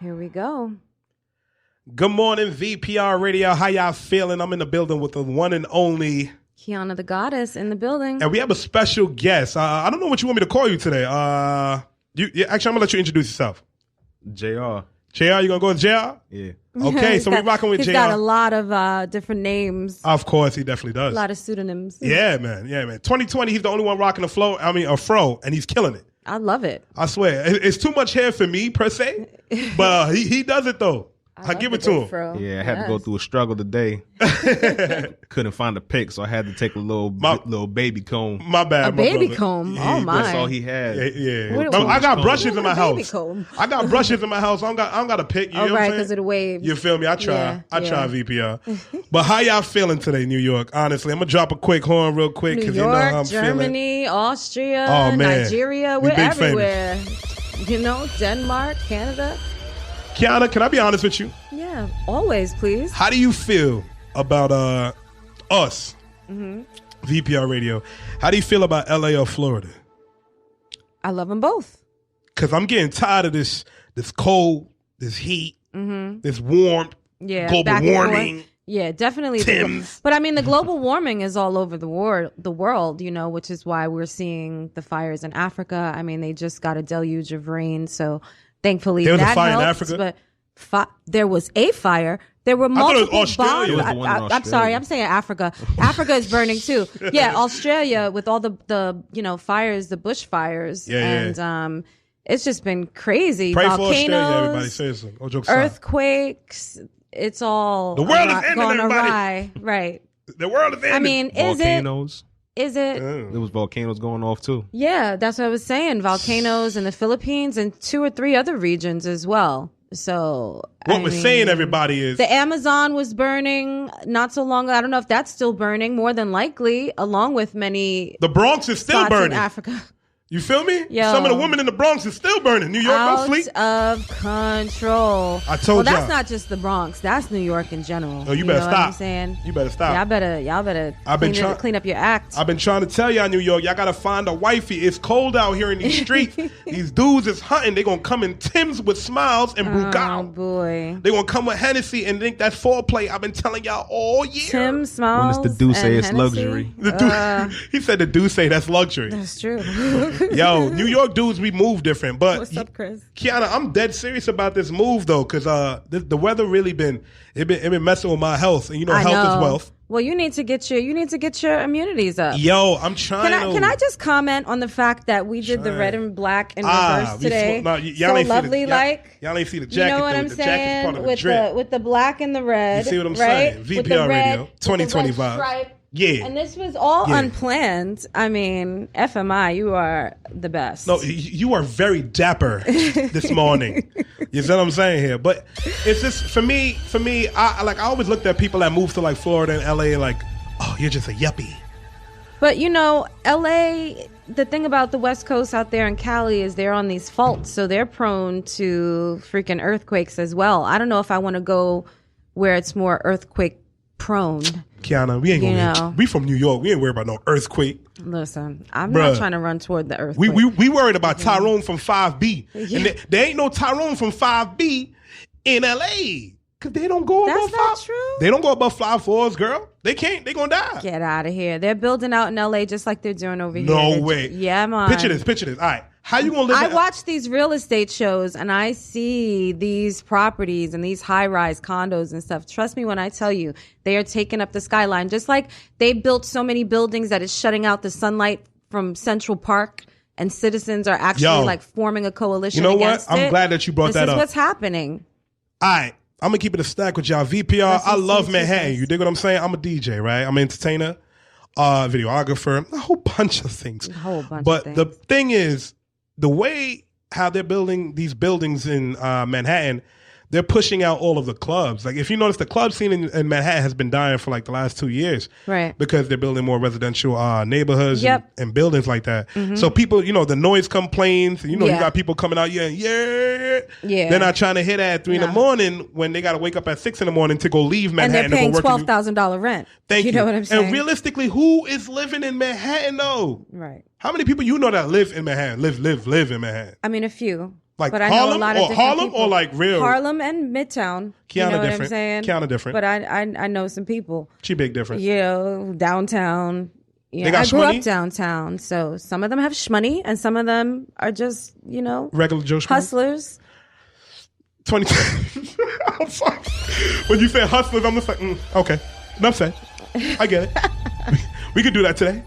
Here we go. Good morning, VPR Radio. How y'all feeling? I'm in the building with the one and only Kiana the Goddess in the building. And we have a special guest. I don't know what you want me to call you today. Actually, I'm going to let you introduce yourself. JR. JR, you going to go with JR? Yeah. Okay, so we're rocking with JR. He's got a lot of different names. Of course, he definitely does. A lot of pseudonyms. Yeah, man. 2020, he's the only one rocking a fro, and he's killing it. I love it. I swear. It's too much hair for me, per se, but he does it, though. I give it to him. Fro. Yeah, I had to go through a struggle today. Couldn't find a pick, so I had to take a little baby comb. My bad. A baby comb? Yeah, oh, my. That's all he had. Yeah. I got brushes in my house. Baby comb. I got brushes in my house. I don't got a pick. You know what I'm saying? because of the waves. You feel me? I try. I try VPR. But how y'all feeling today, New York? Honestly, I'm going to drop a quick horn real quick. New York, you know how I'm Germany, Austria, Oh, man. Nigeria. We We're big everywhere. You know, Denmark, Canada. Kiana, can I be honest with you? Yeah, always, please. How do you feel about us, VPR Radio? How do you feel about LA or Florida? I love them both. Because I'm getting tired of this cold, this heat, this warmth, global warming. Yeah, definitely. Tim's. But I mean, the global warming is all over the world, you know, which is why we're seeing the fires in Africa. I mean, they just got a deluge of rain, so thankfully there was that a fire helps, in Africa? But there was a fire. There were multiple it was Australia. It was the one in I'm Australia. sorry, I'm saying Africa. Africa is burning too. Yeah, Australia with all the fires, the bushfires, and it's just been crazy. Pray Volcanoes, for Australia, everybody. Seriously. Oh, jokes aside. earthquakes. It's all The world is ending, gone everybody. awry. Right. The world is ending. I mean, Volcanoes. is it? There was volcanoes going off too. Yeah, that's what I was saying. Volcanoes in the Philippines and 2 or 3 other regions as well. So What we're saying, everybody, is the Amazon was burning not so long ago. I don't know if that's still burning. More than likely, along with many the Bronx is still spots burning. in Africa. You feel me? Yo. Some of the women in the Bronx is still burning. New York, don't Out sleep. of control. I told Well, y'all. that's not just the Bronx. That's New York in general. Oh, you better know stop. What I'm saying? You better stop. Y'all better I've been clean up your act. I've been trying to tell y'all, New York, y'all gotta find a wifey. It's cold out here in these streets. These dudes is hunting. They gonna come in Tim's with smiles and Oh Brugal. boy. They gonna come with Hennessy and think that's foreplay. I've been telling y'all all year. Tim Smalls. When it's the Douce, and it's Hennessy. luxury. The dude, he said the dude say that's luxury. That's true. Yo, New York dudes, we move different. But What's up, Chris? Kiana, I'm dead serious about this move though, because the weather really been messing with my health, and you know, health is wealth. Well, you need to get your immunities up. Yo, I'm trying. Can I just comment on the fact that we did the red and black in reverse today? Y'all ain't lovely, y'all ain't see the jacket. You know what I'm the jacket's part saying? of the drip. With the black and the red. You see what I'm right? saying? With the VPR red, Radio, 2020 with the red vibes. stripe. Yeah. And this was all unplanned. I mean, FMI, you are the best. No, you are very dapper this morning. You see what I'm saying here? But it's just for me. I always looked at people that move to like Florida and LA like, oh, you're just a yuppie. But you know, LA, the thing about the West Coast out there in Cali is they're on these faults, so they're prone to freaking earthquakes as well. I don't know if I want to go where it's more earthquake prone. Kiana, we ain't gonna. We from New York. We ain't worried about no earthquake. Listen, I'm not trying to run toward the earthquake. We worried about Tyrone from 5B. Yeah. And there ain't no Tyrone from 5B in LA. Because they don't go above 5. That's not true. They don't go above 5-4s, girl. They can't. They gonna die. Get out of here. They're building out in LA just like they're doing over here. No way. Yeah, man. Picture this. All right. How you gonna live? I watch these real estate shows and I see these properties and these high-rise condos and stuff. Trust me when I tell you, they are taking up the skyline. Just like they built so many buildings that it's shutting out the sunlight from Central Park, and citizens are actually like forming a coalition. You know what? I'm glad that you brought that up. This is what's happening. All right. I'm gonna keep it a stack with y'all. VPR. I love Manhattan. You dig what I'm saying? I'm a DJ, right? I'm an entertainer, videographer, a whole bunch of things. But the thing is, the way how they're building these buildings in Manhattan, they're pushing out all of the clubs. Like, if you notice, the club scene in Manhattan has been dying for like the last 2 years. Right. Because they're building more residential neighborhoods and buildings like that. Mm-hmm. So people, you know, the noise complaints, you know, you got people coming out, yeah. They're not trying to hit at 3 in the morning when they got to wake up at 6 in the morning to go leave Manhattan. And they're paying to go work $12,000 rent. Thank you. You know what I'm saying? And realistically, who is living in Manhattan though? Right. How many people you know that live in Manhattan, live in Manhattan? I mean, a few. Like but I Harlem know a lot of or Harlem people. or like real Harlem and Midtown. Kiana you know different. What I'm saying? Kiana different. But I know some people. She big different. You know, downtown. You know, got I grew shmoney? up downtown, so some of them have shmoney, and some of them are just regular Joe Schmo. hustlers. 20. I'm sorry. When you say hustlers, I'm just like, okay, enough said. I get it. We could do that today.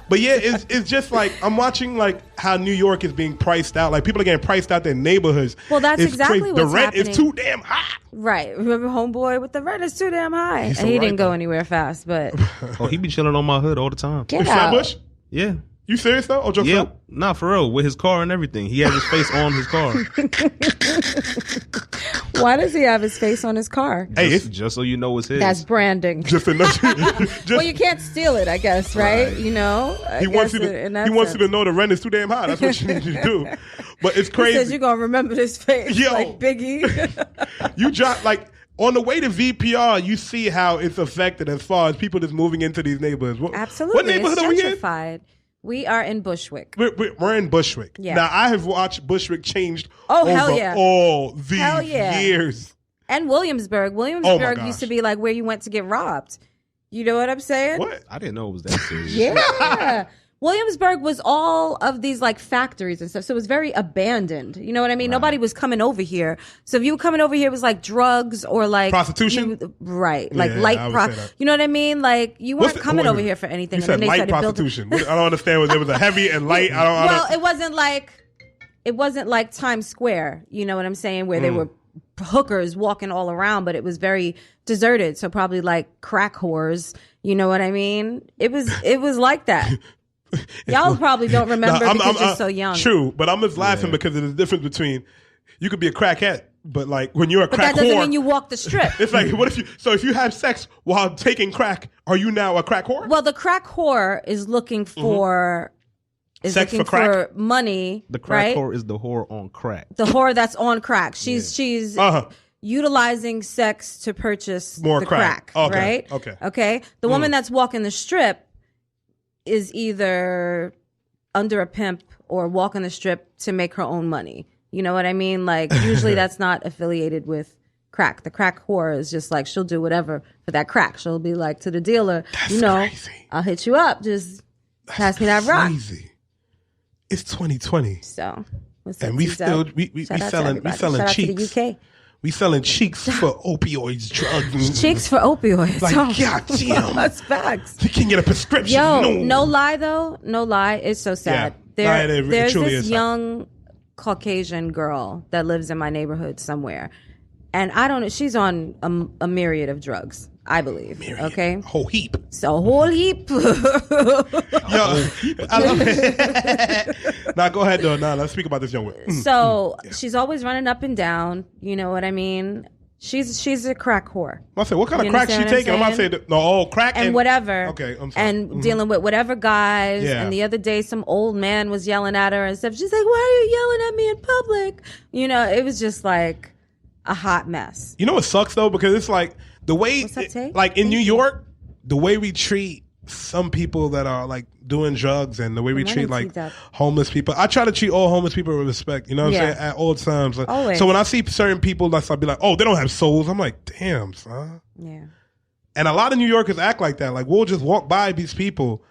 But yeah, it's just like I'm watching like how New York is being priced out. Like people are getting priced out their neighborhoods. Well, that's it's exactly crazy. what's The rent happening. is too damn high. Right. Remember homeboy with the rent is too damn high. He's And so he right, didn't go though. anywhere fast, but Oh, he be chilling on my hood all the time. get In out. Flatbush? Yeah. You serious though? Or just Yeah, nah, for real, with his car and everything. He has his face on his car. Why does he have his face on his car? Hey, Just so you know it's his. That's branding. just enough. Well, you can't steal it, I guess, right? You know? He wants you to know the rent is too damn high. That's what you need to do. But it's He crazy. says you're going to remember this face Yo. like Biggie. You drop like on the way to VPR, you see how it's affected as far as people just moving into these neighborhoods. Absolutely. What neighborhood it's are we in? gentrified. We are in Bushwick. We're in Bushwick. Yeah. Now I have watched Bushwick changed Oh, over hell yeah. all these Hell yeah. years. And Williamsburg. Oh, Williamsburg my used to gosh. be like where you went to get robbed. You know what I'm saying? What? I didn't know it was that serious. Yeah. Williamsburg was all of these like factories and stuff. So it was very abandoned. You know what I mean? Right. Nobody was coming over here. So if you were coming over here, it was like drugs or like Prostitution? right. Like Yeah, light I would say that. you know what I mean? Like you weren't Wait coming a over minute. here for anything. You said light prostitution. I don't understand. There was a heavy and light. Well, it wasn't like Times Square, you know what I'm saying, where there were hookers walking all around, but it was very deserted. So probably like crack whores, you know what I mean? It was like that. Y'all probably don't remember because you're so young. True, but I'm just laughing because of the difference between you could be a crackhead, but like when you're a But crack that doesn't whore, mean you walk the strip. it's like what if you have sex while taking crack? Are you now a crack whore? Well, the crack whore is looking for Sex looking for crack? for money. The crack right? whore is the whore on crack. The whore that's on crack. She's utilizing sex to purchase More the crack. crack. Okay, Right? okay. The woman that's walking the strip is either under a pimp or walking the strip to make her own money. You know what I mean? Like usually that's not affiliated with crack. The crack whore is just like she'll do whatever for that crack. She'll be like to the dealer, That's crazy. I'll hit you up. Just pass me that rock. Crazy. It's 2020, So what's up, and we T-Zo? still we Shout out to selling everybody. Shout out cheeks. to the UK. We selling cheeks for opioids, drugs. Cheeks for opioids. Like, Oh. goddamn. That's facts. You can get a prescription. Yo, no lie though. No lie. It's so sad. Yeah. There's truly this is sad. young Caucasian girl that lives in my neighborhood somewhere. And I don't know. She's on a myriad of drugs, I believe. Okay? A whole heap. So a whole heap. Yo, I love it. Now go ahead though. Now let's speak about this young woman. So she's always running up and down. You know what I mean? She's a crack whore. I said, what kind You of crack she understand what I'm taking? I'm about to say, saying? no, crack And whatever. Okay, I'm sorry. And dealing with whatever guys. Yeah. And the other day, some old man was yelling at her and stuff. She's like, why are you yelling at me in public? You know, it was just like a hot mess. You know what sucks though? Because it's like the way, What's up, Tay? like in Thank New you. York, the way we treat some people that are like doing drugs and the way we Running treat like T-Dub. homeless people. I try to treat all homeless people with respect. You know what I'm Yeah. saying? At all times. Like, Always. so when I see certain people, I'll be like, oh, they don't have souls. I'm like, damn, son. Yeah. And a lot of New Yorkers act like that. Like we'll just walk by these people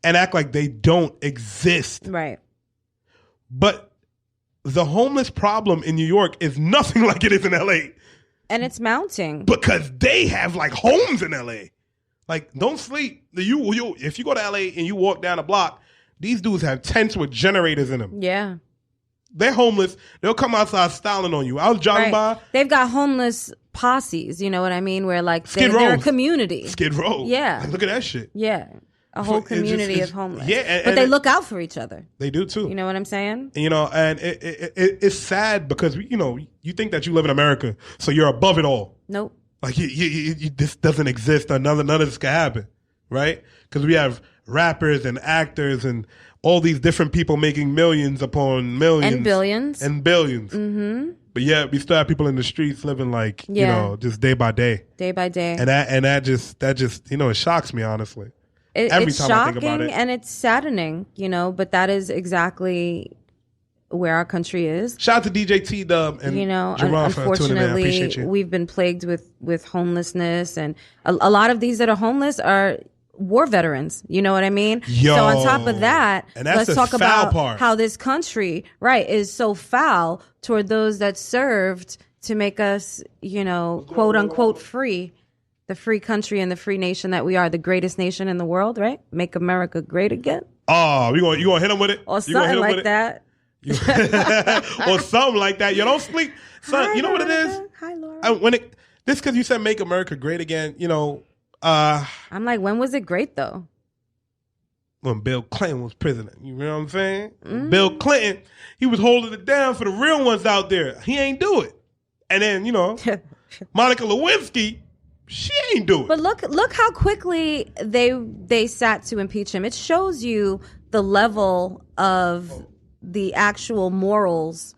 and act like they don't exist. Right. But the homeless problem in New York is nothing like it is in LA And it's mounting. because they have like homes in LA. Like don't sleep. You if you go to LA and you walk down a block, these dudes have tents with generators in them. Yeah. They're homeless. They'll come outside styling on you. I was driving by They've got homeless posses, you know what I mean? Where like Skid they're a Row. community. Skid Row. Yeah. Like, look at that shit. Yeah. A whole It's just- community it's- of homeless. yeah, and- but they and- look out for each other. They do too. You know what I'm saying? You know, and it's sad because you think that you live in America, so you're above it all. Nope. Like this doesn't exist. None of this can happen, right? Because we have rappers and actors and all these different people making millions upon millions And billions. and billions. Mm-hmm. But yeah, we still have people in the streets living like Yeah. just day by day, Day by day. and that just it shocks me honestly. It's every time I think shocking about it. and it's saddening, but that is exactly where our country is. Shout out to DJ T-Dub and Jerron for tuning in. I appreciate you. We've been plagued with homelessness, and a lot of these that are homeless are war veterans. You know what I mean? Yo, so on top of that, let's talk about part. How this country, is so foul toward those that served to make us, quote unquote free. The free country and the free nation that we are, the greatest nation in the world, right? Make America great again. Oh, you gonna hit him with it? Or something like that. Or something like that. You don't sleep. Son, Hi, you know what it is? Hi, Laura. This because you said make America great again, I'm like, when was it great though? When Bill Clinton was president. You know what I'm saying? Bill Clinton, he was holding it down for the real ones out there. He ain't do it. And then, Monica Lewinsky, she ain't do it. But look how quickly they sat to impeach him. It shows you the level of the actual morals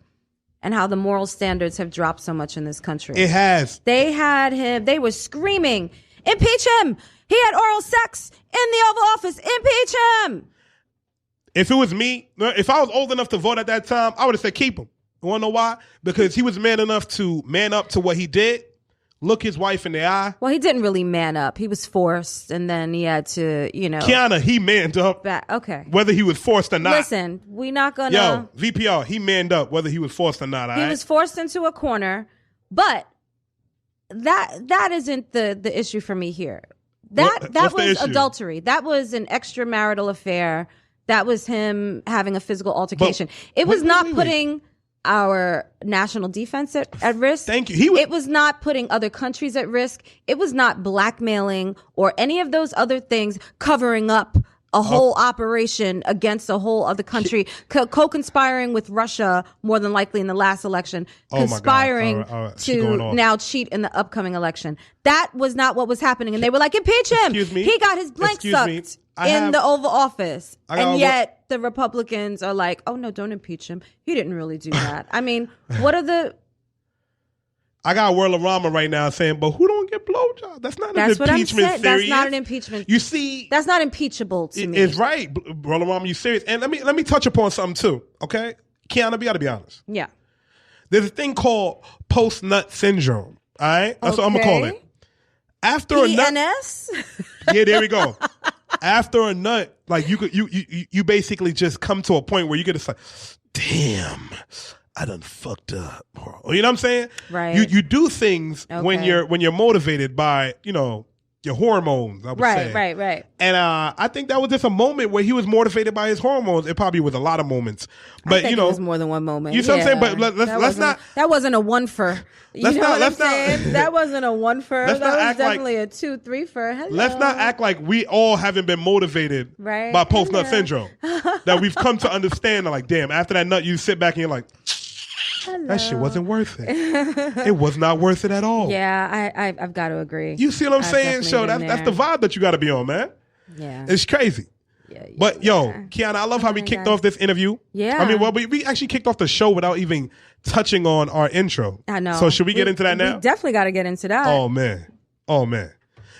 and how the moral standards have dropped so much in this country. It has. They had him. They were screaming, impeach him. He had oral sex in the Oval Office. Impeach him. If it was me, if I was old enough to vote at that time, I would have said keep him. You want to know why? Because he was man enough to man up to what he did. Look his wife in the eye. Well, he didn't really man up. He was forced, and then he had to, Kiana, he manned up. Okay. Whether he was forced or not. Listen, we're not gonna. Yo, VPR, he manned up whether he was forced or not. He was forced into a corner, but that isn't the issue for me here. That was adultery. That was an extramarital affair. That was him having a physical altercation. It was not putting our national defense at risk. Thank you. It was not putting other countries at risk. It was not blackmailing or any of those other things, covering up a whole operation against a whole other country, co-conspiring with Russia, more than likely in the last election, conspiring to now cheat in the upcoming election. That was not what was happening. And they were like, impeach him. He got his blank sucked in the Oval Office. And yet the Republicans are like, oh, no, don't impeach him. He didn't really do that. I mean, what are the... I got World Rama right now saying, but who don't get blowjobs? That's not an impeachment theory. That's not an impeachment. You see, that's not impeachable to me. It's right, World Rama. You serious? And let me touch upon something too. Okay, Kiana, I gotta be honest. Yeah. There's a thing called post-nut syndrome. All right, that's what I'm gonna call it. After PNS? a nut, yeah, there we go. After a nut, like you basically just come to a point where you get to say, damn, I done fucked up. You know what I'm saying? Right. You do things when you're motivated by, your hormones, I would say. Right. And I think that was just a moment where he was motivated by his hormones. It probably was a lot of moments. But I think it was more than one moment. You know what I'm saying? But let's not. That wasn't a one for. You know what I'm saying? That wasn't a one for. That was definitely a 2-3 for. Hello. Let's not act like we all haven't been motivated by post-nut syndrome. That we've come to understand, like, damn, after that nut, you sit back and you're like, hello. That shit wasn't worth it. It was not worth it at all. Yeah, I've got to agree. You see what I'm saying? So that's the vibe that you got to be on, man. Yeah. It's crazy. Yeah, but Kiana, I love how we kicked off this interview. Yeah. I mean, we actually kicked off the show without even touching on our intro. I know. So should we get into that now? We definitely got to get into that. Oh, man.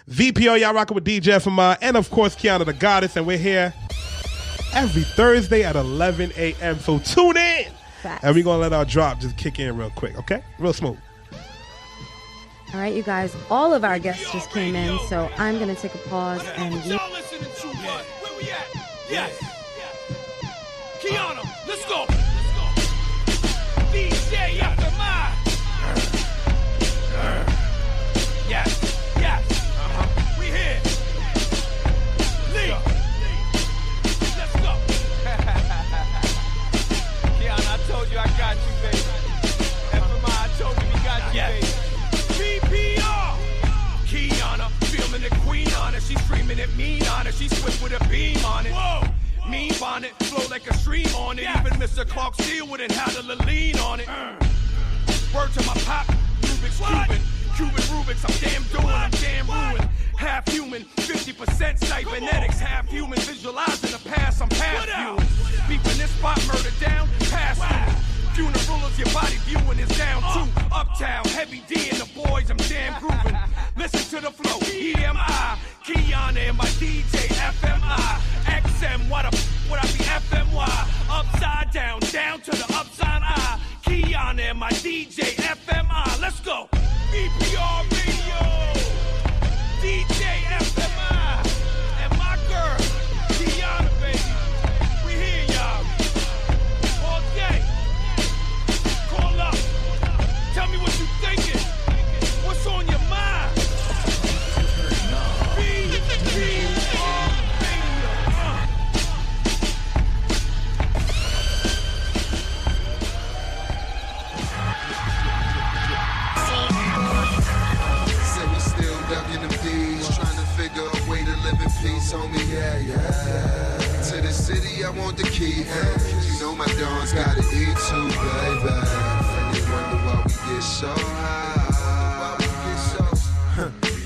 VPR, y'all rocking with DJ FMI, and of course, Kiana the Goddess, and we're here every Thursday at 11 a.m. So tune in. Facts. And we're going to let our drop just kick in real quick, okay? Real smooth. All right, you guys, all of our guests just came in, so I'm going to take a pause and... Y'all listening to what? Where we at? Yes. Kiana, let's go. DJ FMI. Yes. We here. Lee. Let's go. Kiana, I told you I got you, baby. FMI, I told you we got you, baby. VPR. Kiana, filming the queen on it. She's screaming it mean on it. She's swift with a beam on it. Whoa. Mean bonnet, flow like a stream on it. Even Mr. Clark Steele wouldn't handle a lean on it. Word to my pop, Rubik's Cuban Rubik's, I'm damn doing, I'm damn ruined. Half human, 50% cybernetics. Half human, visualizing the past, I'm past viewing. Beeping this spot, murder down, past viewing. Funerals, your body viewing is down too. Uptown, Heavy D and the boys, I'm damn grooving. Listen to the flow, EMI, Kiana and my DJ FMI. XM, what I be FMY. Upside down, down to the upside. VPR Radio, DJ FMI, and my girl, Kiana, baby. We here, y'all. All day. Call up. Tell me what you thinking. What's on your mind? VPR Radio. Ducking them D's, trying to figure a way to live in peace, homie, yeah. To the city, I want the key, You know my dogs gotta eat too, baby. And they wonder why we get so high.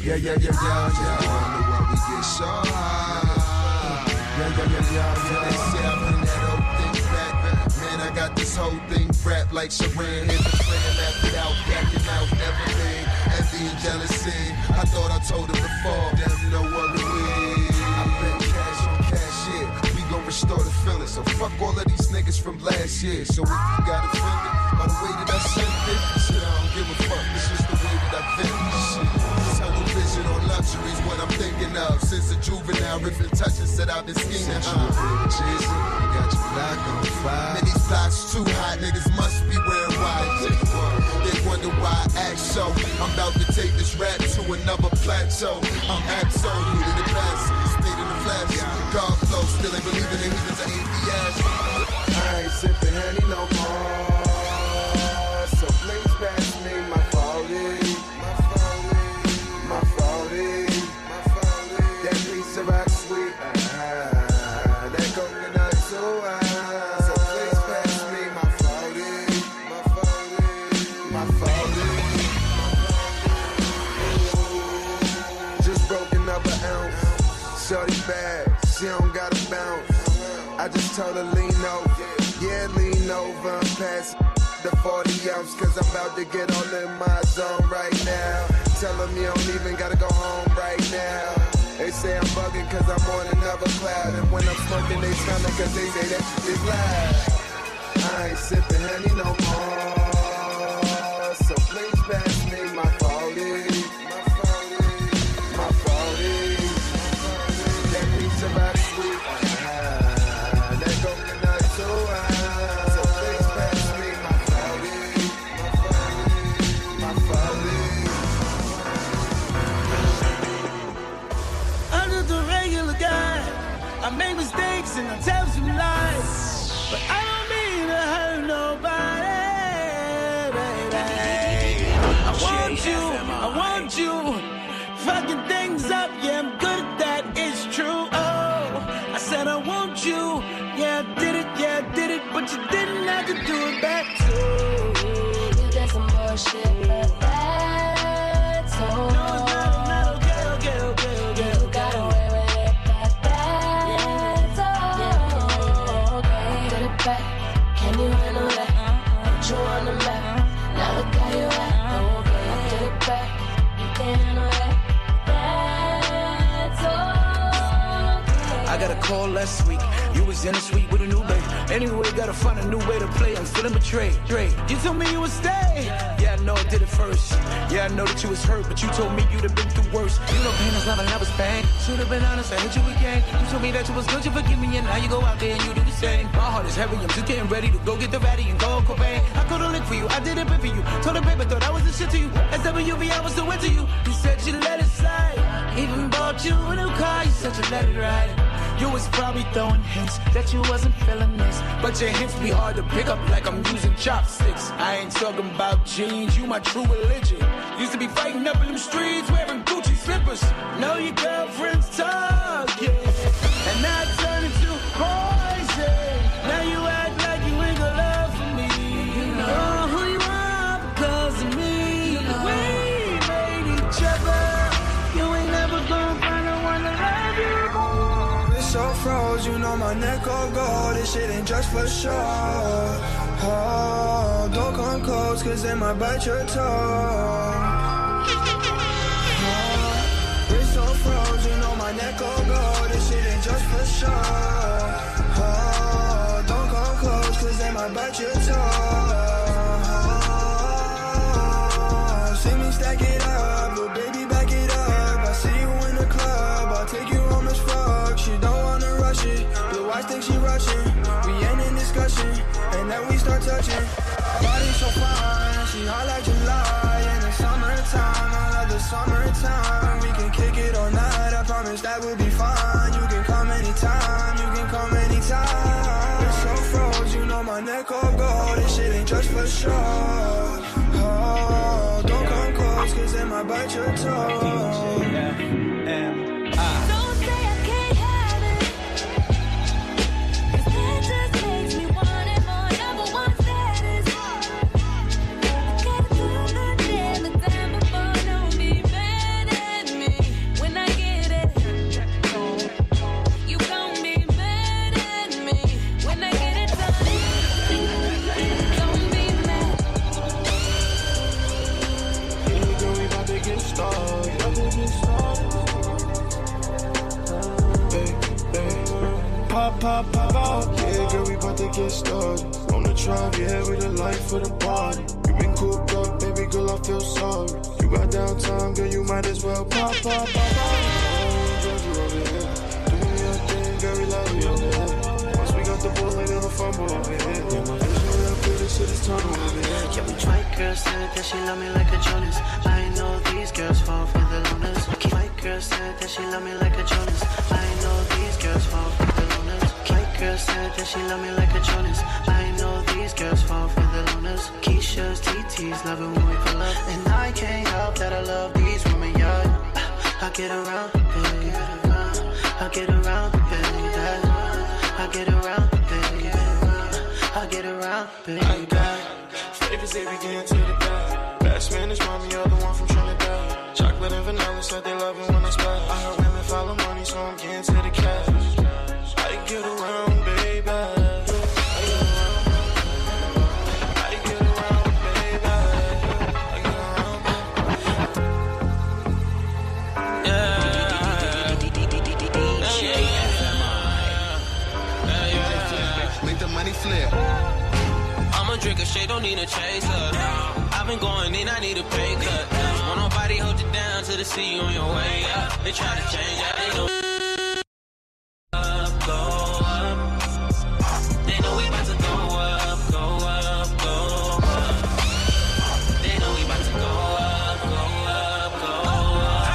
Yeah. They wonder why we get so high. Yeah. They say I bring that old thing back. Man, I got this whole thing wrapped like Shakin. Hit the plan, left it out, backing out, everything. Envy and jealousy. I thought I told him before. Damn, no worry. I bet cash on cash, yeah. We gon' restore the feeling. So fuck all of these niggas from last year. So if you got offended by the way that I sent it, shit, I don't give a fuck. It's just the way that I vent this shit. Tunnel vision on luxuries, what I'm thinking of. Since a juvenile, ripping touches said I've been scheming. Jason, you got your block on fire. Man, these blocks too hot, niggas must be wearing white. They wonder why I act so. I'm about to take this rap to another plateau. I'm absolute in the past, stayed in the flash. God flow, still ain't believing in heathens and ABS. I ain't sipping Henny no more. So please pass me my 40. My 40. That piece of rock sweet. That coconut so high. So please pass me my 40. My 40. Just broken up an ounce. Shorty bad, she don't gotta bounce. I just told her lean over. Yeah, lean over and pass the 40 ounce. Cause I'm about to get all in my zone right now. Tell them you don't even gotta go home right now. They say I'm bugging cause I'm on another cloud. And when I'm smoking they stomach cause they say that shit is loud. I ain't sipping Henny no more. So please pass me my 40. My 40. That piece of rock sweet. That coconut so high. So please pass me my 40. My 40. I'm just a regular guy. I make mistakes and I tell some lies, but I don't mean to hurt nobody, baby. I want you, fucking things up, yeah, I'm good at that, it's true, oh, I said I want you, yeah, I did it, but you didn't have to do it back too. You got some more shit, but that's all. No, it's not okay. You got away with it, but that's all. Did it back, can you handle that? Put you on the map, now look how you act. I did it back, you can't handle that. That's all. I got a call last week. You was in the suite with a new babe. Anyway, gotta find a new way to play. I'm feeling betrayed. You told me you would stay. Yeah, I know I did it first. Yeah, I know that you was hurt, but you told me you'd have been through worse. You know pain is love and love is pain. Should've been honest, I hit you again. You told me that you was good, you forgive me, and now you go out there and you do the same. My heart is heavy, I'm just getting ready to go get the ratty and go Cobain. I called a lick for you, I did a bit for you. Told the baby, thought I was the shit to you. SWV, I was the win to you. You said you let it slide. Even bought you a new car, you said you let it ride. You was probably throwing hints that you wasn't feeling this, but your hints be hard to pick up like I'm using chopsticks. I ain't talking about jeans, you my true religion. Used to be fighting up in them streets wearing Gucci slippers. Know your girlfriend's talking, and now I turn into poison. Now you act like you ain't got love for me. You know who you are because of me. We made each other. You ain't never gonna find the one to love you more. So froze, you know my neck all gold. This shit ain't just for show. Oh, don't come close, cause they might bite your toe. Oh, wrist so froze, you know my neck all gold. This shit ain't just for show. Oh, don't come close, cause they might bite your toe. Oh, see me stacking introduction. We ain't in discussion, and then we start touching. Body so fine, she hot like July. In the summertime, I love the summertime. We can kick it all night, I promise that we'll be fine. You can come anytime, you can come anytime. It's so froze, you know my neck all gold. This shit ain't just for show. Oh, don't come close, cause it might bite your toe. Don't say I can't have it, 'cause that just makes me want it more. Number one status. Gotta do the damn the time before. Don't be mad at me when I get it. You gon' be mad at me when I get it done. Don't be mad. Yeah, girl, we about to get started. Pop, pop, pop out. Yeah, girl, we about to get started. On the drive, yeah, we the life for the party. You been cooped up, baby girl, I feel sorry. You got downtime, girl, you might as well pop, pop, pop out. Girl, you over here. Doing your thing, girl, we love you over here. Once we got the ball, ain't never fumble over here. Yeah, my vision real good, this shit is turning over here. Yeah, we white girl said that she love me like a Jonas. I know these girls fall for the loners. White girl said that she love me like a Jonas. I know these girls fall for the loners. White girl said that she love me like a Jonas. I know these girls fall for the loners. Keisha's, TT's, love it when we pull up. And I can't help that I love these women, yeah. I get around, baby. I get around, baby. I get around, baby. I get around, baby. Favors they begin to the back. Bad Spanish mommy, you're the one from Trinidad. Chocolate and vanilla said they love it when I splash. I heard women follow money, so I'm getting to the cash. I get around, baby. I get around, baby. I get around. Make the money flip. I'm a drinker, shit, don't need a chaser. I've been going in, I need a pay cut. Won't nobody hold you down till they see you on your way up. They try to change that, they know. Go up. They know we about to go up, go up, go up. They know we about to go up, go up, go up.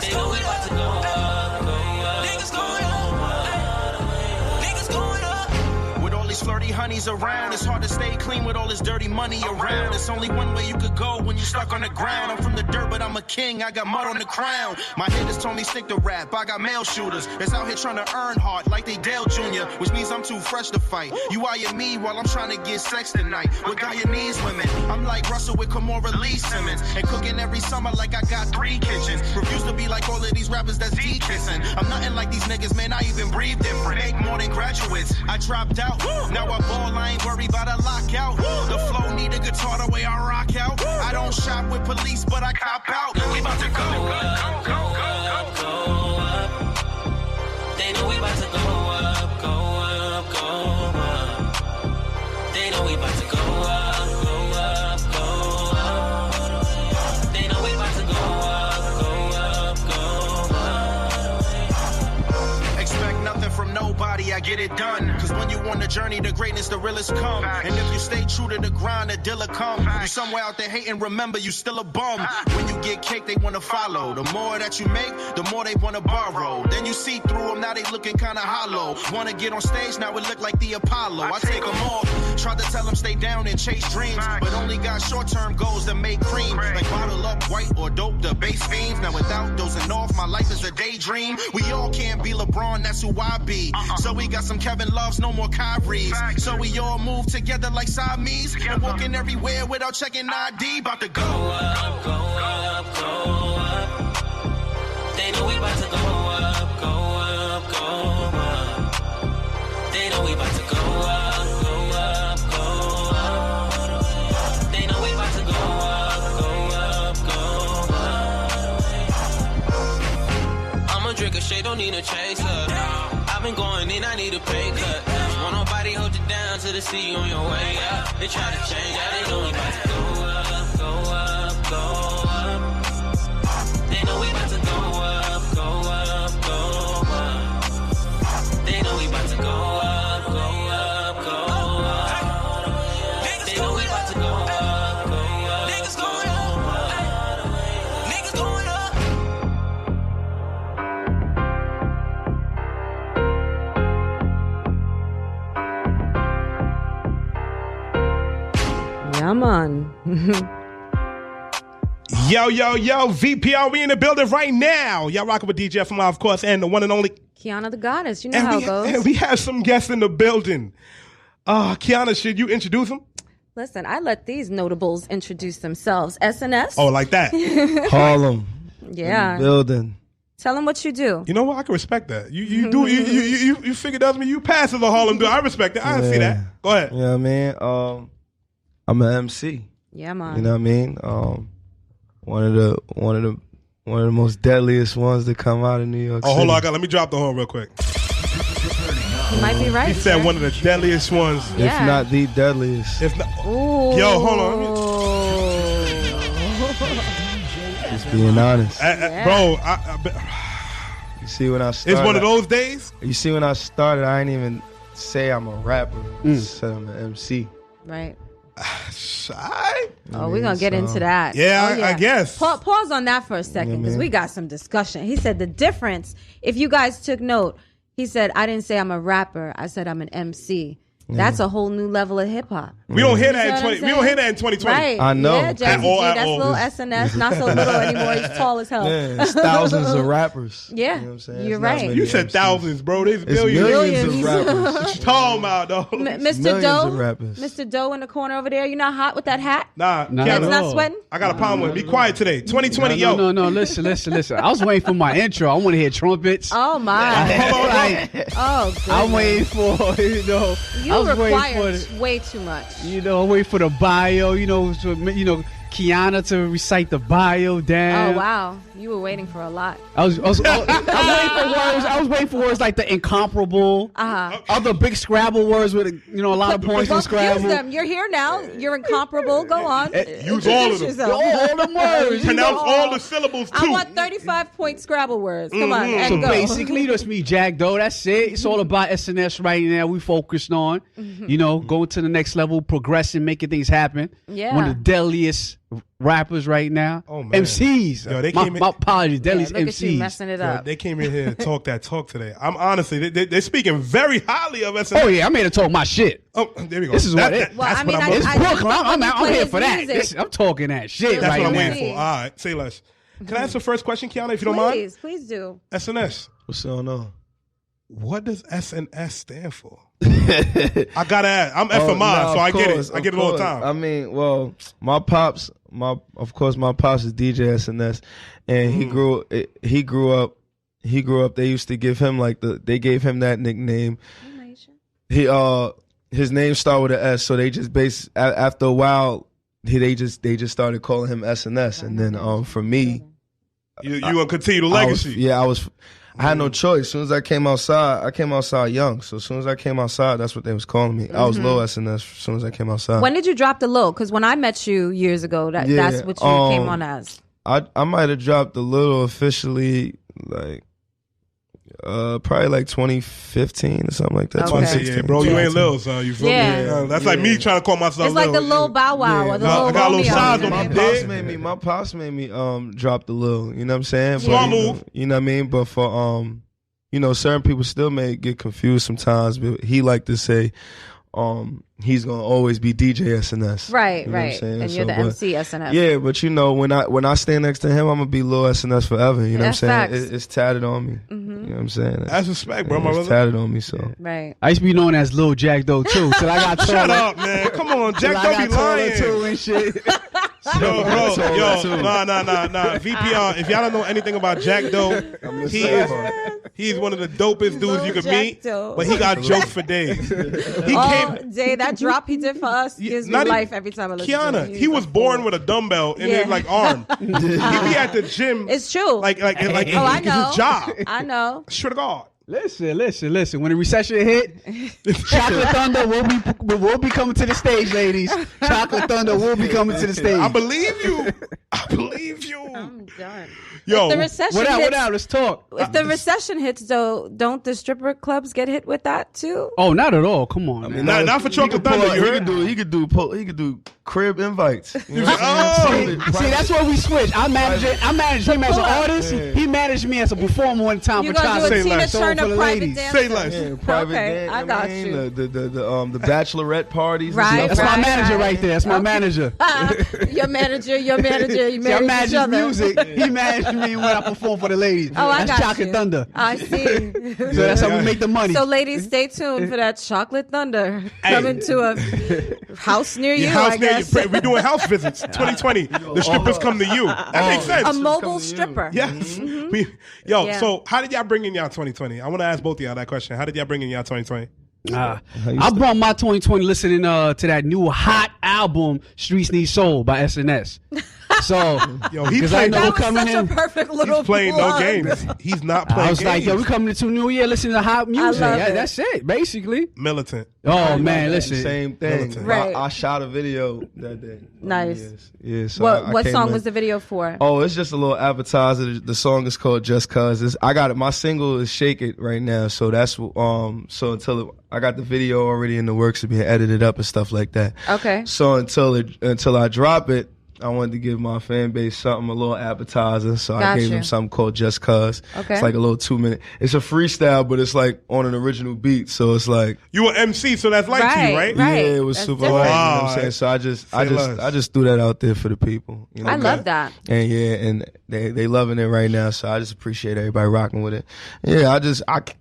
They know we about to go up, go up. Niggas going up. Niggas going up. With all these flirty honeys around, it's hard to stay clean with all this dirty money around. It's only one way you could go when you're stuck on the ground. I'm from the dirt, but I'm a king, I got mud on the crown. My haters told me stick to rap, I got male shooters that's out here trying to earn hard like they Dale Jr., which means I'm too fresh to fight. You eyeing me while I'm trying to get sex tonight with Guyanese women. I'm like Russell with Kamora Lee Simmons, and cooking every summer like I got 3 kitchens. Refuse to be like all of these rappers that's D-kissing. I'm nothing like these niggas, man, I even breathe different. Make more than graduates, I dropped out. Now I ball, I ain't worried about a lockout. The flow need a guitar the way I rock out. I don't shop with police, but I cop out. We about to go up, go up, go up. They know we about to go up, go up, go up. They know we about to go up, go up, go up. They know we about to go up, go up, go up. Expect nothing from nobody, I get it done. Cause when you on the journey to greatness, the realest come. And if you stay true to the grind, the dealer come. You somewhere out there hating, remember you still a bum. When you get cake, they wanna follow. The more that you make, the more they wanna borrow. Then you see through them, now they looking kinda hollow. Wanna get on stage, now it look like the Apollo. I take them off, tried to tell them stay down and chase dreams, but only got short-term goals that make cream. Like bottle up white or dope, the base fiends. Now without dozing off, my life is a daydream. We all can't be LeBron, that's who I be. So we got some Kevin Loves, no more Kyries. So we all move together like Siamese, and walking everywhere without checking ID. About to go up, go up, go up. They know we about to go up, go up, go up. They know we about to go up, go up, go up. They know we about to go up, go up, go up. I'm a drinker, shit, don't need a chaser. I've been going in, I need a pay cut. Won't nobody hold you down till they see you on your way up. They try to change how they know we about to go up, go up, go up. They know we about to go up, go up, go up. They know we about to go up. on. Yo, VPR, we in the building right now. Y'all rocking with DJ FMI, of course, and the one and only Kiana the Goddess. You know how it goes. And we have some guests in the building. Kiana, should you introduce them? Listen, I let these notables introduce themselves. SNS. Oh, like that. Harlem. Yeah. Building. Tell them what you do. You know what? I can respect that. You figured out me. You pass as a Harlem dude. I respect it. I see that. Go ahead. You know what I mean? I'm an MC. Yeah, man. You know what I mean? One of the most deadliest ones to come out of New York City. Oh, hold on. Let me drop the horn real quick. You might be right. He said one of the deadliest ones. Yeah. If not the deadliest. If not, yo, hold on. Just being honest. Bro, you see when I started. It's one of those days? You see when I started, I didn't even say I'm a rapper. I said I'm an MC. Right. Shy? Oh, we're going to get into that. Yeah, I guess. Pause on that for a second because we got some discussion. He said the difference, if you guys took note, he said, I didn't say I'm a rapper. I said I'm an MC. That's a whole new level of hip hop. We don't hear that in 2020. Right. I know. Yeah, Jazzy G, that's little SNS, not so little anymore. He's tall as hell. Yeah, it's thousands of rappers. Yeah. You know what I'm saying? You're right. You said thousands, bro. There's It's millions. millions of rappers. What you talking about, though? Mr. Millions Doe, of rappers. Mr. Doe in the corner over there. You not hot with that hat? Nah, That's not sweating? I got a problem with it. Be quiet today. 2020, yo. No, listen. I was waiting for my intro. I want to hear trumpets. Oh, my. Oh, goodness. I'm waiting for, You require way too much. Wait for the bio, Kiana to recite the bio down. Oh, wow. You were waiting for a lot. I was waiting for words. I was waiting for words like the incomparable. Other big Scrabble words with a lot of points in Scrabble. Use them. You're here now. You're incomparable. Go on. Use all of them. All the words. Pronounce all the syllables too. I want 35-point Scrabble words. Come on. And So go. basically, that's me, Jakk Doe. That's it. It's all about SNS right now. We focused on, going to the next level, progressing, making things happen. Yeah. One of the deadliest rappers right now. Oh, man. MCs. Yo, they my came in- apologies. Deadliest look MCs. at you messing it up. They came in here and talk that talk today. I'm honestly, they're speaking very highly of SNS. Oh, yeah. I'm here to talk my shit. Oh, there we go. This is what it is. Well, I mean, what I'm It's I Brooklyn. think I'm when he here for plays that. music- I'm talking that shit That's right what I'm now. waiting for. All right, say less. Can I ask the first question, Kiana, if you don't mind? Please do. SNS. What's going on? What does SNS stand for? I gotta ask. I'm FMI, so I get it. I get it all the time. I mean, well, my pops is DJ SNS, and he grew up. They used to give him they gave him that nickname. His name started with an S, so they just after a while, they just started calling him SNS, and then for me, you gonna continue the legacy? I had no choice. As soon as I came outside young. So as soon as I came outside, that's what they was calling me. I was Lil SNS as soon as I came outside. When did you drop the Lil? Because when I met you years ago, that's what you came on as. I might have dropped the Lil officially probably 2015 or something like that. Okay. 2016. Yeah, bro, you ain't Lil, so you feel me? That's like me trying to call myself It's like the Lil Bow Wow or the Lil I got a little Romeo. size on My pops made me drop the Lil. You know what I'm saying? Small move. You know what I mean? But for certain people still may get confused sometimes. But he like to say, he's gonna always be DJ SNS. Right, you know what I'm saying? And you're the MC SNS. Yeah, but when I stand next to him, I'm gonna be Lil SNS forever. You know That's what I'm saying? facts. It's tatted on me. You know what I'm saying? That's respect, bro, my It's brother. tatted on me, so. Right. I used to be known as Lil Jakk Doe too. Till I got Shut taller. up, man. Come on, Jack, don't be Till I got taller lying. too and shit. Nah. VPR, if y'all don't know anything about Jakk Doe, he's one of the dopest dudes you could Jakk meet, Doe. but he got jokes for days. Jay, that drop he did for us gives me not life every time I listen to Kiana, him. he was born with a dumbbell in his arm. He be at the gym. It's true. Like I know. his job. I know. Swear to God. Listen. When the recession hit, Chocolate Thunder will be coming to the stage, ladies. Chocolate Thunder will be coming to the stage. I believe you. I'm done. Yo, if the recession what hits, out? Let's talk. If the recession hits, though, don't the stripper clubs get hit with that too? Oh, not at all. Come on, man. Not for Chocolate Thunder. He could do crib invites. You know See, that's where we switch. I manage him as an artist. He managed me as a performer one time You for gonna do a Tina Soul Turner for the private ladies. dance? Say less. Yeah, private Okay, dance, I got you. The bachelorette parties. Right, And That's stuff. my manager right there. That's my manager. Your manager. You See, I manage manage each his other. music. He managed me when I perform for the ladies. Oh, I that's got Jakk you. Thunder. I see. So that's how we make the money. So, ladies, stay tuned for that Chocolate Thunder coming to a house near you. I guess We're doing house visits. 2020. The strippers come to you. That makes sense. a mobile stripper. Yes. Yeah. So how did y'all bring in y'all 2020? I want to ask both of y'all that question. How did y'all bring in y'all 2020? I brought my 2020 listening to that new hot album, Streets Need Soul by SNS. So, Yo, he because I played know That we're was coming such in. a perfect little He's playing plug. no games. He's not playing I was games. like, yo, we coming into New Year listening to hot music. love it. That's it, basically. Militant. Oh, man, listen. Same thing. Militant. Right. I shot a video that day. Nice. Yeah. So What I song came was in. the video for? Oh, it's just a little appetizer. The song is called Just Cause. I got it. My single is Shake It right now. So that's so I got the video already in the works of being edited up and stuff like that. Okay. So until I drop it, I wanted to give my fan base something, a little appetizer. So I gave Gotcha. them something called Just Cause. Okay. It's like a little 2-minute. It's a freestyle, but it's like on an original beat. So it's like, You were MC, so that's like to you, right? Right. yeah, it was That's super different. light. You know what Wow. I'm saying? So Say less. I just threw that out there for the people. You know? I love that. And yeah, and they loving it right now. So I just appreciate everybody rocking with it. Yeah,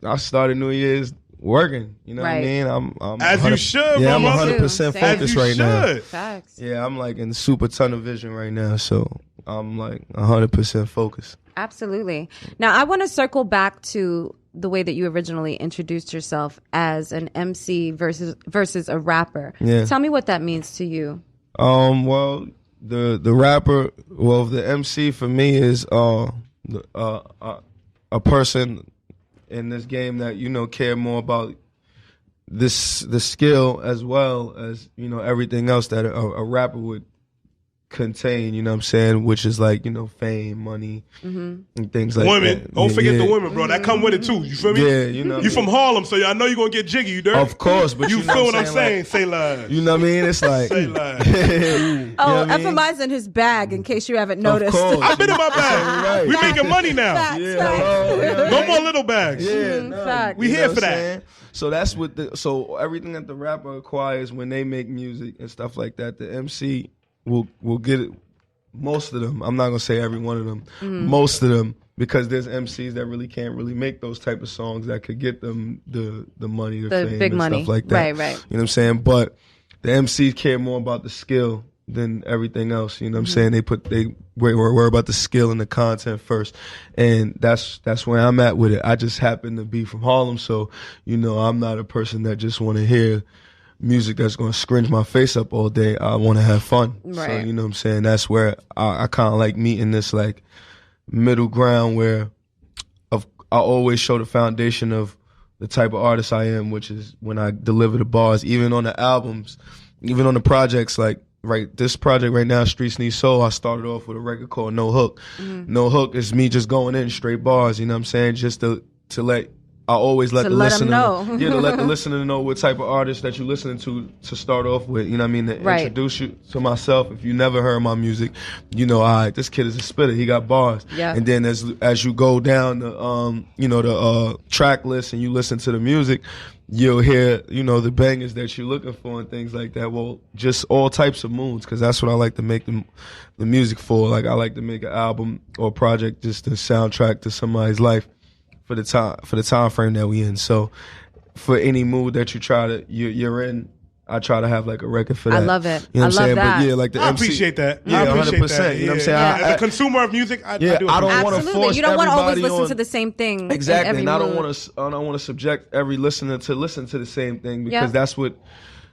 I started New Year's working. You know what I Right. mean? I'm As you 100 should, Yeah, I'm bro. 100% Same. focused As you right now. should. Facts. Yeah, I'm like in super tunnel vision right now. So I'm like 100% focused. Absolutely. Now, I want to circle back to the way that you originally introduced yourself as an MC versus a rapper. Yeah. Tell me what that means to you. Well, the rapper, the MC for me is a person in this game that care more about the skill as well as everything else that a rapper would contain, you know what I'm saying, which is like, fame, money, and things like Women. that. Don't forget the women, bro. That come with it too. You feel me? Yeah, You from Harlem, so I know you're going to get jiggy, you dirt. Of course, but you know feel what I'm saying? like, Say lies. you know what I mean? It's like Say lies. FMI's in his bag, in case you haven't noticed. Of course. I've been in my bag. Right. We making money now. Facts, Yeah, facts. hello, you know what I No mean? more little bags. Yeah, no. Fact. We You here know for what I'm that. saying? So that's so everything that the rapper acquires when they make music and stuff like that, the MC will get it. Most of them, I'm not gonna say every one of them, most of them, because there's MCs that really can't really make those type of songs that could get them the money, the fame, big and money. stuff like that. Right. You know what I'm saying? But the MCs care more about the skill than everything else. You know what I'm saying? They worry about the skill and the content first, and that's where I'm at with it. I just happen to be from Harlem, so I'm not a person that just want to hear music that's going to scrunch my face up all day. I want to have fun. Right. So, you know what I'm saying? That's where I kind of like meeting this like middle ground where I always show the foundation of the type of artist I am, which is when I deliver the bars, even on the albums, even on the projects, like this project right now, Streets Need Soul, I started off with a record called No Hook. No Hook is me just going in straight bars, you know what I'm saying? Just to let I always let To the let 'em listener know. to let the listener know what type of artist that you're listening to start off with. You know what I mean? To Right. introduce you to myself. If you never heard my music, all right, this kid is a spitter. He got bars. Yeah. And then as you go down the track list and you listen to the music, you'll hear the bangers that you're looking for and things like that. Well, just all types of moods, because that's what I like to make the music for. Like I like to make an album or a project just to soundtrack to somebody's life. For the time frame that we in. So for any mood that you're in, I try to have like a record for that. I love it. You know what I I'm love saying? that. But yeah, like the I MC, appreciate that. Yeah, I appreciate 100%. that. You know what I'm saying? Yeah. As a consumer of music, I do I don't want to Absolutely. force You don't want to always everybody listen to the same thing. Exactly, in and every I don't mood. want to subject every listener to listen to the same thing, because Yeah.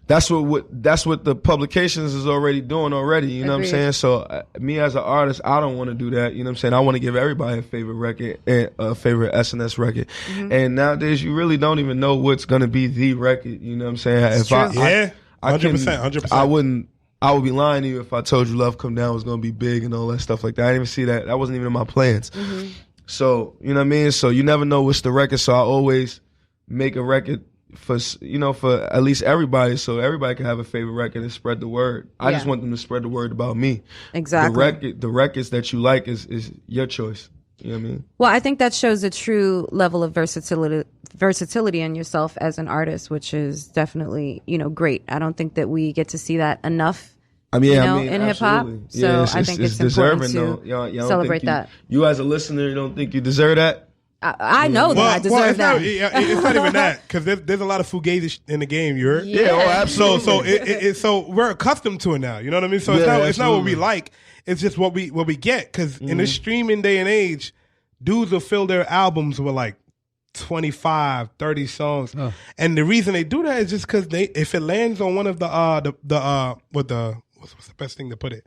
that's what the publications is already doing already. You know Agreed. what I'm saying? So me as an artist, I don't want to do that. You know what I'm saying? I want to give everybody a favorite record and a favorite SNS record. And nowadays, you really don't even know what's gonna be the record. You know what I'm saying? True. Yeah, I 100%. I wouldn't I would be lying to you if I told you Love Come Down was gonna be big and all that stuff like that. I didn't even see that. That wasn't even in my plans. So, you know what I mean? So you never know what's the record. So I always make a record for at least everybody, so everybody can have a favorite record and spread the word. I just want them to spread the word about me. Exactly. The records that you like is your choice. You know what I mean? Well, I think that shows a true level of versatility in yourself as an artist, which is definitely, great. I don't think that we get to see that enough. In hip hop. So I think it's important to celebrate that. You as a listener, you don't think you deserve that? I know that I deserve that. It's not even that, because there's a lot of fugazi in the game. You heard? Yeah, absolutely. So we're accustomed to it now. You know what I mean? So it's not what we like. It's just what we get. Because in this streaming day and age, dudes will fill their albums with like 25, 30 songs, and the reason they do that is just because if it lands on one of what's the best thing to put it?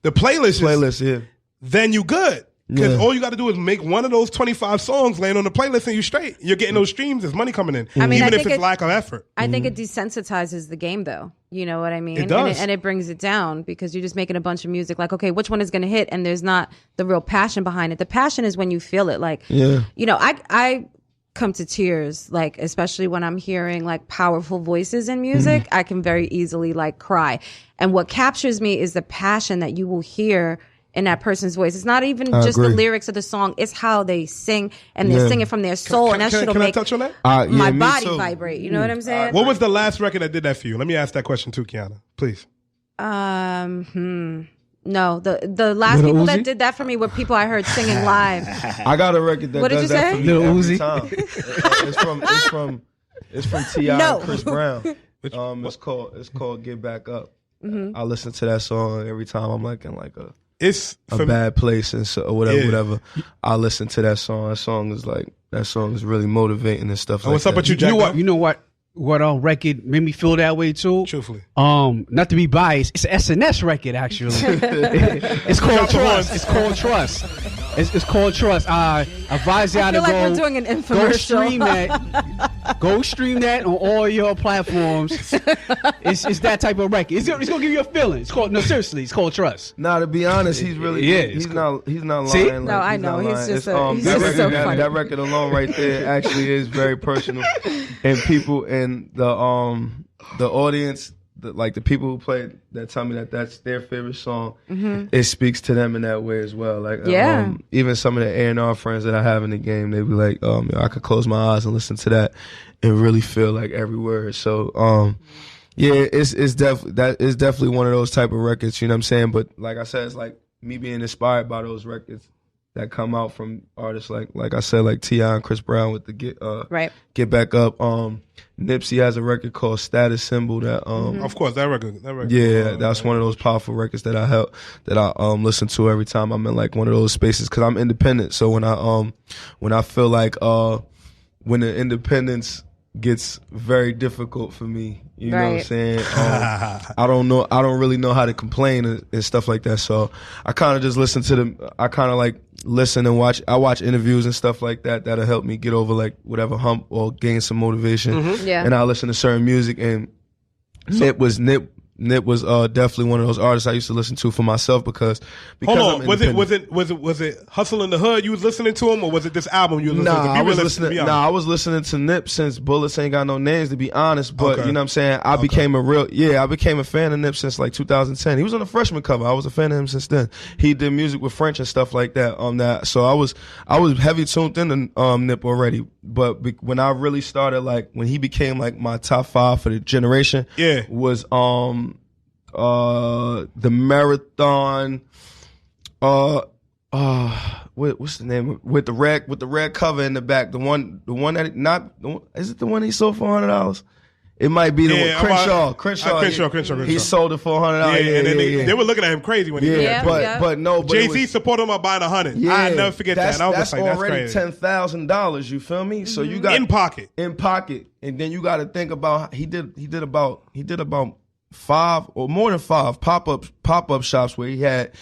The playlist, then you good. Because all you got to do is make one of those 25 songs land on the playlist and you straight. You're getting those streams. There's money coming in. I mean, even if it's lack of effort. I think it desensitizes the game, though. You know what I mean? It does. And it brings it down because you're just making a bunch of music like, okay, which one is going to hit? And there's not the real passion behind it. The passion is when you feel it. Like, I come to tears, like, especially when I'm hearing like powerful voices in music. I can very easily like cry. And what captures me is the passion that you will hear in that person's voice. It's not even just the lyrics of the song. It's how they sing, and they're singing from their soul. And that shit'll make I touch on that? my body vibrate. You know what I'm saying? What was the last record that did that for you? Let me ask that question too, Kiana. Please. No, the last people that did that for me were people I heard singing live. I got a record that does that for me every time. It's from T.I. and Chris Brown. It's called Get Back Up. I listen to that song every time I'm like in like a bad place and so whatever. I listen to that song. That song is really motivating and stuff. What's up with you, Jack? You know what record made me feel that way too? Truthfully. Not to be biased, it's an SNS record actually. It's called Trust. It's called Trust. It's called Trust. I advise y'all to go. I feel like we're doing an infomercial. Go stream that on all your platforms. It's that type of record. It's gonna give you a feeling. It's called it's called Trust. Nah, to be honest, he's really he's not lying. See? Like, no, I know. He's just so funny. That record alone right there actually is very personal, and people and the audience. Like the people who play that tell me that that's their favorite song, it speaks to them in that way as well. Like even some of the A&R friends that I have in the game, they be like, I could close my eyes and listen to that and really feel like every word. So it's definitely one of those type of records, you know what I'm saying? But like I said, it's like me being inspired by those records that come out from artists like I said, like T.I. and Chris Brown with the Get Back Up. Nipsey has a record called Status Symbol that of course that record. Yeah, that's one of those powerful records that I listen to every time I'm in like one of those spaces, because I'm independent. So when I feel like when the independence gets very difficult for me, you know what I'm saying? I don't really know how to complain and stuff like that. So I kind of just listen and watch. I watch interviews and stuff like that that'll help me get over like whatever hump or gain some motivation. And I listen to certain music, and Nip was definitely one of those artists I used to listen to for myself because hold on, was it Hustle in the Hood you was listening to him, or was it this album you was listening to? I was listening to Nip since Bullets Ain't Got No Names, to be honest. But you know what I'm saying, I became a fan of Nip since like 2010. He was on the Freshman cover. I was a fan of him since then. He did music with French and stuff like that on that. So I was heavy tuned into Nip already. But when I really started, like when he became like my top 5 for the generation, was the Marathon, what's the name, with the red cover in the back, the one that is it the one he sold for $100? It might be the one. Crenshaw. He sold it for $100. And then they were looking at him crazy when he did that. But no, Jay-Z supported him by buying $100. I never forget that. I was that's like, already that's $10,000. You feel me? So you got in pocket, and then you got to think about he did about 5 or more than 5 pop-up shops where he had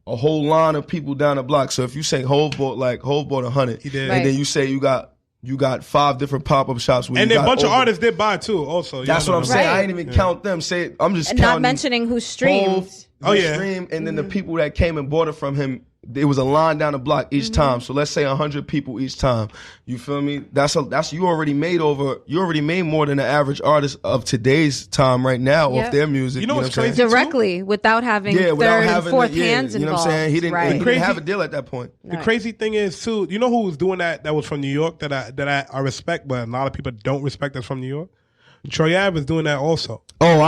a whole line of people down the block. So if you say Hov bought 100, he did. And then you say you got You got 5 different pop-up shops. And then a bunch of artists did buy too also. That's what I'm saying. I ain't even count them. I'm just and counting. not mentioning who streamed. Stream, and then the people that came and bought it from him. It was a line down the block each time. So let's say 100 people each time. You feel me? That's you already made more than the average artist of today's time right now off their music. You know what's crazy? Directly, without having third and fourth hands involved. You know what I'm saying? He didn't have a deal at that point. The crazy thing is too, you know who was doing that was from New York that I respect, but a lot of people don't respect that's from New York? Troy Ave is doing that also. Oh,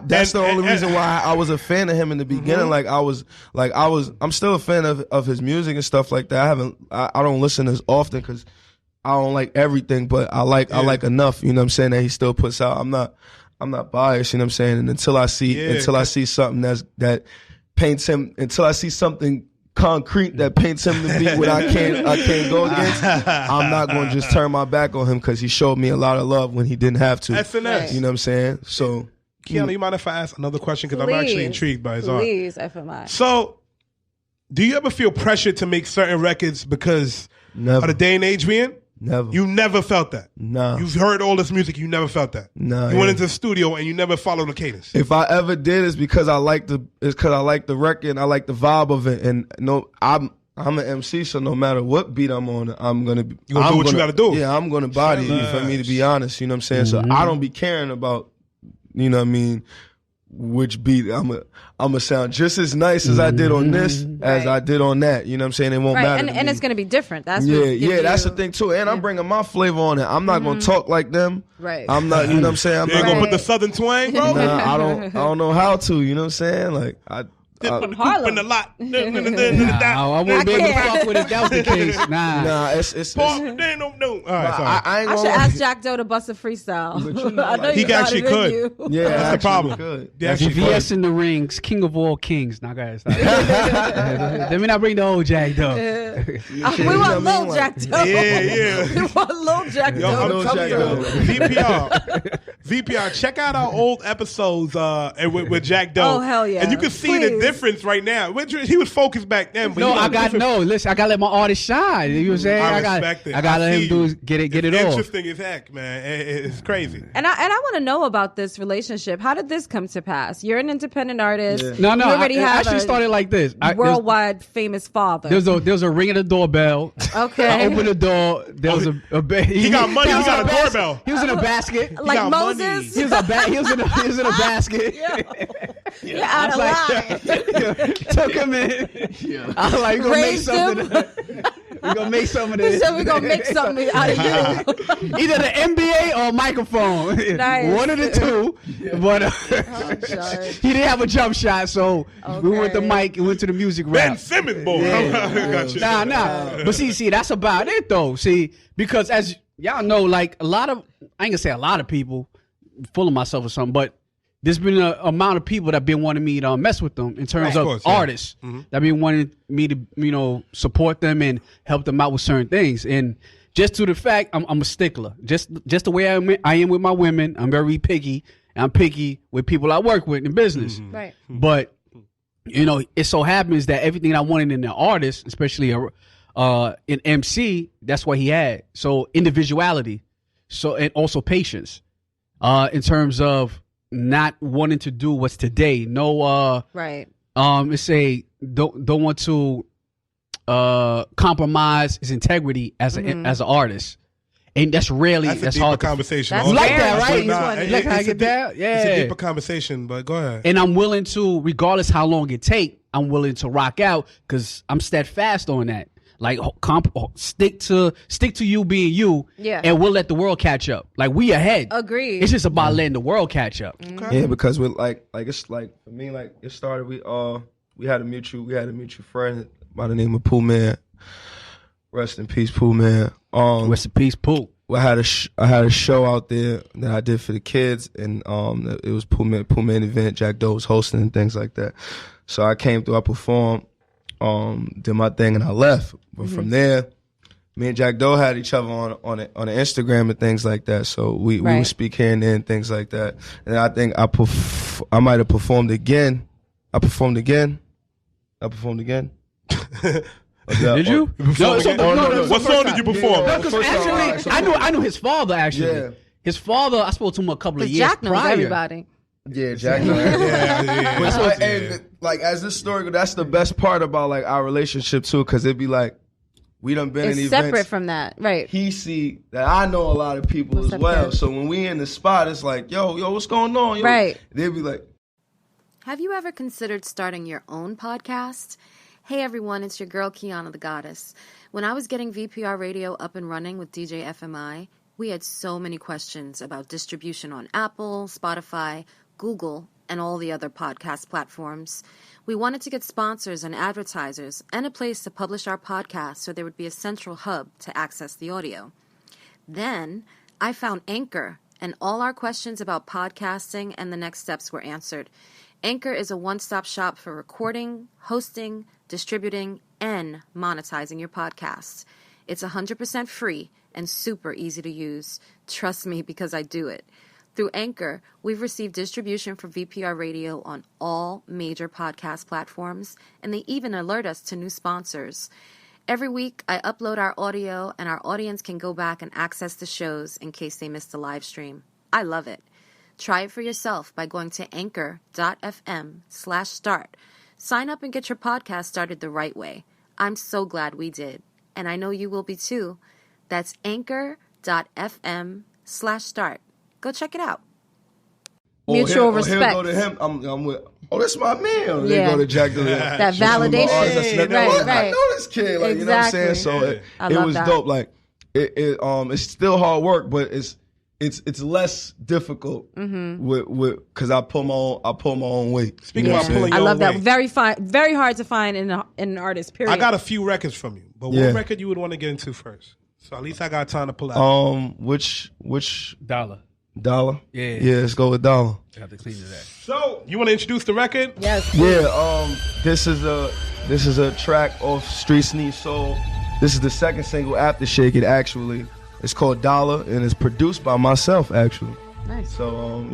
that's the only reason why I was a fan of him in the beginning. I'm still a fan of his music and stuff like that. I don't listen as often because I don't like everything, but I like enough. You know what I'm saying, that he still puts out. I'm not biased. You know what I'm saying. And until I see something that paints him, until I see something concrete that paints him to be what I can't go against, I'm not going to just turn my back on him because he showed me a lot of love when he didn't have to. SNS. You know what I'm saying? So, Kiana, you mind if I ask another question? Because I'm actually intrigued by his art. Please, FMI. So, do you ever feel pressured to make certain records because of the day and age we're in? Never. You never felt that? No. You've heard all this music, you never felt that? No. You went into the studio and you never followed the cadence? If I ever did, it's because I like the record and I like the vibe of it. And I'm an MC, so no matter what beat I'm on, I'm gonna do what you gotta do. Yeah, I'm gonna body you for me, to be honest. You know what I'm saying? So I don't be caring about, you know what I mean, which beat I'm a sound just as nice as I did on this as I did on that. You know what I'm saying? It won't matter. And it's gonna be different. That's that's the thing too. And I'm bringing my flavor on it. I'm not gonna talk like them. Right. I'm not. You know what I'm saying? You ain't gonna put the southern twang, bro. Nah, I don't know how to. You know what I'm saying? Like from Harlem. A lot. I wouldn't be able to fuck with it if that was the case. Nah, it's no. All right, sorry. I should ask Jakk Doe to bust a freestyle. I know he actually could. Yeah, that's the problem. VS in the rings, king of all kings. Now, guys, let me not bring the old Jakk Doe. We want little Jakk Doe. Yeah. We want little Jakk Doe. VPR, check out our old episodes with Jakk Doe. Oh, hell yeah. And you can see the difference right now. He was focused back then. But listen, I got to let my artist shine. You know what I'm saying? I respect it. I got to let him get it off. Interesting as heck, man. It's crazy. And I want to know about this relationship. How did this come to pass? You're an independent artist. Yeah. No, I actually started like this. Worldwide famous father. There's a ring at the doorbell. Okay. I opened the door. There was he got money. He got a doorbell. He was in a basket. Like Moses. He was in a basket. You're out of line. Took him in. Yeah. I was like, we're gonna make something. We're gonna make some of this. He said we're gonna make something out of you. Either the NBA or a microphone. Nice. One of the two. But he didn't have a jump shot, so we went the mic and went to the music rap. Ben Simmons, boy. Yeah. Nah. But see, that's about it though. See, because as y'all know, like a lot of, I ain't gonna say a lot of people, full of myself or something, but there's been an amount of people that been wanting me to mess with them in terms of artists that been wanting me to, support them and help them out with certain things. And just to the fact, I'm a stickler. Just the way I am with my women, I'm very picky. And I'm picky with people I work with in business. Right. But, it so happens that everything I wanted in an artist, especially in MC, that's what he had. So individuality. So, and also patience. In terms of not wanting to do what's today. No, right. Let's say don't want to compromise his integrity as an artist, and that's that's hard. Conversation. That's like that, right? Like how I get that? Yeah, it's a deeper conversation. But go ahead. And I'm willing to, regardless how long it take, I'm willing to rock out because I'm steadfast on that. Like stick to you being you, and we'll let the world catch up. Like we ahead. Agreed. It's just about letting the world catch up. Okay. Yeah, because with like it's like for me, like it started. We had a mutual friend by the name of Pooh Man. Rest in peace, Pooh Man. Rest in peace, Pooh. I had a show out there that I did for the kids, and it was Pooh Man event. Jakk Doe was hosting and things like that. So I came through, I performed. Did my thing and I left. But from there, me and Jakk Doe had each other on the Instagram and things like that. So we would speak here and there and things like that. And I think I might have performed again. I performed again. Did you? What song did you perform? No, because actually, I knew his father. Actually, Yeah. his father. I spoke to him a couple of years Jack knows prior. everybody. Yeah, Jack. And like as this story goes, that's the best part about like our relationship too, because it'd be like we done been in It's events. separate from that, right? He see that I know a lot of people as well. So when we in the spot, it's like, yo, what's going on? Yo? Right. They'd be like, have you ever considered starting your own podcast? Hey everyone, it's your girl Kiana the Goddess. When I was getting VPR Radio up and running with DJ FMI, we had so many questions about distribution on Apple, Spotify, Google, and all the other podcast platforms. We wanted to get sponsors and advertisers and a place to publish our podcast so there would be a central hub to access the audio. Then I found Anchor, and all our questions about podcasting and the next steps were answered. Anchor is a one-stop shop for recording, hosting, distributing, and monetizing your podcasts. It's 100% free and super easy to use. Trust me, because I do it. Through Anchor, we've received distribution for VPR Radio on all major podcast platforms, and they even alert us to new sponsors. Every week, I upload our audio, and our audience can go back and access the shows in case they missed the live stream. I love it. Try it for yourself by going to anchor.fm/start. Sign up and get your podcast started the right way. I'm so glad we did, and I know you will be too. That's anchor.fm/start. Go check it out. Mutual respect. He'll go to him. I'm with. Oh, that's my man. They Yeah. go to Jack Doe. That validation. Right. I know this kid. Like, you know what I'm saying? So it was dope. Like it's still hard work, but it's less difficult with because I pull my own weight. Speaking about pulling your I love own that. weight. Very hard to find in an artist. Period. I got a few records from you, but what record you would want to get into first? So at least I got time to pull out. Which Dollar? Yeah, let's go with Dollar. I have to clean that. So you want to introduce the record? Yes. Yeah. This is a track off Streets Need Soul. This is the second single after Shakin. Actually, it's called Dollar and it's produced by myself. Actually. Nice. So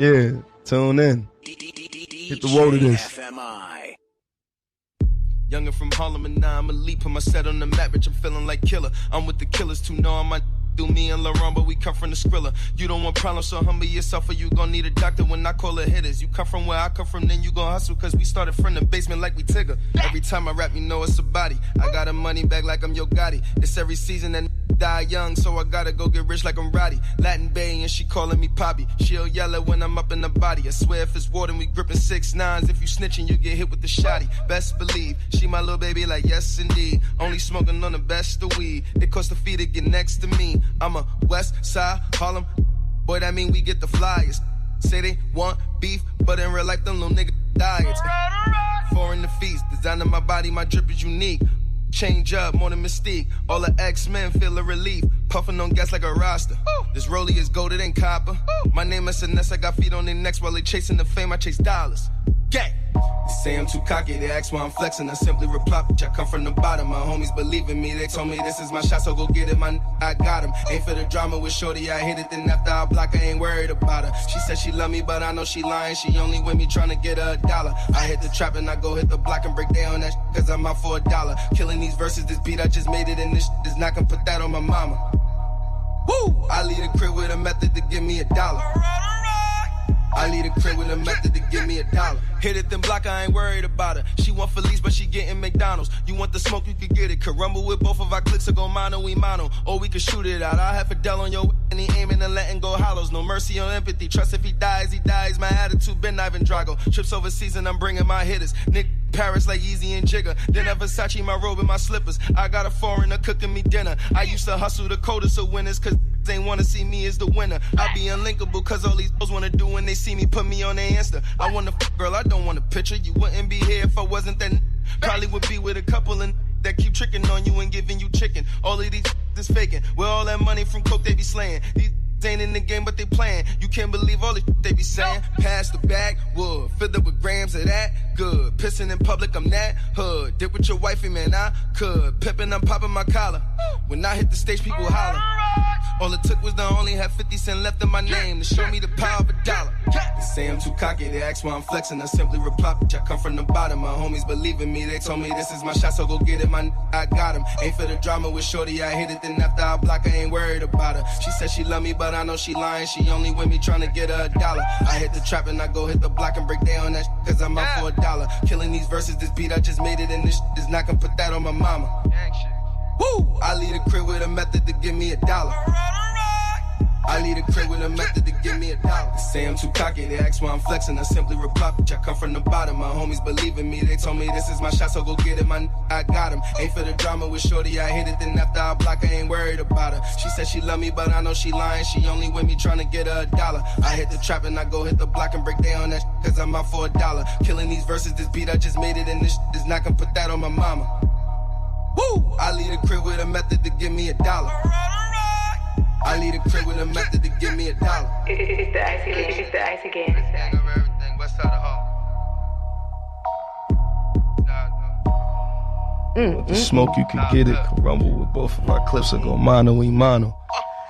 tune in. Hit the road to this. Younger from Harlem and now I'm a leap. Put my set on the map, bitch, I'm feeling like killer. I'm with the killers too, know I'm do me and Laurent, but we come from the Skrilla. You don't want problems, so humble yourself or you gon' need a doctor when I call it hitters. You come from where I come from, then you gon' hustle, cause we started from the basement like we Tigger. Every time I rap, you know it's a body. I got a money bag like I'm Yo Gotti. It's every season and die young, so I gotta go get rich like I'm Roddy. Latin Bay and she calling me Poppy. She'll yell it when I'm up in the body. I swear if it's water, we gripping 6'9". If you snitching, you get hit with the shotty. Best believe, she my little baby like yes indeed. Only smoking on the best of weed. It costs a fee to get next to me. I'm a West Side Harlem boy, that mean we get the flyers. Say they want beef, but in real life them little niggas diets. Foreign the feast, designing my body, my drip is unique. Change up, more than mystique. All the X-Men feel a relief. Puffing on gas like a roster. This rollie is golded and copper. My name is SNS, I got feet on their necks while they chasing the fame, I chase dollars. Gang! They say I'm too cocky, they ask why I'm flexing. I simply reply, bitch, I come from the bottom. My homies believe in me, they told me this is my shot, so go get it, I got him. Ain't for the drama with shorty, I hit it, then after I block, I ain't worried about her. She said she love me, but I know she lying. She only with me trying to get her $1. I hit the trap and I go hit the block and break down that cause I'm out for $1. Killing these verses, this beat, I just made it, and this is not gonna put that on my mama. Woo! I leave the crib with a method to give me $1. I leave the crib with a method to give me $1. Hit it, then block, I ain't worried about her. She want Felice, but she getting McDonald's. You want the smoke, you can get it. Could rumble with both of our clicks or go mono, we mono. Or we could shoot it out. I have Fidel on your and he aiming and letting go hollows. No mercy on empathy. Trust if he dies, he dies. My attitude been Ivan Drago. Trips overseas and I'm bringing my hitters. Nick Paris like Easy and Jigger. Then at Versace, my robe and my slippers. I got a foreigner cooking me dinner. I used to hustle the coldest of winners, cause they wanna see me as the winner. I be unlinkable cause all these girls wanna do when they see me, put me on their Insta. I want a girl, I don't want a picture. You wouldn't be here if I wasn't that. Probably would be with a couple and that keep tricking on you and giving you chicken. All of these is faking. With all that money from coke they be slaying. These ain't in the game but they playing. You can't believe all the they be saying. Pass the bag, wood, filled up with grams of that. Good, pissing in public, I'm that hood. Did with your wifey, man, I could. Pippin', I'm popping my collar. When I hit the stage, people holler. All it took was to only have 50 cents left in my name to show me the power of a dollar. They say I'm too cocky, they ask why I'm flexing. I simply reply, bitch, I come from the bottom. My homies believe in me, they told me this is my shot, so go get it, I got him. Ain't for the drama with shorty, I hit it, then after I block, I ain't worried about her. She said she love me, but I know she lying. She only with me trying to get her $1. I hit the trap and I go hit the block and break down that shit, cause I'm out for $1. Killing these verses, this beat, I just made it, and this shit is not gonna put that on my mama. Woo! I leave the crib with a method to give me $1. I leave the crib with a method to give me $1. They say I'm too cocky, they ask why I'm flexing. I simply reply, bitch, I come from the bottom. My homies believe in me, they told me this is my shot, so go get it, I got him. Ain't for the drama with shorty, I hit it, then after I block, I ain't worried about her. She said she love me, but I know she lying. She only with me trying to get her $1. I hit the trap and I go hit the block and break down that shit, cause I'm out for $1. Killing these verses, this beat, I just made it, and this shit is not gonna put that on my mama. Woo! I leave the crib with a method to give me $1. I leave the crib with a method to give me $1. It's the icy game. It's the icy game. West side of home. With the smoke, you can get it. Can rumble with both of our clips or go mano y mano.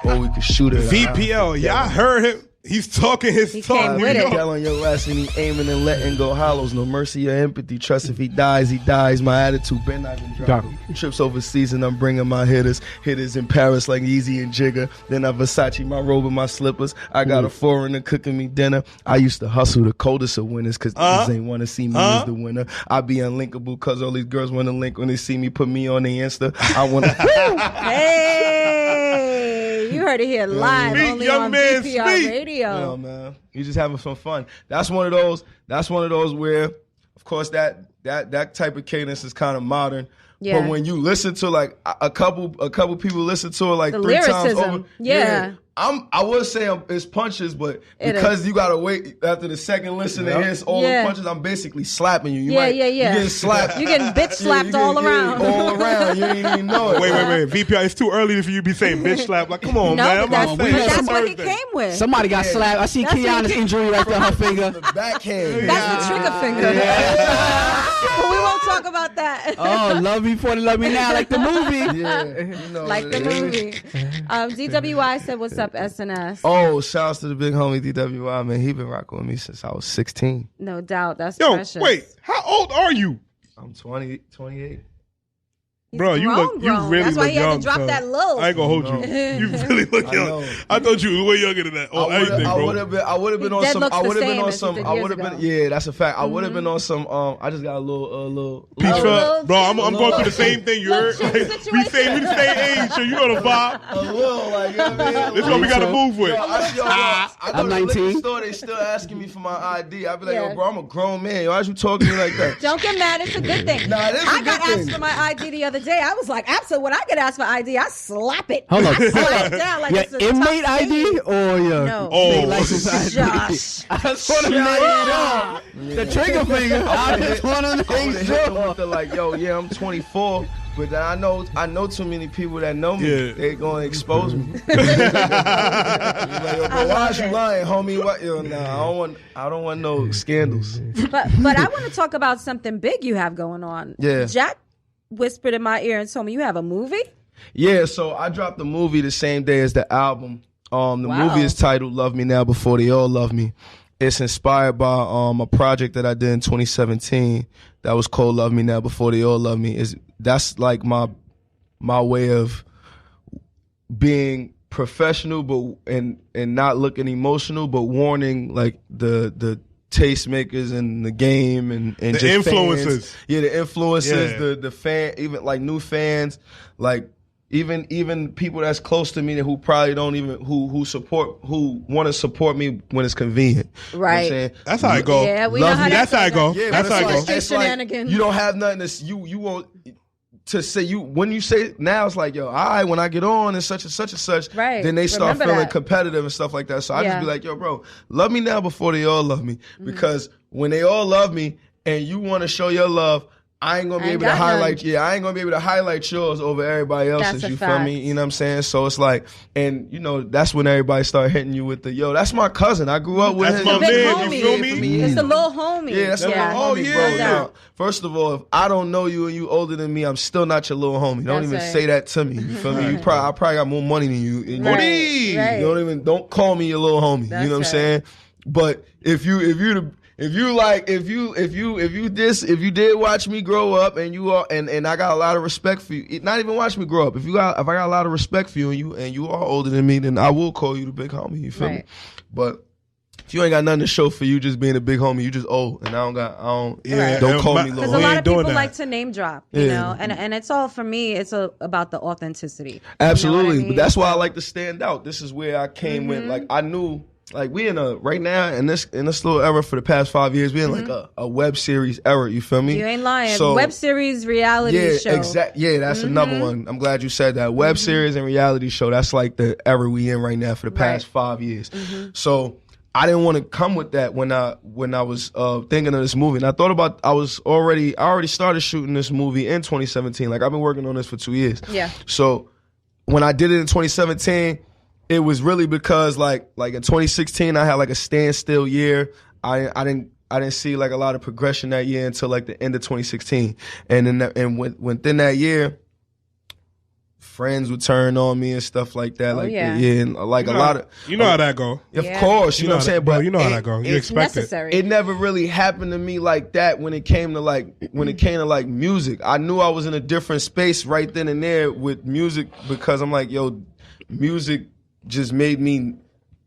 Or we can shoot it. VPL, yeah, I heard him. He's talking his talk. He tell on your ass and he aiming and letting go hollows. No mercy or empathy. Trust if he dies, he dies. My attitude been not been dropping. Trips overseas and I'm bringing my hitters. Hitters in Paris like Easy and Jigga. Then I Versace my robe and my slippers. I got a foreigner cooking me dinner. I used to hustle the coldest of winners cause niggas ain't want to see me as the winner. I be unlinkable cause all these girls want to link when they see me. Put me on the Insta. I want to. Hey! You heard it here live, only on VPR Radio. Yeah, man. You just having some fun. That's one of those where, of course, that type of cadence is kind of modern. Yeah. But when you listen to like a couple people listen to it like the 3 times lyricism. over. Yeah. I would say it's punches, but because you gotta wait after the second listen to hear all the punches, I'm basically slapping you. You getting slapped. You getting bitch slapped all around. All around. You ain't even know it. Wait. VPR, it's too early for you to be saying bitch slap. Like, come on, man. That's what he came with. Somebody got slapped. I see Kiana's injury right there, her finger. The backhand. That's the trigger finger. But we won't talk about that. Oh, love me before they love me now, like the movie. Yeah, like the movie. DWI said, "What's up, SNS?" Oh, shouts to the big homie DWI, man. He been rocking with me since I was 16. No doubt. That's precious. Wait, how old are you? I'm 28. Bro, you really That's why look he had young, to drop son. that low. I ain't gonna hold you. You really look young. I thought you were way younger than that. Oh, everything, bro. I would have been on some. Yeah, that's a fact. I would have been on some. I just got a little. Bro, I'm going through the same thing. You heard? We the same age, so you know the vibe. A little, like, you know what I mean? This is what we gotta move with. I go to the liquor store. They still asking me for my ID. I be like, yo, bro, I'm a grown man. Why you talking to me like that? Don't get mad. It's a good thing. Nah, it is a good thing. I got asked for my ID the other day. I was like, absolutely. When I get asked for ID, I slap it. Hold on. Slap it down like it's a inmate ID or your state license ID? Josh. I just want to make sure. The trigger finger. I just want to make sure. Like, yo, yeah, I'm 24. But I know too many people that know me. Yeah. They're going to expose me. Like, yo, bro, why is you lying, homie? What? Yo, nah, I don't want no scandals. But I want to talk about something big you have going on. Yeah. Jakk whispered in my ear and told me you have a movie? Yeah, so I dropped the movie the same day as the album. The movie is titled Love Me Now Before They All Love Me. It's inspired by a project that I did in 2017 that was called Love Me Now Before They All Love Me. That's like my way of being professional but and not looking emotional, but warning like the tastemakers in the game and the just influencers. Fans. Yeah, the influencers, the fan, even like new fans, like even people that's close to me who probably don't even who want to support me when it's convenient. Right. You know what I'm saying? That's how I go. Yeah, we know how that's how I go. Yeah, that's how I go. It's like you don't have nothing to you won't to say you when you say now it's like, yo, all right, when I get on and such and such and such, right. Then they start Remember feeling that. competitive and stuff like that. So I just be like, yo, bro, love me now before they all love me. Because when they all love me and you want to show your love, I ain't gonna be able to highlight. Yeah, I ain't gonna be able to highlight yours over everybody else's. You feel me? You know what I'm saying? So it's like, and you know, that's when everybody start hitting you with the that's my cousin. I grew up with him. That's my man. You feel me? It's a little homie. Yeah, that's my homie, bro. Now, first of all, if I don't know you and you older than me, I'm still not your little homie. Don't even say that to me. You feel me? I probably got more money than you. And don't call me your little homie. You know what I'm saying? But if you did watch me grow up and you are and I got a lot of respect for you, not even watch me grow up. If I got a lot of respect for you and you are older than me, then I will call you the big homie. You feel me? But if you ain't got nothing to show for you just being a big homie, you just old, and don't call me little homie. Because a lot of people like to name drop, you know, and it's all for me. It's about the authenticity. Absolutely, you know but that's why I like to stand out. This is where I came with. Like I knew. Like we right now in this little era for the past 5 years, we in like a web series era. You feel me? You ain't lying. So, web series, reality show. Yeah, that's another one. I'm glad you said that. Web series and reality show. That's like the era we in right now for the past 5 years. So I didn't want to come with that when I was thinking of this movie. And I thought about I already started shooting this movie in 2017. Like I've been working on this for 2 years. Yeah. So when I did it in 2017. It was really because like in 2016 I had like a standstill year. I didn't see like a lot of progression that year until like the end of 2016. And within that year, friends would turn on me and stuff like that. And like a lot of how that go. Of course, you know what I'm saying. But you know how that go. You expect necessary. It never really happened to me like that when it came to music. I knew I was in a different space right then and there with music because I'm like, music just made me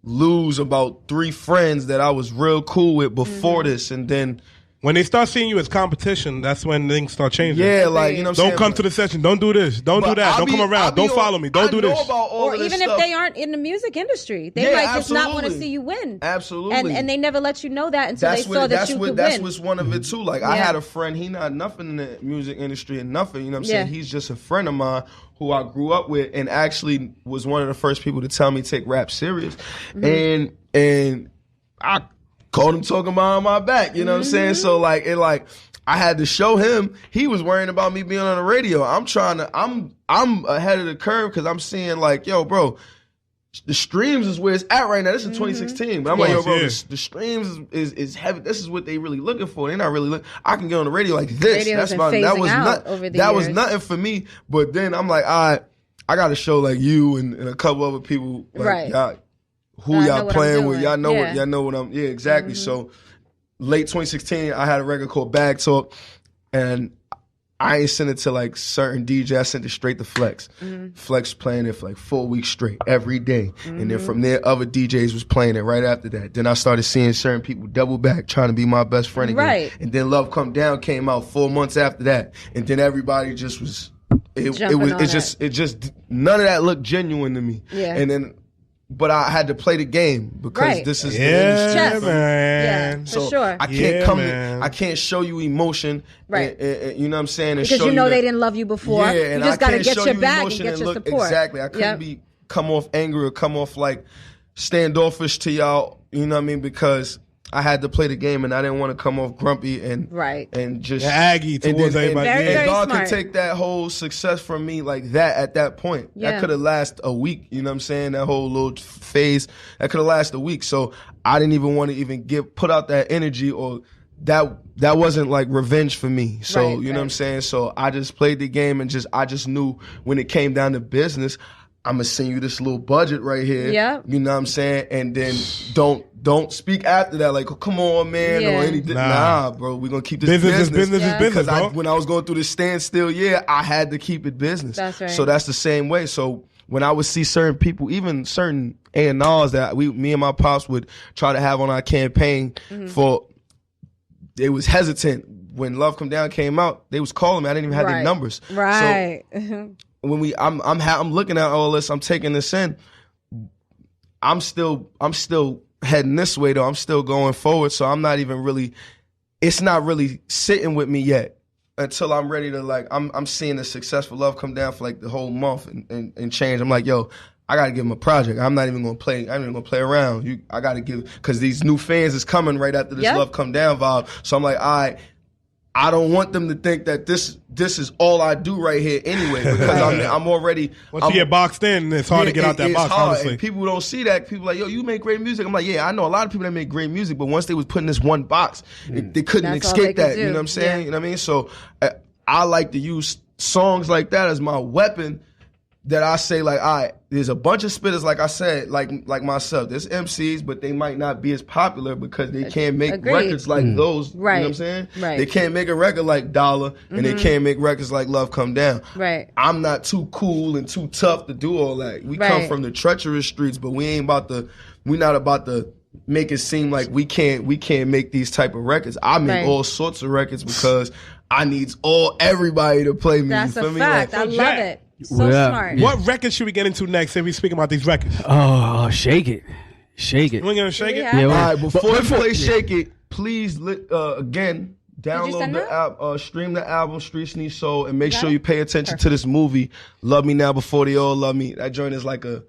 lose about 3 friends that I was real cool with before this, and then when they start seeing you as competition, that's when things start changing. Yeah, like you know, don't come to the session. Don't do this. Don't do that. Don't come around. Don't follow me. Don't do this. Or even if they aren't in the music industry, they might just not want to see you win. Absolutely, and they never let you know that until they saw that you could win. That's what's one of it too. Like I had a friend. He not nothing in the music industry and nothing. You know what I'm saying? He's just a friend of mine who I grew up with, and actually was one of the first people to tell me take rap serious, and I called him talking behind my back, you know what I'm saying? So like I had to show him. He was worrying about me being on the radio. I'm ahead of the curve because I'm seeing like, yo, bro, the streams is where it's at right now. This is 2016, but I'm like, yo, bro, the streams is heavy. This is what they really looking for. They're not really I can get on the radio like this. That was nothing for me. But then I'm like, I got to show like you and a couple other people, like, y'all playing with. Y'all know what I'm. Yeah, exactly. So late 2016, I had a record called Bag Talk, and I ain't sent it to like certain DJ. I sent it straight to Flex. Flex playing it for like 4 weeks straight every day, and then from there, other DJs was playing it right after that. Then I started seeing certain people double back, trying to be my best friend again. Right. And then Love Come Down came out 4 months after that, and then everybody just was. It just none of that looked genuine to me. Yeah. And then. But I had to play the game because this is the industry. Man. Yeah, for sure. I can't come in. I can't show you emotion. Right. And, you know what I'm saying? Because you know they didn't love you before. Yeah, you just got to get your bag and get your support. Exactly. I couldn't come off angry or come off like standoffish to y'all. You know what I mean? Because I had to play the game, and I didn't want to come off grumpy and just Aggie towards everybody. Very God smart. could take that whole success from me like that at that point. Yeah. That could have lasted a week. You know what I'm saying? That whole little phase that could have lasted a week. So I didn't even want to even put out that energy, or that wasn't like revenge for me. So you know what I'm saying? So I just played the game, and I just knew when it came down to business, I'm gonna send you this little budget right here. Yeah. You know what I'm saying? And then don't speak after that like, oh, come on, man, or anything. Nah, bro, we're gonna keep this business. Business is business, bro. When I was going through this standstill year, I had to keep it business. That's right. So that's the same way. So when I would see certain people, even certain A&Rs that me and my pops would try to have on our campaign for, they was hesitant. When Love Come Down came out, they was calling me. I didn't even have their numbers. Right. So when I'm looking at all this, I'm taking this in. I'm still heading this way though. I'm still going forward, so I'm not even really. It's not really sitting with me yet until I'm ready to like. I'm seeing the successful Love Come Down for like the whole month and change. I'm like, yo, I gotta give him a project. I'm not even gonna play. I'm not even gonna play around. I gotta give, because these new fans is coming right after this Love Come Down vibe. So I'm like, all right, I don't want them to think that this is all I do right here anyway, because I'm already. Once you get boxed in, it's hard to get out that box. Hard. Honestly, and people don't see that. People are like, yo, you make great music. I'm like, yeah, I know a lot of people that make great music, but once they was put in this one box, they couldn't escape that. You know what I'm saying? You know what I mean? So I like to use songs like that as my weapon. That I say, like, all right, there's a bunch of spitters, like I said, like myself. There's MCs, but they might not be as popular because they can't make records like those. Right. You know what I'm saying? Right. They can't make a record like Dollar, and they can't make records like Love Come Down. Right. I'm not too cool and too tough to do all that. We come from the treacherous streets, but we're not about to make it seem like we can't make these type of records. I make all sorts of records because I need everybody to play me. That's you feel a me? fact. Like, I love it. So smart. What record should we get into next if we speaking about these records? Oh, Shake It. Shake It. We're going to shake it? Yeah, all right, before we play Shake It, please, again, download the app, stream the album, Streets Need Soul, and make sure you pay attention to this movie, Love Me Now Before They All Love Me. That joint is like a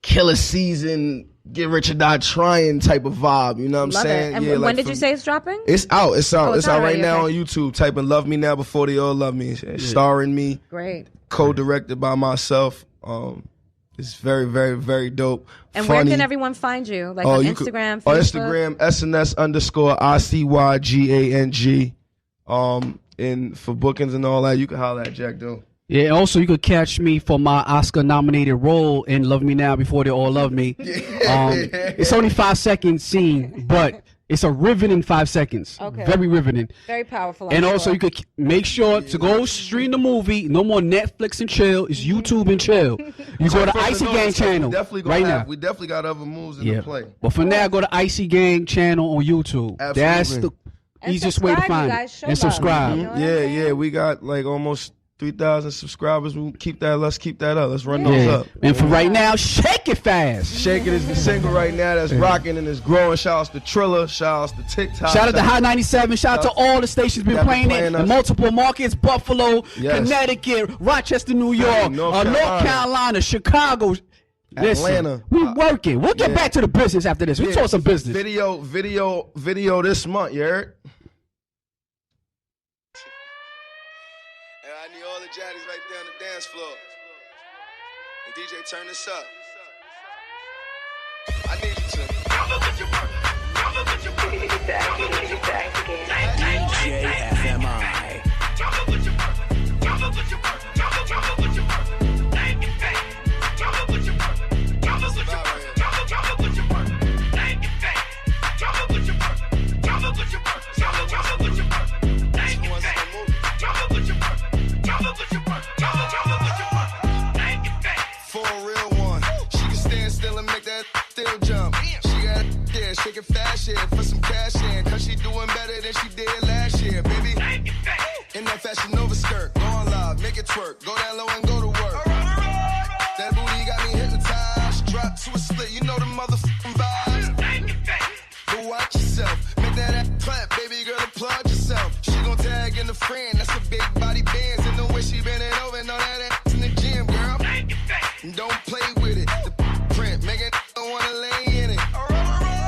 killer season, get rich or die trying type of vibe. You know what I'm saying? And yeah, when did you say it's dropping? It's out. It's out. It's out right now okay. on YouTube. Type in Love Me Now Before They All Love Me. Starring me. Great. Co-directed by myself. It's very, very, very dope. And funny. where can everyone find you? Like on Instagram, Facebook? On Instagram, SNS_ICYGANG. And for bookings and all that, you can holler at Jakk Doe. Yeah, also you could catch me for my Oscar-nominated role in Love Me Now Before They All Love Me. It's only 5-second scene, but it's a riveting 5 seconds. Okay. Very riveting. Very powerful. And also you could make sure to go stream the movie. No more Netflix and chill. It's YouTube and chill. You go to Icy Gang channel now. We definitely got other moves in the play. But for now, go to Icy Gang channel on YouTube. Absolutely. That's the easiest way to find it. And subscribe. Yeah. We got like almost 3,000 subscribers. Let's keep that up. Let's run those up. And for right now, Shake It Fast. Shake It is the single right now that's rocking and is growing. Shout outs to Triller. Shout outs to TikTok. Shout out to Hot 97. Shout out to all the stations been playing it in multiple markets: Buffalo, Connecticut, Rochester, New York, North Carolina, Chicago. Atlanta. We working. We'll get back to the business after this. We talk some business. Video this month, you heard? I need all the jaddies right there on the dance floor. And DJ, turn this up. I need you to. DJ FMI. Still jump. She got there, shaking fast shit for some cash in. Cause she doing better than she did last year, baby. In that Fashion Nova skirt, go on live, make it twerk. Go down low and go to work. That booty got me hypnotized. Drop to a split, you know the motherfucking vibes. But watch yourself, make that ass clap, baby girl, applaud yourself. She gon' tag in the friend, that's a big body bands. And the way she bending over, know that ass in the gym, girl. Don't play with it. The print, make it wanna lay in it.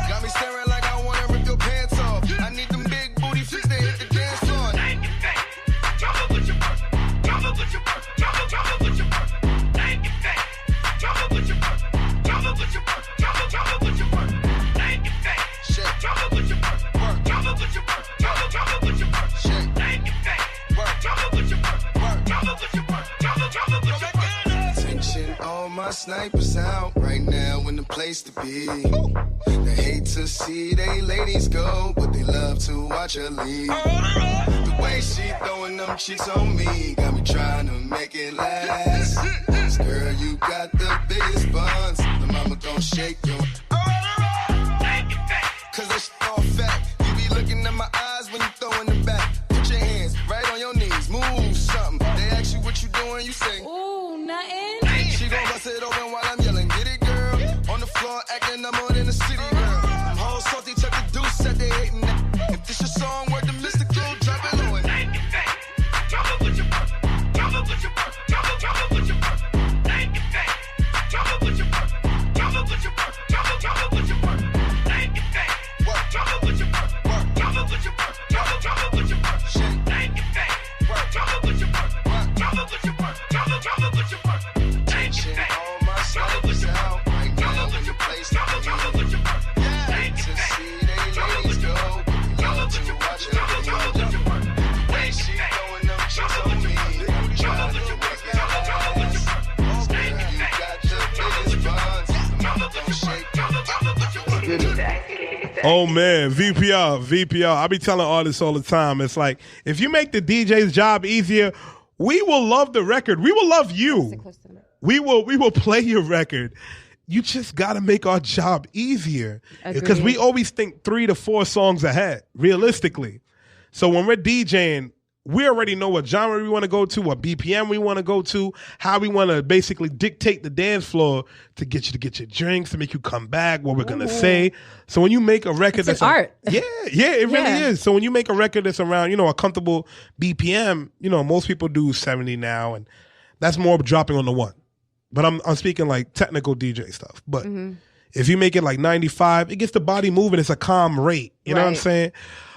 Got me staring like I wanna rip your pants off. I need them big booty freaks to hit the dance floor. All my snipers out right now in the place to be. They hate to see they ladies go, but they love to watch her leave. The way she throwing them cheeks on me got me trying to make it last. Cause girl, you got the biggest buns. The mama gon' shake you. Cause that shit all fat. You be looking at my eyes when you throwing them back. Put your hands right on your knees, move something. They ask you what you doing, you say, ooh, nothing. She gon' bust it open while I'm yelling, get it, girl. On the floor, acting I'm more than a city girl. Them hoes salty, check the deuce, said they hating that. If this your song, word to mystical, drop it low. Shake. Tension on my side out. Right now in the place that I need. To see they ladies go. Love to watch her. When she throwing them chicks on me. Try to make it last. You got the biggest buns. Don't shake Oh man, VPR. I be telling artists all the time. It's like, if you make the DJ's job easier, we will love the record. We will love you. We will play your record. You just got to make our job easier. Because we always think 3 to 4 songs ahead, realistically. So when we're DJing, we already know what genre we want to go to, what BPM we want to go to, how we want to basically dictate the dance floor to get you to get your drinks, to make you come back, what we're going to say. So when you make a record that's art. It really is. So when you make a record that's around, a comfortable BPM, most people do 70 now, and that's more dropping on the one. But I'm speaking like technical DJ stuff. But if you make it like 95, it gets the body moving. It's a calm rate. You know what I'm saying?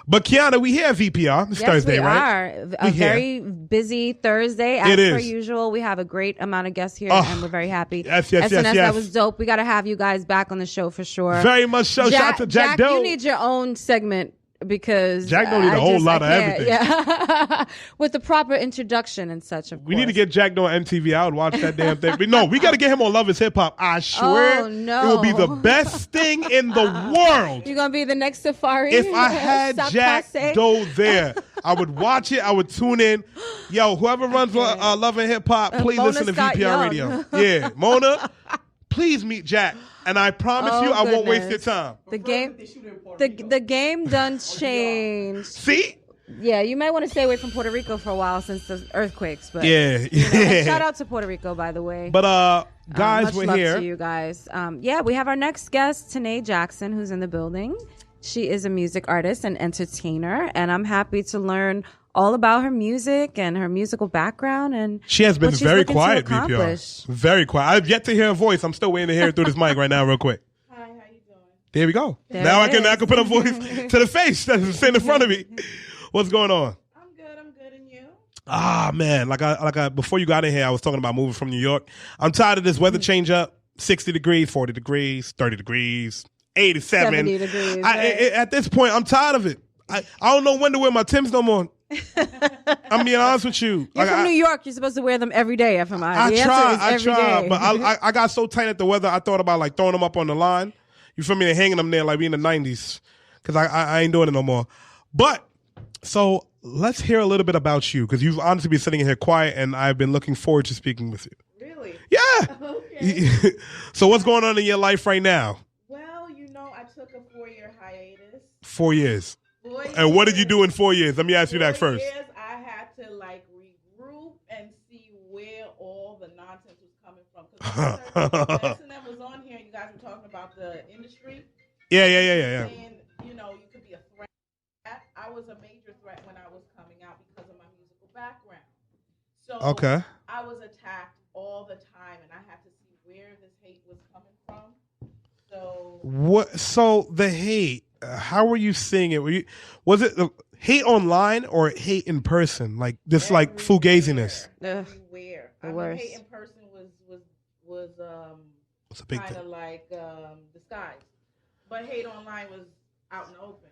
But Kiana, we here at VPR. It's Thursday, right? We are. A very busy Thursday. As per usual, we have a great amount of guests here, and we're very happy. Yes. That was dope. We got to have you guys back on the show for sure. Very much so. Shout out to Jakk Doe. You need your own segment. Because Jakk Doe need a whole lot of everything. Yeah. With the proper introduction and such, of course. We need to get Jakk Doe on MTV. I would watch that damn thing. But no, we got to get him on Love is Hip Hop. I swear it will be the best thing in the world. You're going to be the next Safari? If I had Jakk Doe there, I would watch it. I would tune in. Yo, whoever runs Love and Hip Hop, please listen to VPR Radio. Yeah, Mona, please meet Jakk. And I promise you, I won't waste your time. The game done changed. See? Yeah, you might want to stay away from Puerto Rico for a while since the earthquakes. But shout out to Puerto Rico, by the way. But guys, much we're love here. To you guys. We have our next guest, Tanay Jackson, who's in the building. She is a music artist and entertainer, and I'm happy to learn all about her music and her musical background. And she has been very quiet, VPR. Very quiet. I've yet to hear her voice. I'm still waiting to hear it through this mic right now, real quick. Hi, how you doing? There we go. Now I can put a voice to the face that's sitting in front of me. What's going on? I'm good, and you? Ah, man. Like I before you got in here, I was talking about moving from New York. I'm tired of this weather change up. 60 degrees, 40 degrees, 30 degrees, 87. 70 degrees. At this point, I'm tired of it. I don't know when to wear my Timbs no more. I'm being honest with you. You're from New York. You're supposed to wear them every day, FMI. I try, but I got so tight at the weather, I thought about like throwing them up on the line. You feel me? And hanging them there like we in the 90s. Because I ain't doing it no more. But, so let's hear a little bit about you. Because you've honestly been sitting here quiet, and I've been looking forward to speaking with you. Really? Yeah. Okay. So what's going on in your life right now? Well, I took a 4-year hiatus. 4 years. And what did you do in 4 years? Let me ask you that first. 4 years, I had to regroup and see where all the nonsense was coming from. Because the person that was on here, you guys were talking about the industry. Yeah. And, you could be a threat. I was a major threat when I was coming out because of my musical background. So I was attacked all the time, and I had to see where this hate was coming from. So the hate, how were you seeing it? Was it hate online or hate in person? Like this, like fugaziness. Everywhere. Hate in person was kind of like disguised, but hate online was out in the open.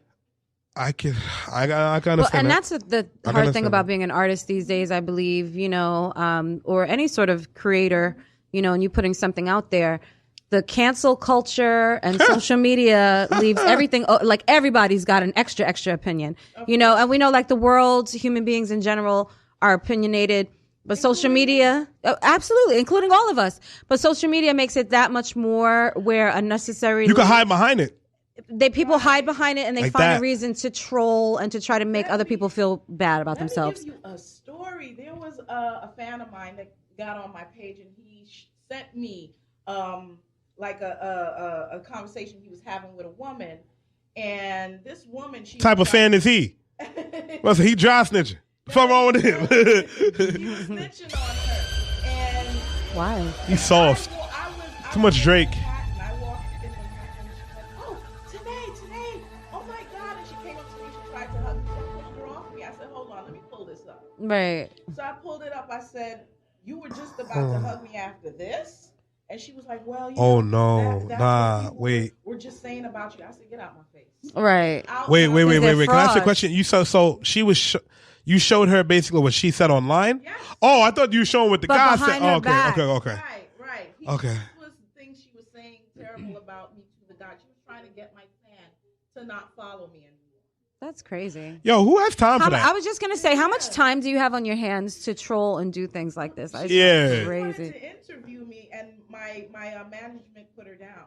I can understand. Well, and that's the hard thing about being an artist these days, I believe. Or any sort of creator. And you putting something out there. The cancel culture and social media leaves everything, like everybody's got an extra opinion, and we know like the world, human beings in general are opinionated, but social media, absolutely, including all of us, but social media makes it that much more where unnecessary. You can hide behind it. People hide behind it and they like find that. a reason to troll and to try to make other people feel bad about themselves. Let me give you a story. There was a fan of mine that got on my page and he sent me, like a conversation he was having with a woman, and this woman, she type of fan is he? Well, so he dry snitching. What's wrong with him? He was snitching on her, and why? He's soft. Too much Drake. And I walked in the house and she's like, "Oh, Tanay, oh my God!" And she came up to me, she tried to hug me, so I pushed her off me. I said, "Hold on, let me pull this up." Right. So I pulled it up. I said, you were just about to hug me after this. And she was like, well, oh, no. Nah, wait. We're just saying about you. I said, get out my face. Right. Wait. Can I ask you a question? So she was... you showed her basically what she said online? Yes. Oh, I thought you were showing what the guy said. Oh, okay. Right. He Okay. was things she was saying terrible about me to the guy. She was trying to get my fan to not follow me anymore. That's crazy. Yo, who has time for that? I was just going to say, how much time do you have on your hands to troll and do things like this? Yeah. She wanted to interview me, and my management put her down.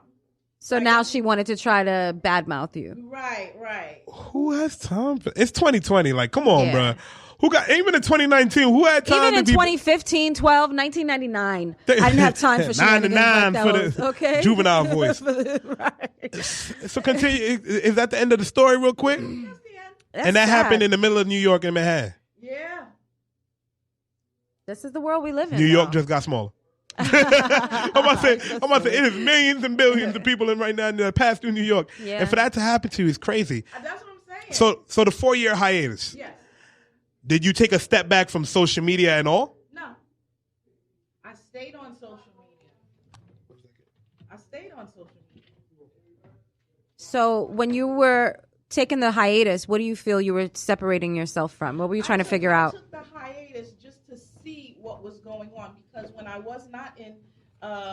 So now she wanted to try to badmouth you. Right. Who has time for it's 2020. Like, come on, bro. Who got, even in 2019, who had time even to in be 2015, 12, 1999, I didn't have time for shenanigans like those. For the okay? juvenile voice. Right. So continue. Is that the end of the story real quick? That's the end. And that happened in the middle of New York and Manhattan. Yeah. This is the world we live in. New York just got smaller. I'm about to say it is millions and billions of people in right now that pass through New York. Yeah. And for that to happen to you is crazy. That's what I'm saying. So the 4-year hiatus. Yes. Did you take a step back from social media and all? No. I stayed on social media. So when you were taking the hiatus, what do you feel you were separating yourself from? What were you trying to figure out? I took the hiatus just to see what was going on, because when I was not in,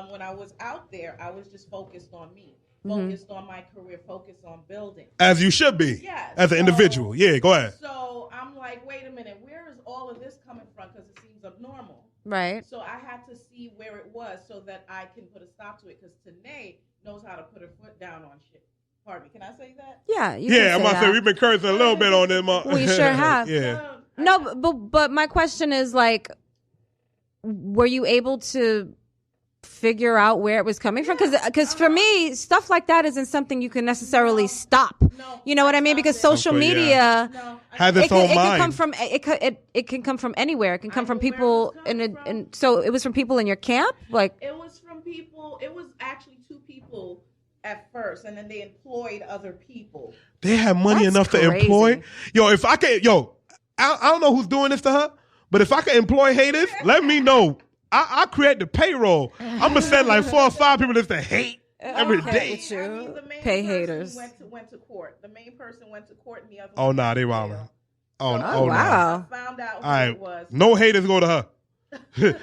when I was out there, I was just focused on me, focused on my career, focused on building. As you should be. Yes. As an individual. Yeah, go ahead. So I'm like, wait a minute, where is all of this coming from? Because it seems abnormal. Right. So I had to see where it was so that I can put a stop to it, because Tanay knows how to put her foot down on shit. Pardon me, can I say that? Yeah, I'm about to say we've been cursing a little bit on them. We sure have. Yeah. No, but my question is, like, were you able to figure out where it was coming from? Because for me, stuff like that isn't something you can necessarily stop. You know what I mean? Because social media has its own mind. It can come from it can come from anywhere. It can come from people and so it was from people in your camp, like it was from people. It was actually 2 people at first, and then they employed other people. They have money enough to employ. If I can, I don't know who's doing this to her, but if I can employ haters, let me know. I create the payroll. I'm gonna send like 4 or 5 people just to hate every day. Pay haters. Went to court. The main person went to court, and the other. Oh nah, they wildin'. Oh wow. Nah. I found out who it was. No haters go to her.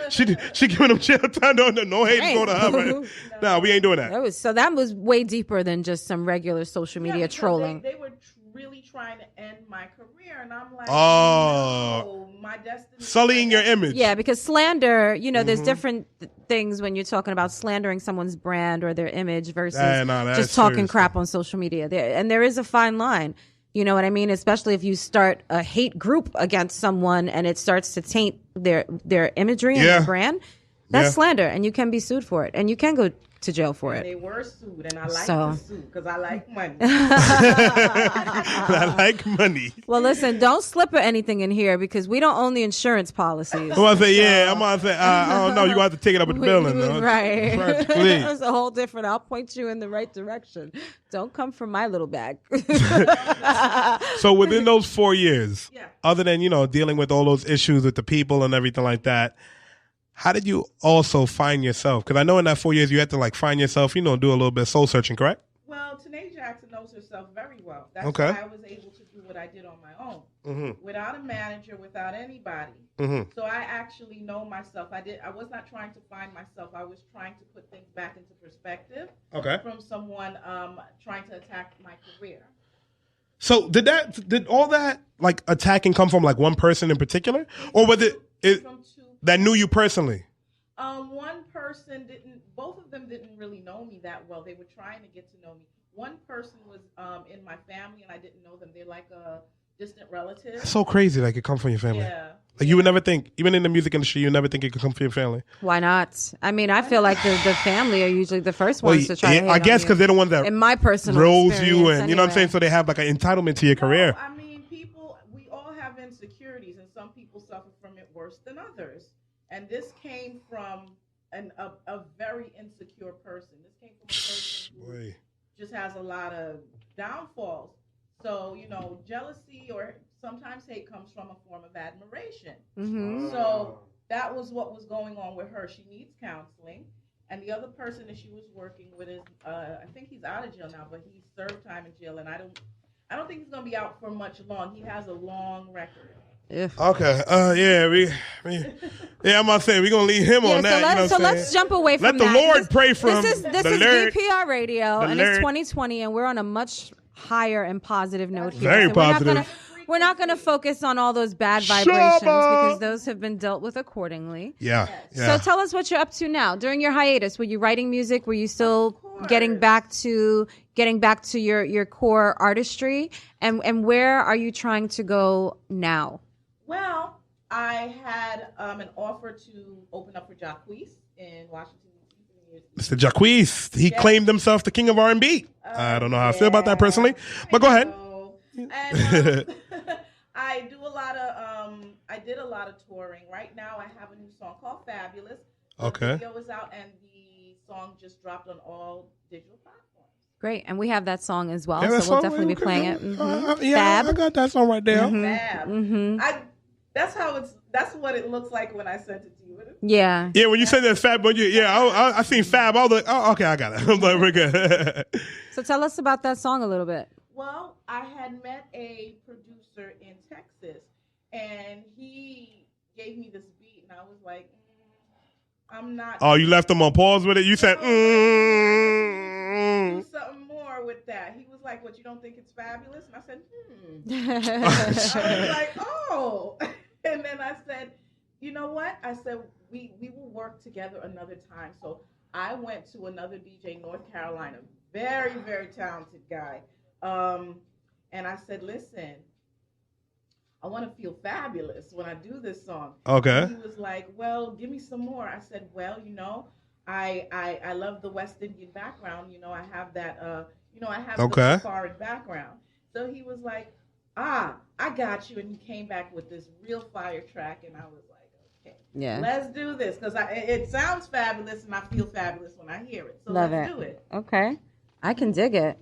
she giving them jail time. No haters go to her. Right? No, we ain't doing that. That was way deeper than just some regular social media trolling. They were really trying to end my career, and I'm like, no, my destiny. Sullying your image. Yeah, because slander, there's different things when you're talking about slandering someone's brand or their image versus just talking crap on social media. There is a fine line. You know what I mean? Especially if you start a hate group against someone and it starts to taint their imagery and their brand. That's slander, and you can be sued for it, and you can go to jail for it. They were sued, and I like to sue because I like money. I like money. Well, listen, don't slip or anything in here because we don't own the insurance policies. I'm gonna say, I don't know. You gonna have to take it up with the building, though. Right? Please. It's a whole different. I'll point you in the right direction. Don't come from my little bag. So within those 4 years, other than dealing with all those issues with the people and everything like that, how did you also find yourself? Because I know in that 4 years you had to find yourself, do a little bit of soul searching, correct? Well, Tanay Jackson knows herself very well. That's why I was able to do what I did on my own, without a manager, without anybody. So I actually know myself. I was not trying to find myself. I was trying to put things back into perspective. From someone trying to attack my career. So did all that attacking come from one person in particular, or was it that knew you personally? One person didn't. Both of them didn't really know me that well. They were trying to get to know me. One person was in my family, and I didn't know them. They're like a distant relative. That's so crazy. It come from your family. Yeah. You would never think, even in the music industry, you would never think it could come from your family. Why not? I mean, I feel like the family are usually the first ones to try to hate I guess because they're the ones that in my personal rose you, and anyway. you know what I'm saying. So they have an entitlement to your career. I mean, we all have insecurities, and some people suffer from it worse than others. And this came from a very insecure person. This came from a person who just has a lot of downfalls. So, jealousy or sometimes hate comes from a form of admiration. So that was what was going on with her. She needs counseling. And the other person that she was working with is, I think he's out of jail now, but he served time in jail, and I don't think he's gonna be out for much long. He has a long record. Okay. I'm about to say we're gonna leave him on that. So let's jump away from that. Let the Lord pray for him. This is VPR Radio, and it's 2020, and we're on a much higher and positive note here. Very positive. We're not going to focus on all those bad vibrations because those have been dealt with accordingly. Yeah. So tell us what you're up to now. During your hiatus, were you writing music? Were you still getting back to your core artistry? And where are you trying to go now? Well, I had an offer to open up for Jakk Doe in Washington, D.C. Mr. Jakk Doe, he claimed himself the king of R&B. I don't know how I feel about that personally, but go ahead. And I did a lot of touring. Right now, I have a new song called Fabulous. The video is out, and the song just dropped on all digital platforms. Great, and we have that song as well, so we'll definitely be playing it. Fab. I got that song right there. Fab. That's what it looks like when I sent it to you. Yeah, when you said that Fab, but I seen Fab. I was like, oh, okay, I got it. I'm like, we're good. So tell us about that song a little bit. Well, I had met a producer in Texas, and he gave me this beat, and I was like, I'm not. Oh, you left him on pause with it? You said, do something more with that. He was like, what, you don't think it's fabulous? And I said, I was like, oh. And then I said, you know what? I said, we will work together another time. So I went to another DJ in North Carolina, very, very talented guy. And I said, listen, I want to feel fabulous when I do this song. Okay. And he was like, well, give me some more. I said, well, I love the West Indian background. I have that, I have the foreign background. So he was like, I got you. And he came back with this real fire track. And I was like, okay, let's do this. Because it sounds fabulous and I feel fabulous when I hear it. So let's do it. Okay. I can dig it.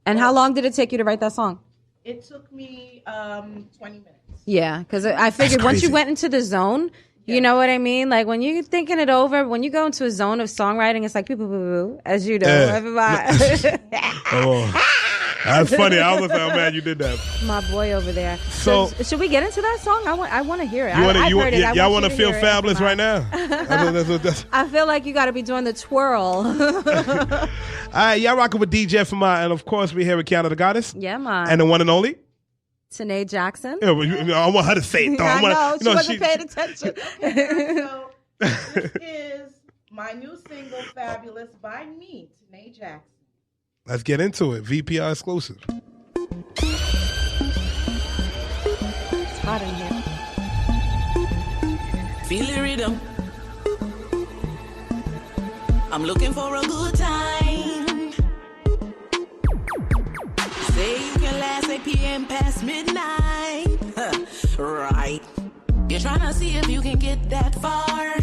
And how long did it take you to write that song? It took me 20 minutes. Yeah, because I figured once you went into the zone, you know what I mean? Like when you're thinking it over, when you go into a zone of songwriting, it's like, as you know, everybody. That's funny. I was like, man, you did that. My boy over there. So should we get into that song? I want to hear it. Y'all want to feel fabulous right now? I feel like you got to be doing the twirl. All right, y'all rocking with DJ FMI, and of course we here with Kiana the Goddess. Yeah, man. And the one and only Tanay Jackson. Yeah, I want her to say it though. I know, she wasn't paying attention. So this is my new single, Fabulous, by me, Tanay Jackson. Let's get into it. VPR exclusive. It's hot in here. Feel the rhythm. I'm looking for a good time. Say you can last 8 p.m. past midnight. Right. You're trying to see if you can get that far.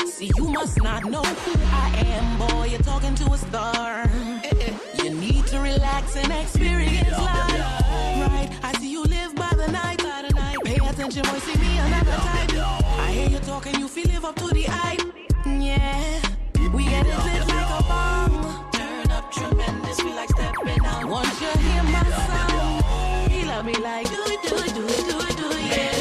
See, you must not know who I am, boy. You're talking to a star. You need to relax and experience life. Right, I see you live by the night. Pay attention, boy, see me another type. I hear you talking, you feel live up to the hype. Yeah, we get it lit like a bomb. Turn up tremendous, feel like stepping out. Once you hear my song, he love me like do it, do it, do it, do it, do it, yeah.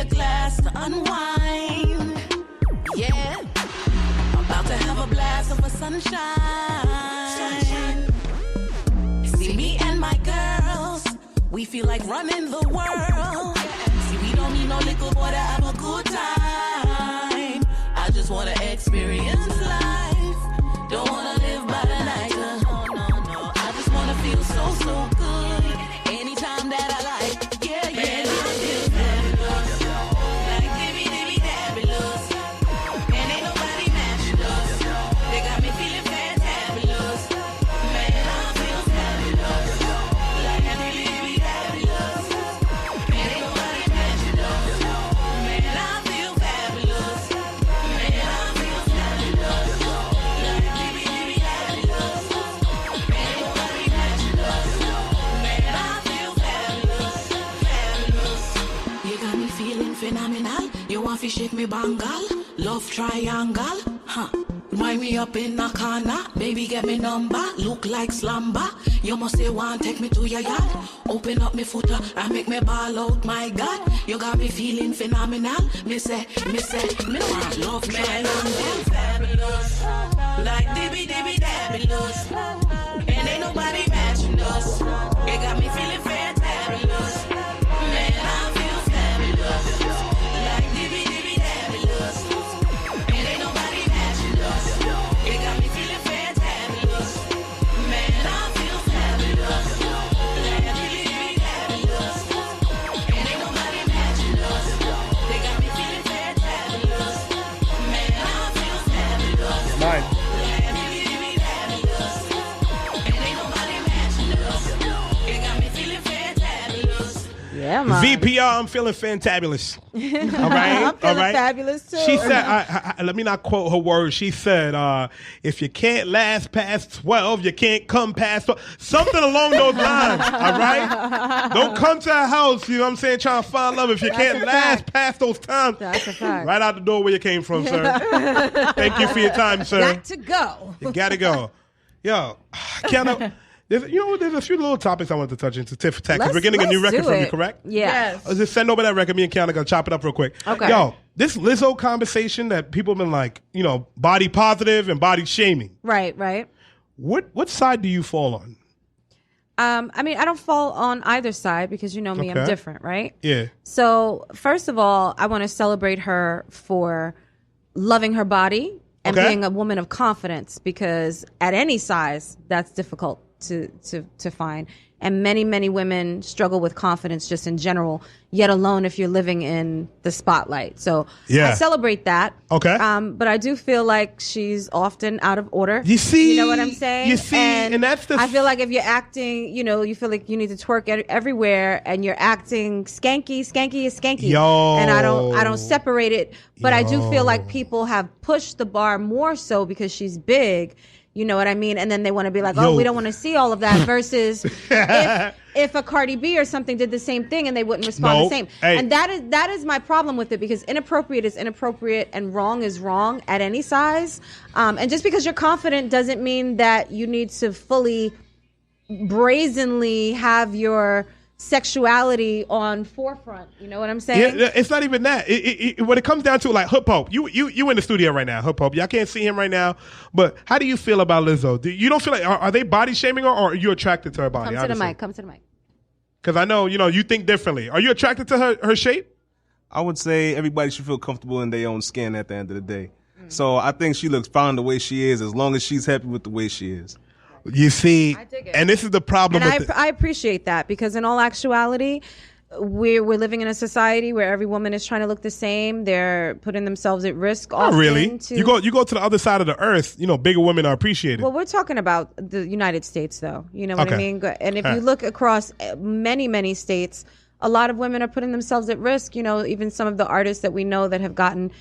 Glass to unwind. Yeah, about to have a blast of a sunshine. See me and my girls, we feel like running the world. See, we don't need no liquor boy to have a good time. I just wanna experience life. Don't wanna live by the night. No. I just wanna feel so good. Anytime that I like. Yeah. phenomenal. You want to shake me bangle? Love triangle? Huh. Wind me up in a corner, baby get me number, look like slumber. You must say one, take me to your yard. Open up me footer and make me ball out, my God. You got me feeling phenomenal. Me say, me want love triangle. Fabulous, like dibby dabulous. And ain't nobody matching us. You got me feeling fantabulous. Man, I feel fabulous. Like dibby dabulous. And ain't nobody matching us. You got me feeling fantabulous. Man, I feel fabulous. Like dibby dabulous. And ain't nobody matching us. They got me feeling fantabulous. Man, I feel fabulous. Mine. Yeah, man. VPR, I'm feeling fantabulous. All right, I'm feeling fabulous too. She said, let me not quote her words. She said, if you can't last past 12, you can't come past 12. Something along those lines. All right, don't come to our house. You know what I'm saying? Trying to find love if you can't last past those times. That's a fact. Right out the door where you came from, sir. Thank you for your time, sir. Got to go. You gotta go. Yo, Kiana. There's a few little topics I wanted to touch into tit for tat because we're getting a new record from you, correct? Yes. Just send over that record. Me and Kiana gonna chop it up real quick. Okay. Yo, this Lizzo conversation that people have been like, body positive and body shaming. Right. What side do you fall on? I mean, I don't fall on either side because you know me, Okay. I'm different, right? Yeah. So first of all, I want to celebrate her for loving her body and Okay. being a woman of confidence because at any size, that's difficult to find. And many women struggle with confidence just in general, yet alone if you're living in the spotlight. So Yeah. I celebrate that. Okay. But I do feel like she's often out of order. You see? You know what I'm saying? You see, and that's the... I feel like if you're acting, you feel like you need to twerk everywhere and you're acting skanky is skanky. Yo. And I don't separate it. But I do Yo. feel like people have pushed the bar more so because she's big. You know what I mean? And then they want to be like, Yo. we don't want to see all of that versus if a Cardi B or something did the same thing and they wouldn't respond No. the same. Hey. And that is my problem with it because inappropriate is inappropriate and wrong is wrong at any size. And just because you're confident doesn't mean that you need to fully brazenly have your sexuality on forefront. You know what I'm saying? Yeah, it's not even that. When it comes down to like Hood Pope, you in the studio right now, Hood Pope. Y'all can't see him right now, but how do you feel about Lizzo? You don't feel like are they body shaming her, or are you attracted to her body? Come to the mic. Because I know you think differently. Are you attracted to her shape? I would say everybody should feel comfortable in their own skin at the end of the day. So I think she looks fine the way she is, as long as she's happy with the way she is. You see, and this is the problem. And I appreciate that because in all actuality, we're living in a society where every woman is trying to look the same. They're putting themselves at risk. Not really. You go to the other side of the earth. Bigger women are appreciated. Well, we're talking about the United States, though. You know what I Okay. mean? And if you look across many states, a lot of women are putting themselves at risk. Even some of the artists that we know that have gotten,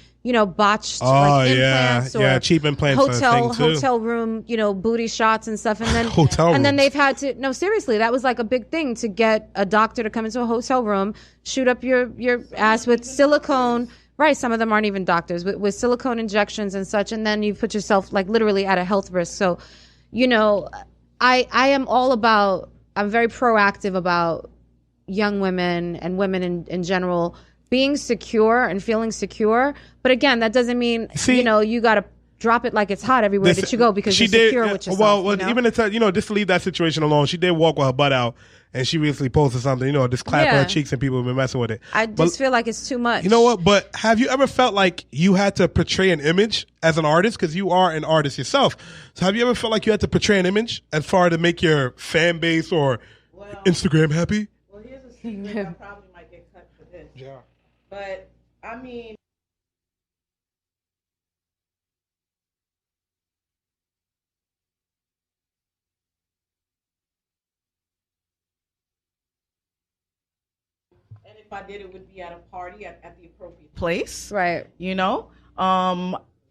botched implants or cheap implants. hotel room, booty shots and stuff. And then then they've had to, no, seriously, that was like a big thing to get a doctor to come into a hotel room, shoot up your ass with silicone. Right. Some of them aren't even doctors with silicone injections and such. And then you put yourself like literally at a health risk. So, I am all about, I'm very proactive about young women and women in general being secure and feeling secure. But again, that doesn't mean, you got to drop it like it's hot everywhere that you go because you're secure with yourself. Well, even just to leave that situation alone, she did walk with her butt out and she recently posted something, just clap on her cheeks and people have been messing with it. I just feel like it's too much. You know what? But have you ever felt like you had to portray an image as an artist? Because you are an artist yourself. So have you ever felt like you had to portray an image as far to make your fan base or Instagram happy? Well, here's a secret. I probably might get cut for this. Yeah. But, I mean, and if I did, it would be at a party at the appropriate place. Right.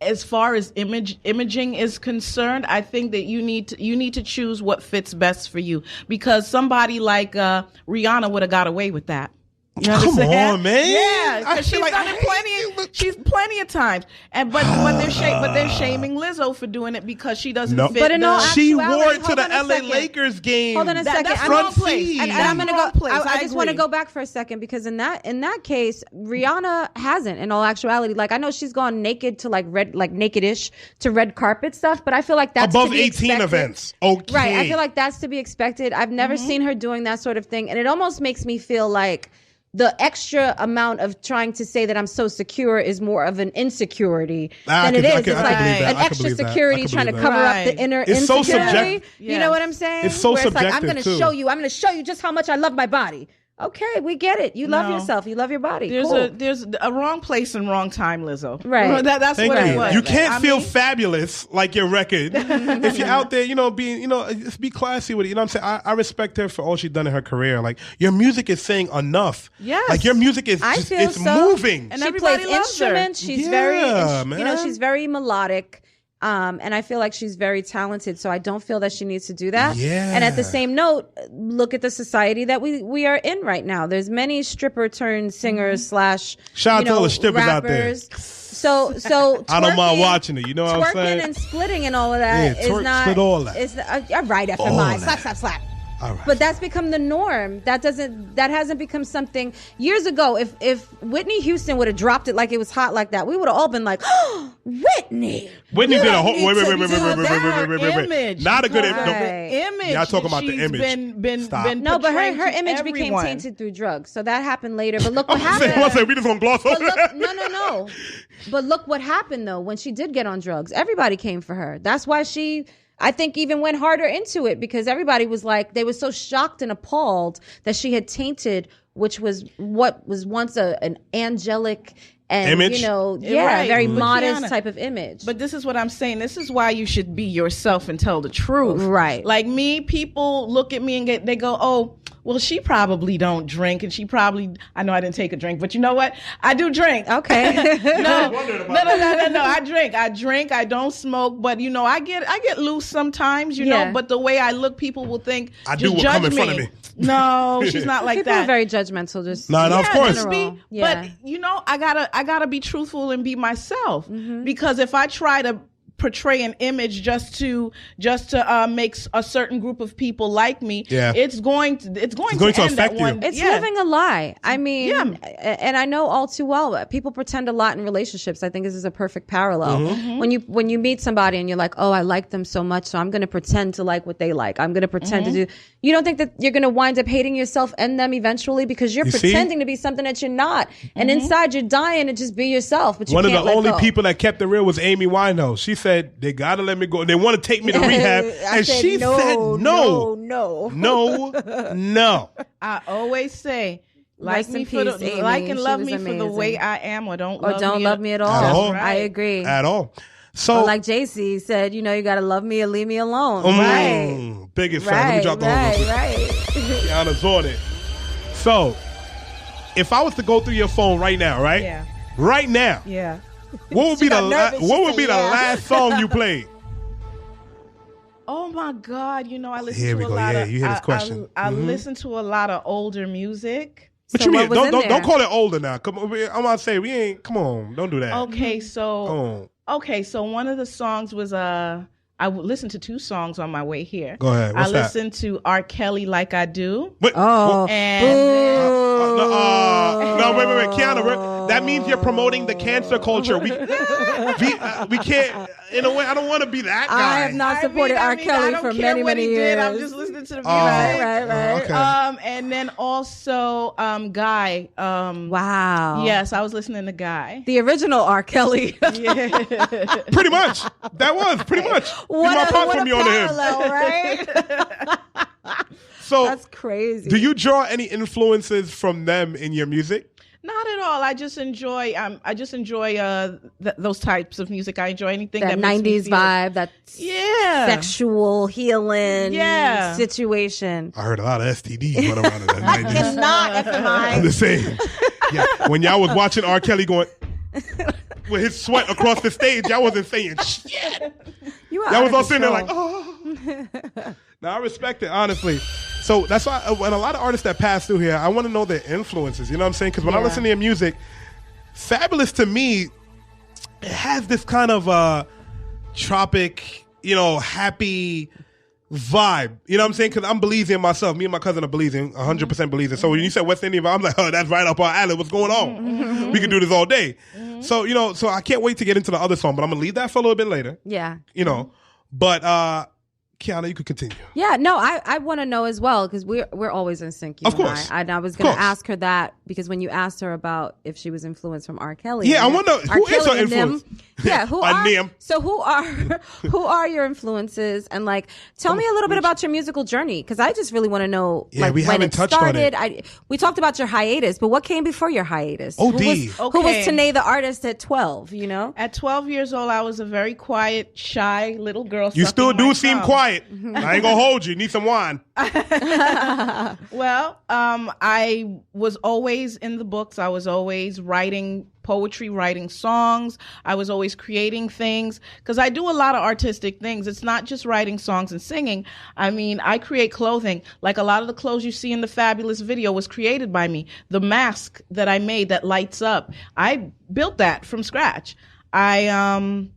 As far as imaging is concerned, I think that you need to choose what fits best for you because somebody like Rihanna would have got away with that. You understand? Come on, man. Yeah, I because she's feel like done it She's plenty of times, and but they're shaming Lizzo for doing it because she doesn't fit. But in all she actuality, wore it to hold the on a LA second. Lakers game. Hold on a second. That's I'm wrong place. And I'm gonna go. Place. I just want to go back for a second because in that case, Rihanna hasn't. In all actuality, like I know she's gone naked to like naked-ish to red carpet stuff, but I feel like that's above to be 18 expected. events. Okay, Right. I feel like that's to be expected. I've never seen her doing that sort of thing, and it almost makes me feel like the extra amount of trying to say that I'm so secure is more of an insecurity than it is. It's like an extra security trying to cover up the inner insecurity. You know what I'm saying? It's so Where it's like, I'm subjective, going to show you just how much I love my body. Okay, we get it. You love yourself. You love your body. There's a wrong place and wrong time, Lizzo. Right. That's Thank what you. it was. You can't feel fabulous like your record if you're out there, just be classy with it. You know what I'm saying? I respect her for all she's done in her career. Like your music is saying enough. Yes. Like your music is it's moving. And she everybody plays loves instruments. her. She's she's very melodic. And I feel like she's very talented, so I don't feel that she needs to do that. Yeah. And at the same note, look at the society that we are in right now. There's many stripper turned singers / shout out to all the strippers out there. So I don't mind watching it. You know what I'm saying? Twerking and splitting and all of that is not. Split all that. Is right, FMI. Slap. All right. But that's become the norm. That hasn't become something. Years ago, if Whitney Houston would have dropped it like it was hot like that, we would have all been like, oh, Whitney. Whitney did a whole Image. Not a good image. Y'all talking about the image. Been no, but her image everyone. became tainted through drugs. So that happened later. But look what happened. We just gonna gloss over that. No. But look what happened though when she did get on drugs. Everybody came for her. That's why I think even went harder into it because everybody was like, they were so shocked and appalled that she had tainted, which was what was once an angelic and, image? Very modest type of image. But this is what I'm saying. This is why you should be yourself and tell the truth. Right. Like me, people look at me and they go, oh, well, she probably don't drink, and I know I didn't take a drink, but you know what? I do drink. Okay. No. I drink. I don't smoke, but I get loose sometimes, you know, but the way I look, people will think, I do what come in front of me. No, she's not like people that. People are very judgmental. Just no, of course. But I gotta be truthful and be myself because if I try to portray an image just to make a certain group of people like me, it's going to affect you. It's living a lie. I mean, and I know all too well that people pretend a lot in relationships. I think this is a perfect parallel. When you meet somebody and you're like, oh, I like them so much, so I'm going to pretend to like what they like. I'm going to pretend to do. You don't think that you're going to wind up hating yourself and them eventually because you're pretending to be something that you're not, and inside you're dying to just be yourself. But you one can't of the let only go. people that kept it real was Amy Winehouse. She said they gotta let me go. They want to take me to rehab, and she said no. I always say, like Rest me in for peace, the Amy. like and She love was me for the amazing. way I am, or don't love me at all. At all. I agree. At all. So, or like JC said, you got to love me or leave me alone. Right. Biggest fan. Let me drop the whole Right. Kiana's on it. So, if I was to go through your phone right now, right? Yeah. Right now. Yeah. What would be the last song you played? Oh my God! I listen Here to we a go. lot Yeah, of. you hear this question. I listen to a lot of older music. What So you mean? what was in Don't call it older now. Come on, I'm gonna say we ain't. Come on, don't do that. Okay, so Come on. one of the songs was I listened to 2 songs on my way here. Go ahead. What's I listened to R. Kelly, Like I Do. What? Oh. And No, wait. Kiana, that means you're promoting the cancer culture. We can't. In a way, I don't want to be that guy. I have not supported R. Kelly for many, many years. I'm just listening to the music. Right. Okay. And then also Guy. Wow. Yes, I was listening to Guy. The original R. Kelly. Pretty much. That was pretty much. What a parallel, him. right? So that's crazy. Do you draw any influences from them in your music? Not at all. I just enjoy. Those types of music. I enjoy anything that makes 90s me feel, vibe. That sexual healing situation. I heard a lot of STDs run around in that 90s. It's not FMI. I'm just saying. Yeah, when y'all was watching R. Kelly going with his sweat across the stage, y'all wasn't saying shit. Y'all was all sitting there like, oh. Now I respect it, honestly. So that's why when a lot of artists that pass through here, I want to know their influences. You know what I'm saying? Because when I listen to your music, Fabulous to me, it has this kind of tropic, happy vibe. You know what I'm saying? Because I'm Belizean myself. Me and my cousin are Belizean, 100% Belizean. So when you said West Indian, I'm like, oh, that's right up our alley. What's going on? We can do this all day. So, so I can't wait to get into the other song, but I'm going to leave that for a little bit later. Yeah. But Kiana, you could continue. Yeah, no, I want to know as well because we're always in sync. Of course. I was going to ask her that because when you asked her about if she was influenced from R. Kelly. Yeah, I wonder who is her influence. Who are your influences? And tell me a little bit about your musical journey because I just really want to know. Yeah, we when haven't it touched started. on it. We talked about your hiatus, but what came before your hiatus? OD. Who was Tanay the artist at 12? At 12 years old, I was a very quiet, shy little girl. You still do seem quiet. I ain't gonna hold you. Need some wine. Well, I was always in the books. I was always writing poetry, writing songs. I was always creating things because I do a lot of artistic things. It's not just writing songs and singing. I mean, I create clothing. Like a lot of the clothes you see in the Fabulous video was created by me. The mask that I made that lights up, I built that from scratch. I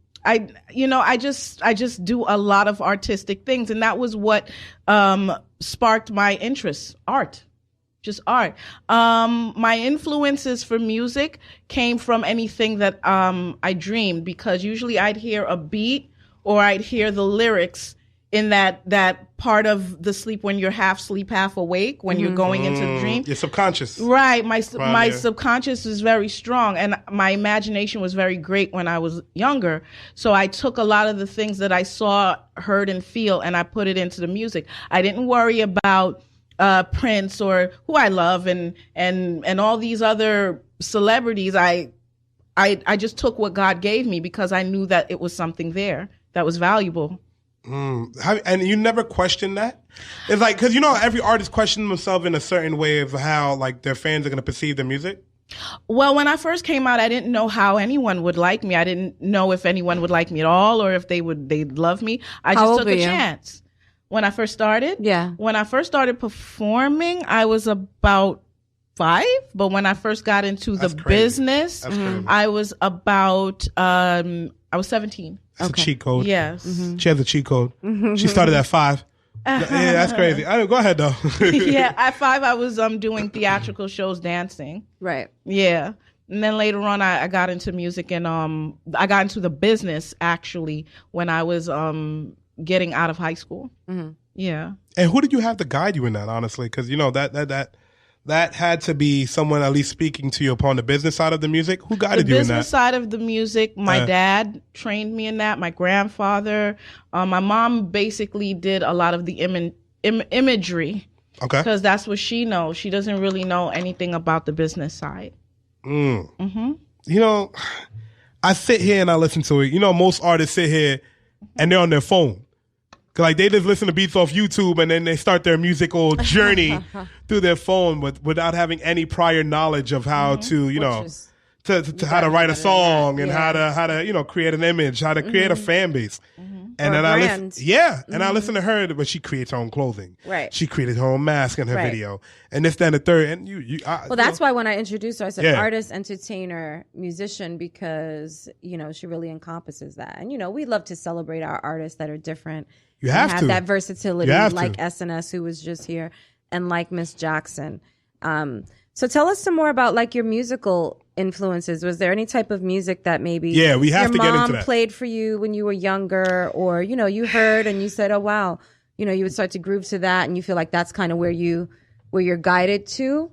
just do a lot of artistic things, and that was what sparked my interest, art. Just art. My influences for music came from anything that I dreamed because usually I'd hear a beat or I'd hear the lyrics in that part of the sleep when you're half sleep, half awake, when you're going into the dream. Your subconscious. Right. My subconscious is very strong and my imagination was very great when I was younger. So I took a lot of the things that I saw, heard, and feel, and I put it into the music. I didn't worry about Prince or who I love and all these other celebrities. I just took what God gave me because I knew that it was something there that was valuable. And you never questioned that? It's like, because every artist questions themselves in a certain way of how their fans are going to perceive their music. Well, when I first came out, I didn't know how anyone would like me. I didn't know if anyone would like me at all or if they'd love me. I just took a chance. When I first started? Yeah. When I first started performing, I was about 5. But when I first got into the business, I was about, I was 17. That's a cheat code. Yes. She has a cheat code. She started at 5. Yeah, that's crazy. Go ahead, though. Yeah, at 5, I was doing theatrical shows, dancing. Right. Yeah. And then later on, I got into music and I got into the business, actually, when I was getting out of high school. Yeah. And who did you have to guide you in that, honestly? Because, that had to be someone at least speaking to you upon the business side of the music. Who guided you in that? The business side of the music, my dad trained me in that, my grandfather. My mom basically did a lot of the imagery. Okay. Because that's what she knows. She doesn't really know anything about the business side. I sit here and I listen to it. Most artists sit here and they're on their phone. They just listen to beats off YouTube and then they start their musical journey through their phone without having any prior knowledge of how to, to how to write a song and how to create an image, how to create a fan base. And then I listen to her, but she creates her own clothing. Right. She created her own mask in her video, and this, then the third, and that's why when I introduced her, I said artist, entertainer, musician, because she really encompasses that. And we love to celebrate our artists that are different. You have to that versatility, like SNS, who was just here, and like Miss Jackson. So tell us some more about your musical influences. Was there any type of music that maybe we have to get into that. Played for you when you were younger, or you heard and you said, "Oh wow," you would start to groove to that, and you feel like that's kind of where you're guided to?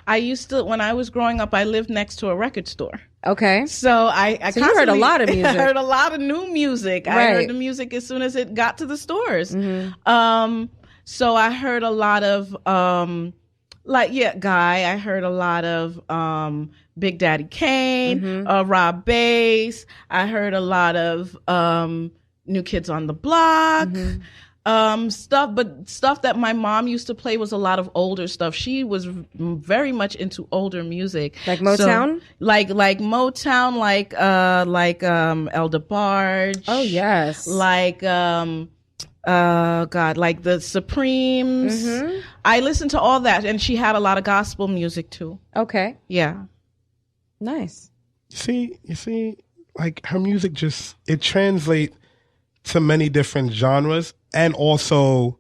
I used to, when I was growing up, I lived next to a record store. Okay. So I you heard a lot of music. I heard a lot of new music. Right. I heard the music as soon as it got to the stores. So I heard a lot of I heard a lot of Big Daddy Kane, Rob Bass. I heard a lot of New Kids on the Block. Stuff that my mom used to play was a lot of older stuff. She was very much into older music, like Motown, so, like Motown, like El DeBarge. Oh yes, like God, like the Supremes. Mm-hmm. I listened to all that, and she had a lot of gospel music too. Okay. Yeah. Nice. You see, like her music it translates to many different genres and also,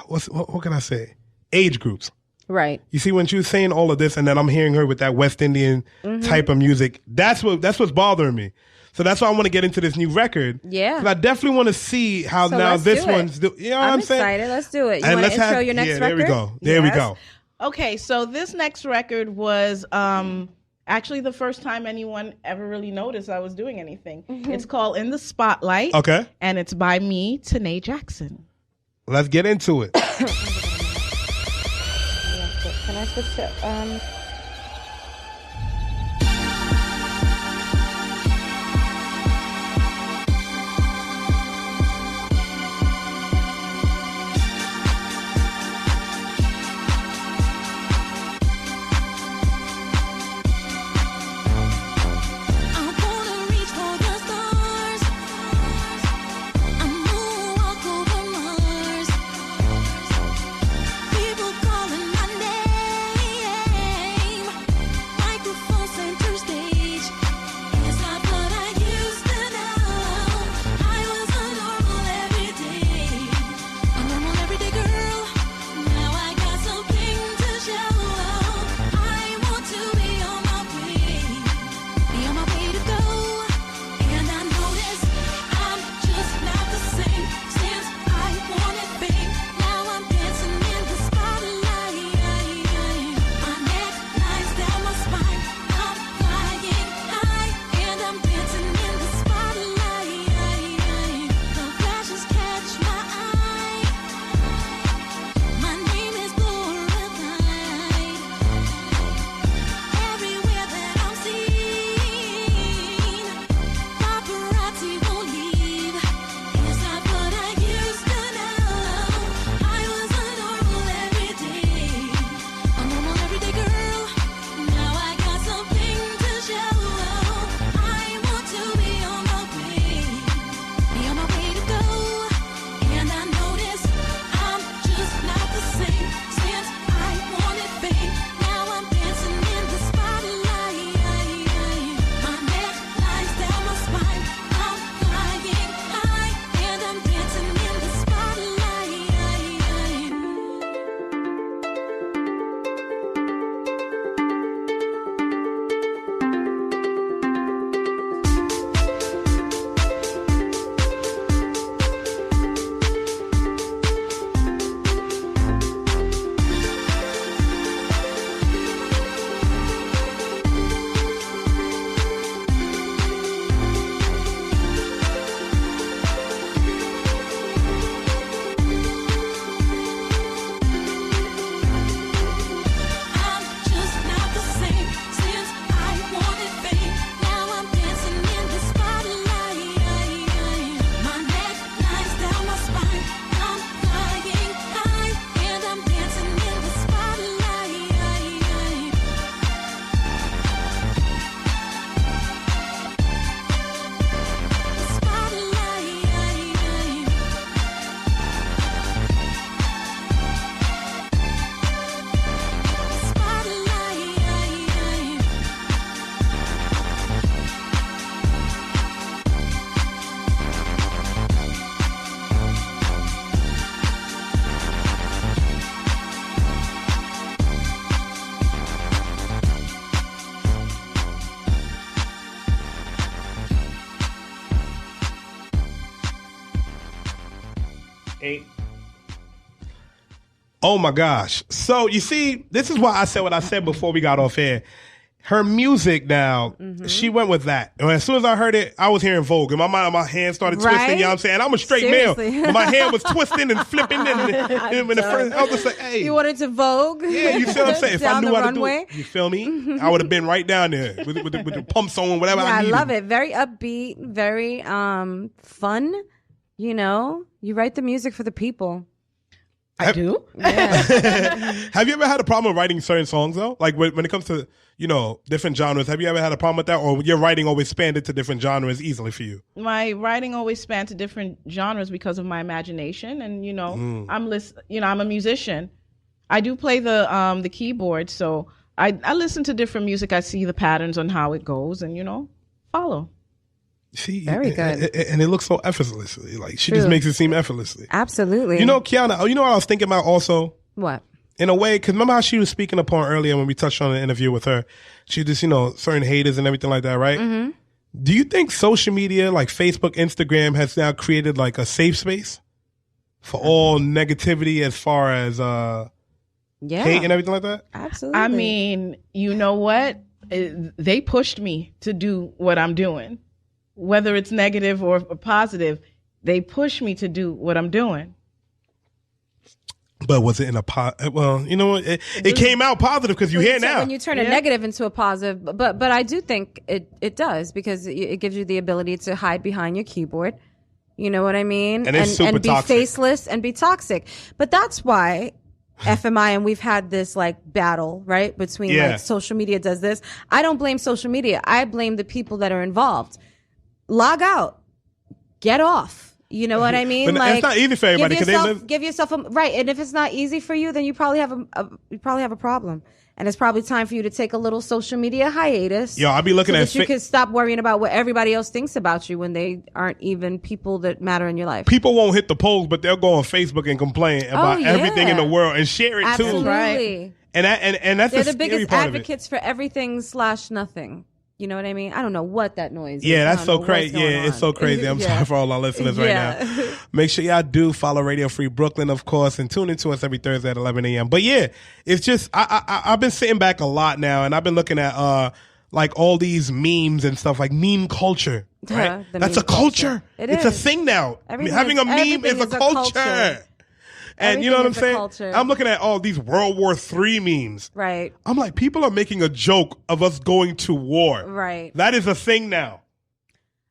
what can I say? Age groups. Right. You see, when she was saying all of this, and then I'm hearing her with that West Indian type of music, that's what's bothering me. So that's why I want to get into this new record. Yeah. Because I definitely want to see how now this one's, you know what I'm saying? I'm excited. Let's do it. You want to intro your next record? There we go. There we go. Okay, so this next record was actually the first time anyone ever really noticed I was doing anything. It's called In the Spotlight. Okay. And it's by me, Tanay Jackson. Let's get into it. Can I switch to Oh my gosh. So you see, this is why I said what I said before we got off air. Her music now, she went with that. And as soon as I heard it, I was hearing Vogue. In my mind, my hand started twisting, you know what I'm saying? I'm a straight male. But my hand was twisting and flipping. And when the first, I was just like, hey. You wanted to Vogue? Yeah, you see what I'm saying? If I knew how to do it, you feel me? Mm-hmm. I would have been right down there with the pumps on, whatever I needed. I love it. Very upbeat, very fun. You know, you write the music for the people. I do. Have you ever had a problem with writing certain songs though? Like when it comes to, different genres, have you ever had a problem with that, or your writing always expanded to different genres easily for you? My writing always spanned to different genres because of my imagination, and I'm a musician. I do play the keyboard, so I listen to different music. I see the patterns on how it goes, and follow. See, very good, and it looks so effortlessly. Like she just makes it seem effortlessly. Absolutely. Kiana. You know what I was thinking about also? What? In a way, because remember how she was speaking upon earlier when we touched on the interview with her. She just, certain haters and everything like that, right? Mm-hmm. Do you think social media, like Facebook, Instagram, has now created like a safe space for all negativity as far as hate and everything like that? Absolutely. I mean, you know what? They pushed me to do what I'm doing. Whether it's negative or positive, they push me to do what I'm doing. But was it in a well, you know what? It came out positive because you're here now. When you turn a negative into a positive, but I do think it does, because it gives you the ability to hide behind your keyboard. You know what I mean? And it's super be toxic. Faceless and be toxic. But that's why FMI, and we've had this like battle, right? Between like social media does this. I don't blame social media. I blame the people that are involved. Log out. Get off. You know what I mean? But it's not easy for everybody. Give yourself a right. And if it's not easy for you, then you probably have a problem. And it's probably time for you to take a little social media hiatus. Yo, I'll be looking so that you can stop worrying about what everybody else thinks about you when they aren't even people that matter in your life. People won't hit the polls, but they'll go on Facebook and complain about everything in the world and share it too. Absolutely. And that's they're the the biggest part advocates for everything / nothing. You know what I mean? I don't know what that noise is. Yeah, that's so crazy. Yeah, it's so crazy. I'm sorry for all our listeners right now. Make sure y'all do follow Radio Free Brooklyn, of course, and tune into us every Thursday at 11 a.m. But yeah, it's just, I've been sitting back a lot now, and I've been looking at like all these memes and stuff, like meme culture. Right? That's a culture. It's a thing now. Having a meme is a culture. And you know what I'm saying? Culture. I'm looking at all these World War III memes. Right. I'm like, people are making a joke of us going to war. Right. That is a thing now.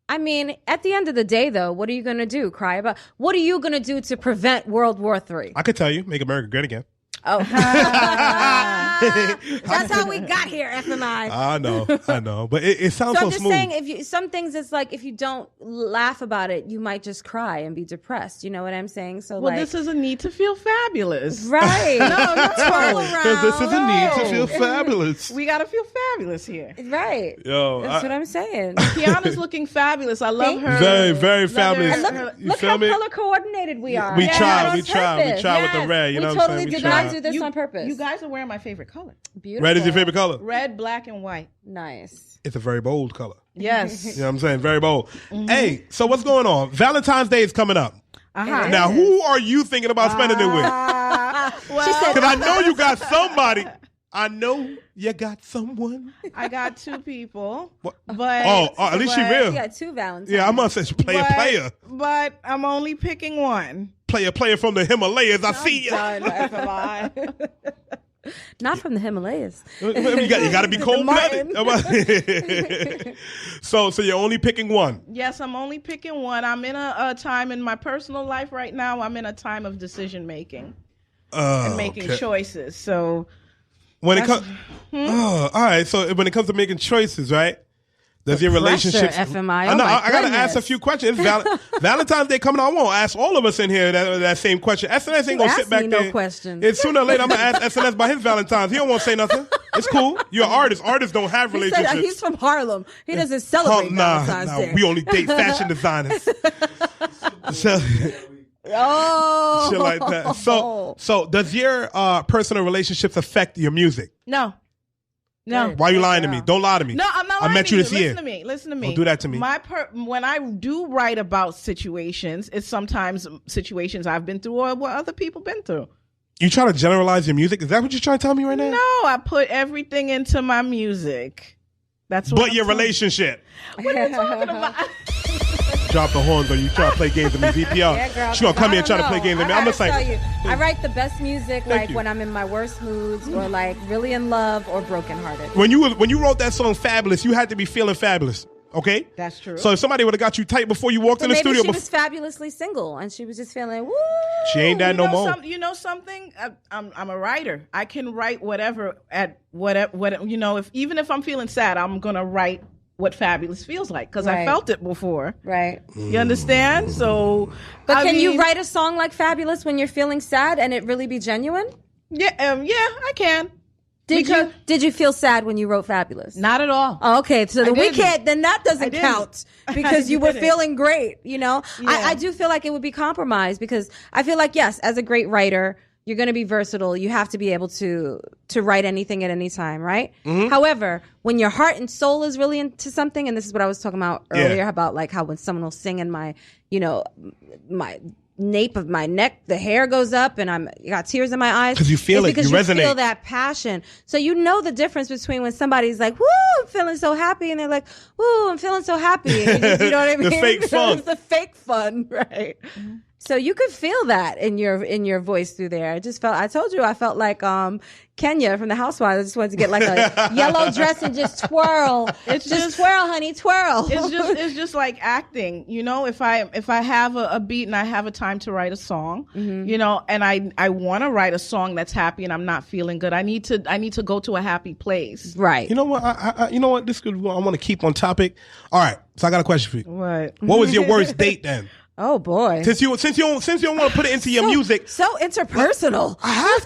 I mean, at the end of the day, though, what are you going to do? Cry about? What are you going to do to prevent World War III? I could tell you, make America great again. Oh. That's how we got here, FMI. I know. But it sounds so smooth. So I'm just saying, some things, it's like, if you don't laugh about it, you might just cry and be depressed. You know what I'm saying? So, well, this is a need to feel fabulous. Right. No, twirl around. This is a need to feel fabulous. We got to feel fabulous here. Right. Yo, that's what I'm saying. Kiana's looking fabulous. I love her. Very, very fabulous. Look how color coordinated we are. We try with the red. You know what I'm saying? We did not do this on purpose. You guys are wearing my favorite color. Beautiful. Red is your favorite color? Red, black, and white. Nice. It's a very bold color. Yes. You know what I'm saying? Very bold. Mm-hmm. Hey, so what's going on? Valentine's Day is coming up. Uh-huh. Now, who are you thinking about spending it with? Because I know you got somebody. I know you got someone. I got two people. What? But at least she real. You got two Valentines. Yeah, I must say player. But I'm only picking one. Player from the Himalayas. I see you. Not from the Himalayas. You got to be cold-blooded. So you're only picking one. Yes, I'm only picking one. I'm in a time in my personal life right now. I'm in a time of decision making and making choices. So when it comes, all right. So when it comes to making choices, right? Does your relationship? FMI. I gotta ask a few questions. Valentine's Day coming on. I won't ask all of us in here that same question. SNS ain't gonna sit back there. No questions. It's sooner or later I'm gonna ask SNS about his Valentine's. He don't want to say nothing. It's cool. You're an artist. Artists don't have relationships. He's from Harlem. He doesn't celebrate Valentine's Day. We only date fashion designers. Oh, shit like that. So does your personal relationships affect your music? No. No. Why are you lying to me? Don't lie to me. No, I'm not lying. I met you this year. Listen to me. Don't do that to me. When I do write about situations, it's sometimes situations I've been through or what other people been through. You try to generalize your music? Is that what you're trying to tell me right now? No, I put everything into my music. That's what. But your relationship. What are you talking about? Drop the horns or you try to play games with me, VPR. Yeah, girl, she gonna come here and try to play games with me. I'm gonna tell you, I write the best music when I'm in my worst moods or like really in love or brokenhearted. When you wrote that song Fabulous, you had to be feeling fabulous. Okay, that's true. So if somebody would have got you tight before you walked in the maybe studio, she was fabulously single and she was just feeling woo. She ain't that no more. You know something? I'm a writer. I can write whatever at whatever. You know, even if I'm feeling sad, I'm gonna write what fabulous feels like because I felt it before. Right. You understand? So, but can you write a song like Fabulous when you're feeling sad and it really be genuine? Yeah, I can. Did you feel sad when you wrote Fabulous? Not at all. Oh, okay, so then that doesn't count because you were didn't. feeling great. You know, Yeah. I do feel like it would be compromised because I feel like yes, as a great writer, you're going to be versatile. You have to be able to write anything at any time, right? Mm-hmm. However, when your heart and soul is really into something, and this is what I was talking about earlier about like how when someone will sing in my, my nape of my neck, the hair goes up and I got tears in my eyes. Because you feel it, because you you resonate. feel that passion. So you know the difference between when somebody's like, woo, I'm feeling so happy, and they're like, woo, I'm feeling so happy. And you know what I mean? The fake fun. It's the fake fun, right? So you could feel that in your voice through there. I told you I felt like Kenya from the Housewives. I just wanted to get like a yellow dress and just twirl. It's just twirl, honey, twirl. It's just like acting. You know, if I have a beat and I have a time to write a song, you know, and I want to write a song that's happy and I'm not feeling good, I need to go to a happy place. Right. You know what? I want to keep on topic. All right. So I got a question for you. What was your worst date then? Oh boy! Since you don't want to put it into your music, so interpersonal. I have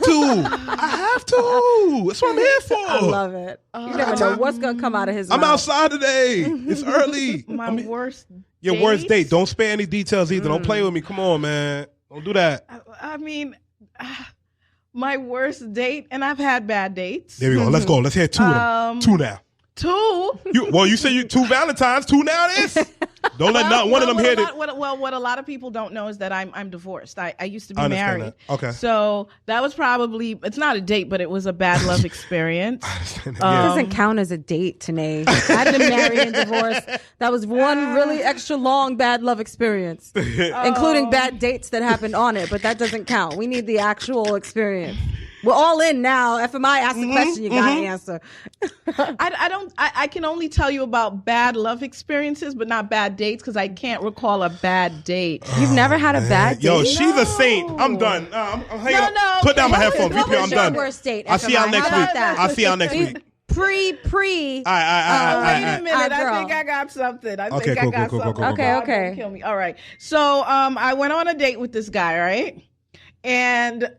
to. That's what I'm here for. I love it. You never know what's gonna come out of his mouth. I'm outside today. It's early. Worst. Your worst date. Don't spare any details either. Don't play with me. Come on, man. Don't do that. I mean, my worst date, and I've had bad dates. There we go. Let's go. Let's hear two of them. Two now. Two? You say you 2 Valentines. 2 now it is. Don't let not one of them hear it. What a lot of people don't know is that I'm divorced. I used to be understand married. that. Okay. So that was probably, it's not a date, but it was a bad love experience. It doesn't count as a date, Tanay. I've been married and divorced. That was one really extra long bad love experience, including bad dates that happened on it, but that doesn't count. We need the actual experience. We're all in now. FMI asked the question, you gotta answer. I can only tell you about bad love experiences, but not bad dates, because I can't recall a bad date. You've never had a bad date? Yo, she's a saint. I'm done. I'm hanging up. No. Put down my headphones. What was I'm done. your worst date? I'll see y'all next week. I'll see y'all next week. Pre. Wait a minute. I think I got something. Okay. Okay. Kill me. All right. So I went on a date with this guy, right? And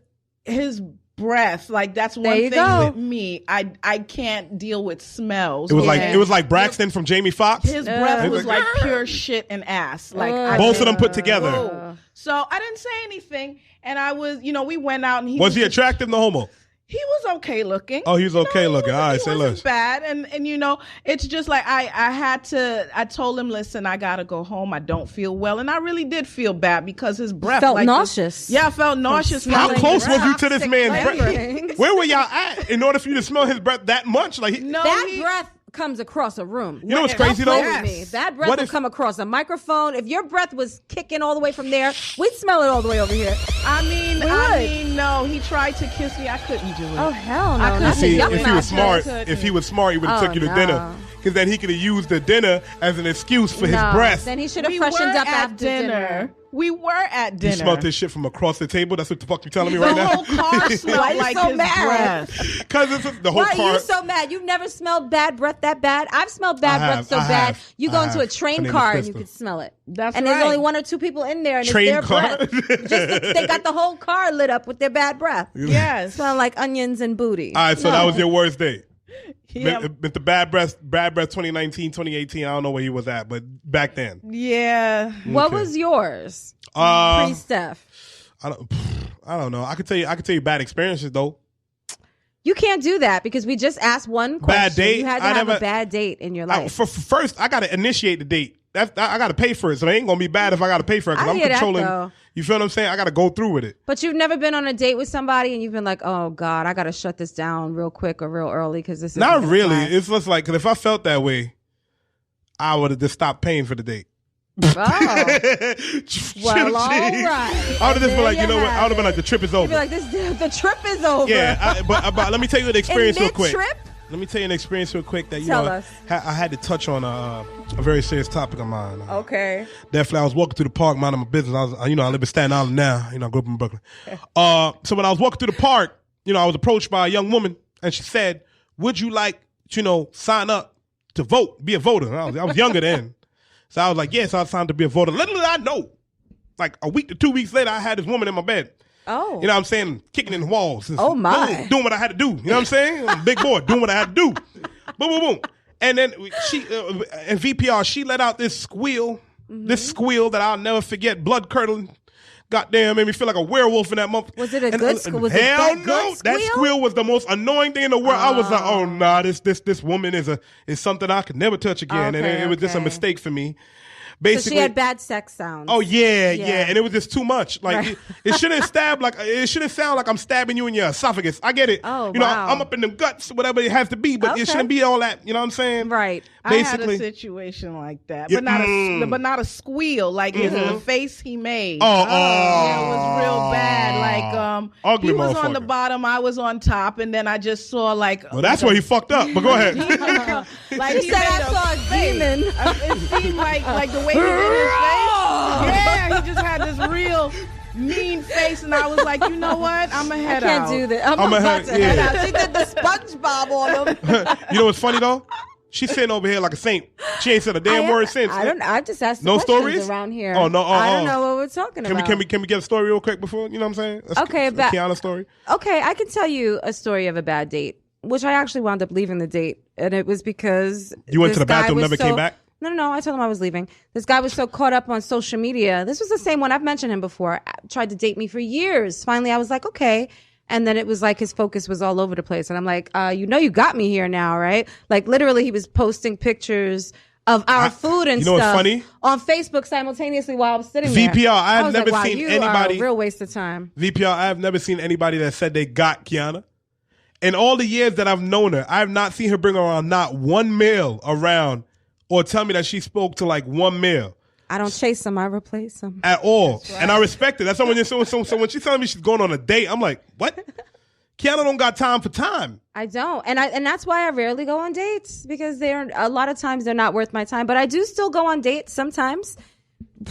his breath, like that's one thing with me. I can't deal with smells. It was like Braxton from Jamie Foxx. His breath was like pure shit and ass. Like both of them put together. So I didn't say anything, and I was, we went out, and he was he attractive, the homo? He was okay looking. Oh, he was okay looking. All right, say less. He wasn't bad, and it's just like I told him, listen, I gotta go home. I don't feel well, and I really did feel bad because his breath felt nauseous. I felt nauseous. How close was you to this man's breath? Where were y'all at in order for you to smell his breath that much? Like that breath comes across a room. You know what's crazy though? That breath would come across a microphone. If your breath was kicking all the way from there, we'd smell it all the way over here. I mean, no. He tried to kiss me. I couldn't do it. Oh hell no! I couldn't see, do it. if he was smart, he would have took you to dinner. Because then he could have used the dinner as an excuse for his breath. Then he should have freshened up after dinner. We were at dinner. You smelled this shit from across the table? That's what the fuck you telling me right now? The whole car smelled like his breath. Because the whole car. Why are you so mad? You've never smelled bad breath that bad? I've smelled bad breath so bad. You go into a train car and you can smell it. That's and right. there's only 1 or 2 people in there and train it's their car? breath. They got the whole car lit up with their bad breath. Yes. Smell like onions and booty. All right, so that was your worst date. Yeah. With the bad breath 2019, 2018, I don't know where he was at, but back then. Yeah. What was yours? Pre-Steph. I don't know. I could tell you bad experiences though. You can't do that because we just asked one question. Bad date? You had to have a bad date in your life. First, I got to initiate the date. I got to pay for it, so it ain't gonna be bad if I got to pay for it because I'm controlling. That, you feel what I'm saying? I got to go through with it. But you've never been on a date with somebody and you've been like, oh God, I got to shut this down real quick or real early because this is not really. It's just like, because if I felt that way, I would have just stopped paying for the date. Oh. Well, all right. I would have just been like, you know what? I would have been like, the trip is over. You'd be like, the trip is over. Yeah, but let me tell you the experience real quick. Trip? Let me tell you an experience real quick that Tell us. I had to touch on a very serious topic of mine. Okay. Definitely, I was walking through the park, minding my business. I live in Staten Island now. I grew up in Brooklyn. So when I was walking through the park, I was approached by a young woman, and she said, "Would you like, sign up to vote, be a voter?" And I was younger then, so I was like, "Yes, I'll sign up to be a voter." Little did I know, like a week to 2 weeks later, I had this woman in my bed. Oh. You know what I'm saying? Kicking in the walls. Oh, my. Doing what I had to do. You know what I'm saying? I'm a big boy. Doing what I had to do. Boom, boom, boom. And then she, in VPR, she let out this squeal. This squeal that I'll never forget. Blood curdling. Goddamn, made me feel like a werewolf in that month. Was it a good squeal? Hell no. That squeal was the most annoying thing in the world. I was like, oh, nah, this woman is something I could never touch again. And it was just a mistake for me. Basically, so she had bad sex sounds. Oh yeah, and it was just too much. Like right. it shouldn't sound like I'm stabbing you in your esophagus. I get it. Oh, wow. I'm up in the guts, whatever it has to be, but it shouldn't be all that. You know what I'm saying? Right. Basically, I had a situation like that, but not a squeal. Like the face he made. Oh, yeah, it was real bad. Like ugly he was on the motherfucker. bottom, I was on top, and then I just saw like. Well, that's where he fucked up. But go ahead. Like he said, I saw a demon. It seemed like the way he did his face. Yeah, he just had this real mean face, and I was like, you know what? I'm gonna head out. I can't do this. I'm about to head out. She did the SpongeBob on him. You know what's funny though? She's sitting over here like a saint. She ain't said a damn word since. I just asked no stories around here. Oh no! I don't know what we're talking about. Can we get a story real quick before? You know what I'm saying? Okay, a Kiana story. Okay, I can tell you a story of a bad date, which I actually wound up leaving the date, and it was because you went to the bathroom, never came back. No. I told him I was leaving. This guy was so caught up on social media. This was the same one. I've mentioned him before. Tried to date me for years. Finally, I was like, okay. And then it was like his focus was all over the place. And I'm like, you got me here now, right? Like literally he was posting pictures of our food and stuff what's funny? On Facebook simultaneously while I was sitting there. VPR, I have never like, seen you anybody. Are a real waste of time. VPR, I have never seen anybody that said they got Kiana. In all the years that I've known her, I have not seen her bring around not one male around or tell me that she spoke to like one male. I don't chase them, I replace them. At all. Right. And I respect it. That's when so when she's telling me she's going on a date, I'm like, what? Kiana don't got time for time. I don't. And that's why I rarely go on dates, because a lot of times they're not worth my time. But I do still go on dates sometimes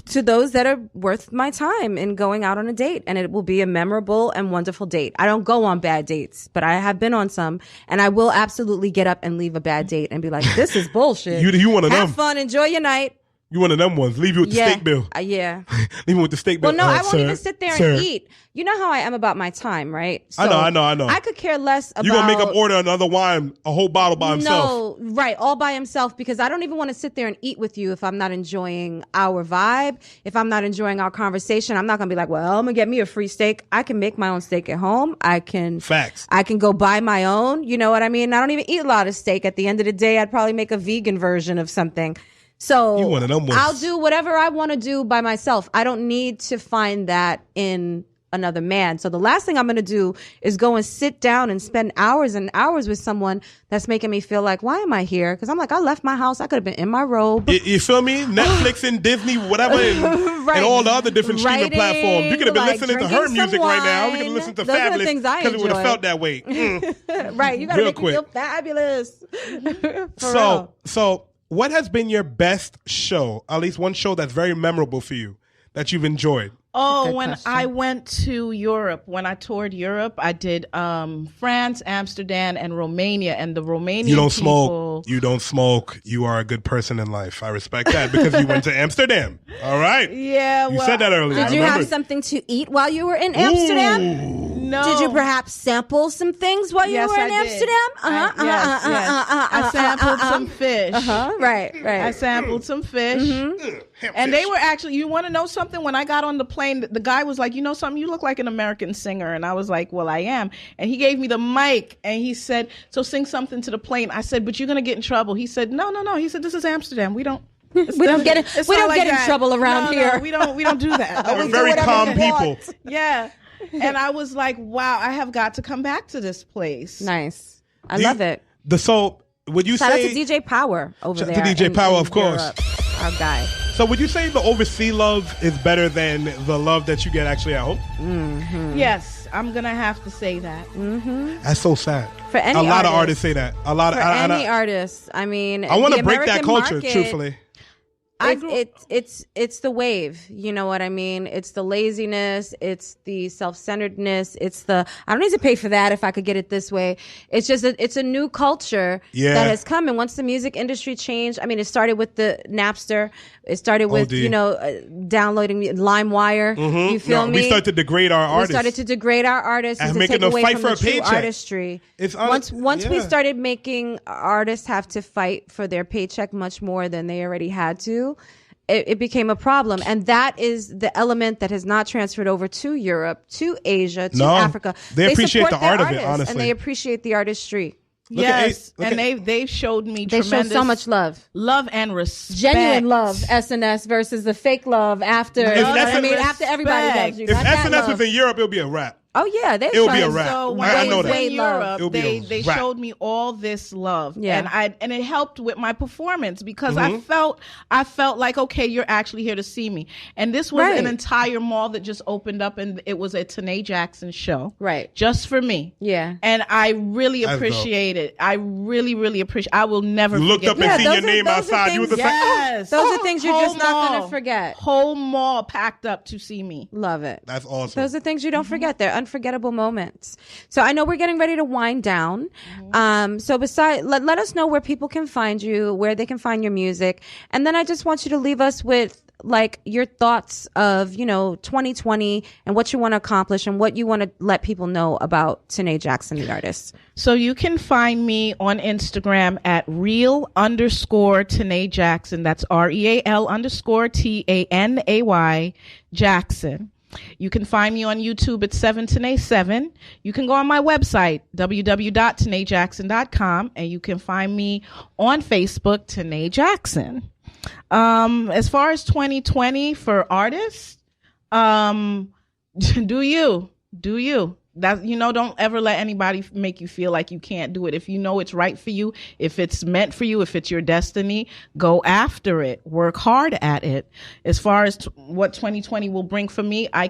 to those that are worth my time in going out on a date, and it will be a memorable and wonderful date. I don't go on bad dates, but I have been on some, and I will absolutely get up and leave a bad date and be like, this is bullshit. You one of them. Have fun, enjoy your night. You one of them ones. Leave you with the steak bill. Yeah. Leave you with the steak bill. Well, no, I won't even sit there and eat. You know how I am about my time, right? So I know. I could care less about... You're going to make him order another wine, a whole bottle by himself. No, right, all by himself, because I don't even want to sit there and eat with you if I'm not enjoying our vibe, if I'm not enjoying our conversation. I'm not going to be like, well, I'm going to get me a free steak. I can make my own steak at home. Facts. I can go buy my own. You know what I mean? I don't even eat a lot of steak. At the end of the day, I'd probably make a vegan version of something. So you one of them ones. I'll do whatever I want to do by myself. I don't need to find that in another man. So the last thing I'm going to do is go and sit down and spend hours and hours with someone that's making me feel like, why am I here? Because I'm like, I left my house. I could have been in my robe. You feel me? Netflix and Disney, whatever, and all the other different streaming platforms. You could have been listening to her music right now. We could have listened to Those Fabulous because it would have felt that way. Right. You got to make me feel fabulous. So what has been your best show, at least one show that's very memorable for you, that you've enjoyed? Oh, when I went to Europe, when I toured Europe, I did France, Amsterdam, and Romania. And the Romanian You don't people... smoke. You don't smoke. You are a good person in life. I respect that because you went to Amsterdam. All right. Yeah. You said that earlier. Did you have something to eat while you were in Amsterdam? Ooh. No. Did you perhaps sample some things while you were in Amsterdam? I sampled some fish. Right. I sampled some fish. And they were actually, you want to know something? When I got on the plane, the guy was like, you know something? You look like an American singer. And I was like, well, I am. And he gave me the mic and he said, so sing something to the plane. I said, but you're going to get in trouble. He said, no. He said, this is Amsterdam. We don't get in trouble around here. We don't do that. We're very calm people. Yeah. And I was like, wow, I have got to come back to this place. Nice. I love it. So would you Shout say... out to DJ Power over there. Shout out to DJ Power, of course. Our guy. So would you say the overseas love is better than the love that you get actually at home? Mm-hmm. Yes, I'm gonna have to say that. Mm-hmm. That's so sad. For any a lot of artists say that. A lot for of any artists. I mean, I want to break American that culture. Market, Truthfully. It's the wave, you know what I mean? It's the laziness, it's the self-centeredness, it's the I don't need to pay for that if I could get it this way. It's just it's a new culture that has come, and once the music industry changed, I mean, it started with the Napster, it started with downloading LimeWire. Mm-hmm. You feel me? We started to degrade our artists. We started to degrade our artists and to making take them away fight from for the a true paycheck. Artistry. Once we started making artists have to fight for their paycheck much more than they already had to, it became a problem. And that is the element that has not transferred over to Europe, to Asia, to Africa. They appreciate the art of it, artists, honestly. And they appreciate the artistry. They've showed me they tremendous show so much love and respect. Genuine love, SNS versus the fake love after. After everybody loves you. If SNS was in Europe, it would be a rap. Oh yeah, it would be a rap. So when I know was that. in Europe, they showed me all this love, and it helped with my performance because I felt like, okay, you're actually here to see me. And this was an entire mall that just opened up, and it was a Tanay Jackson show, just for me. Yeah, and I really appreciate it. I really, really appreciate. I will never. You looked up and see your name outside. You was a yes. Those are things you're just not going to forget. Whole mall packed up to see me. Love it. That's awesome. Those are things you don't forget. They're unforgettable moments. So I know we're getting ready to wind down. So let us know where people can find you, where they can find your music. And then I just want you to leave us with like your thoughts of, 2020 and what you want to accomplish and what you want to let people know about Tanay Jackson, the artist. So you can find me on Instagram at real_Tanay Jackson. That's REAL_TANAY Jackson. You can find me on YouTube at 7Tanay7. You can go on my website, www.tanayjackson.com, and you can find me on Facebook, Tanay Jackson. As far as 2020 for artists, do you. That, don't ever let anybody make you feel like you can't do it. If you know it's right for you, if it's meant for you, if it's your destiny, go after it. Work hard at it. As far as what 2020 will bring for me, I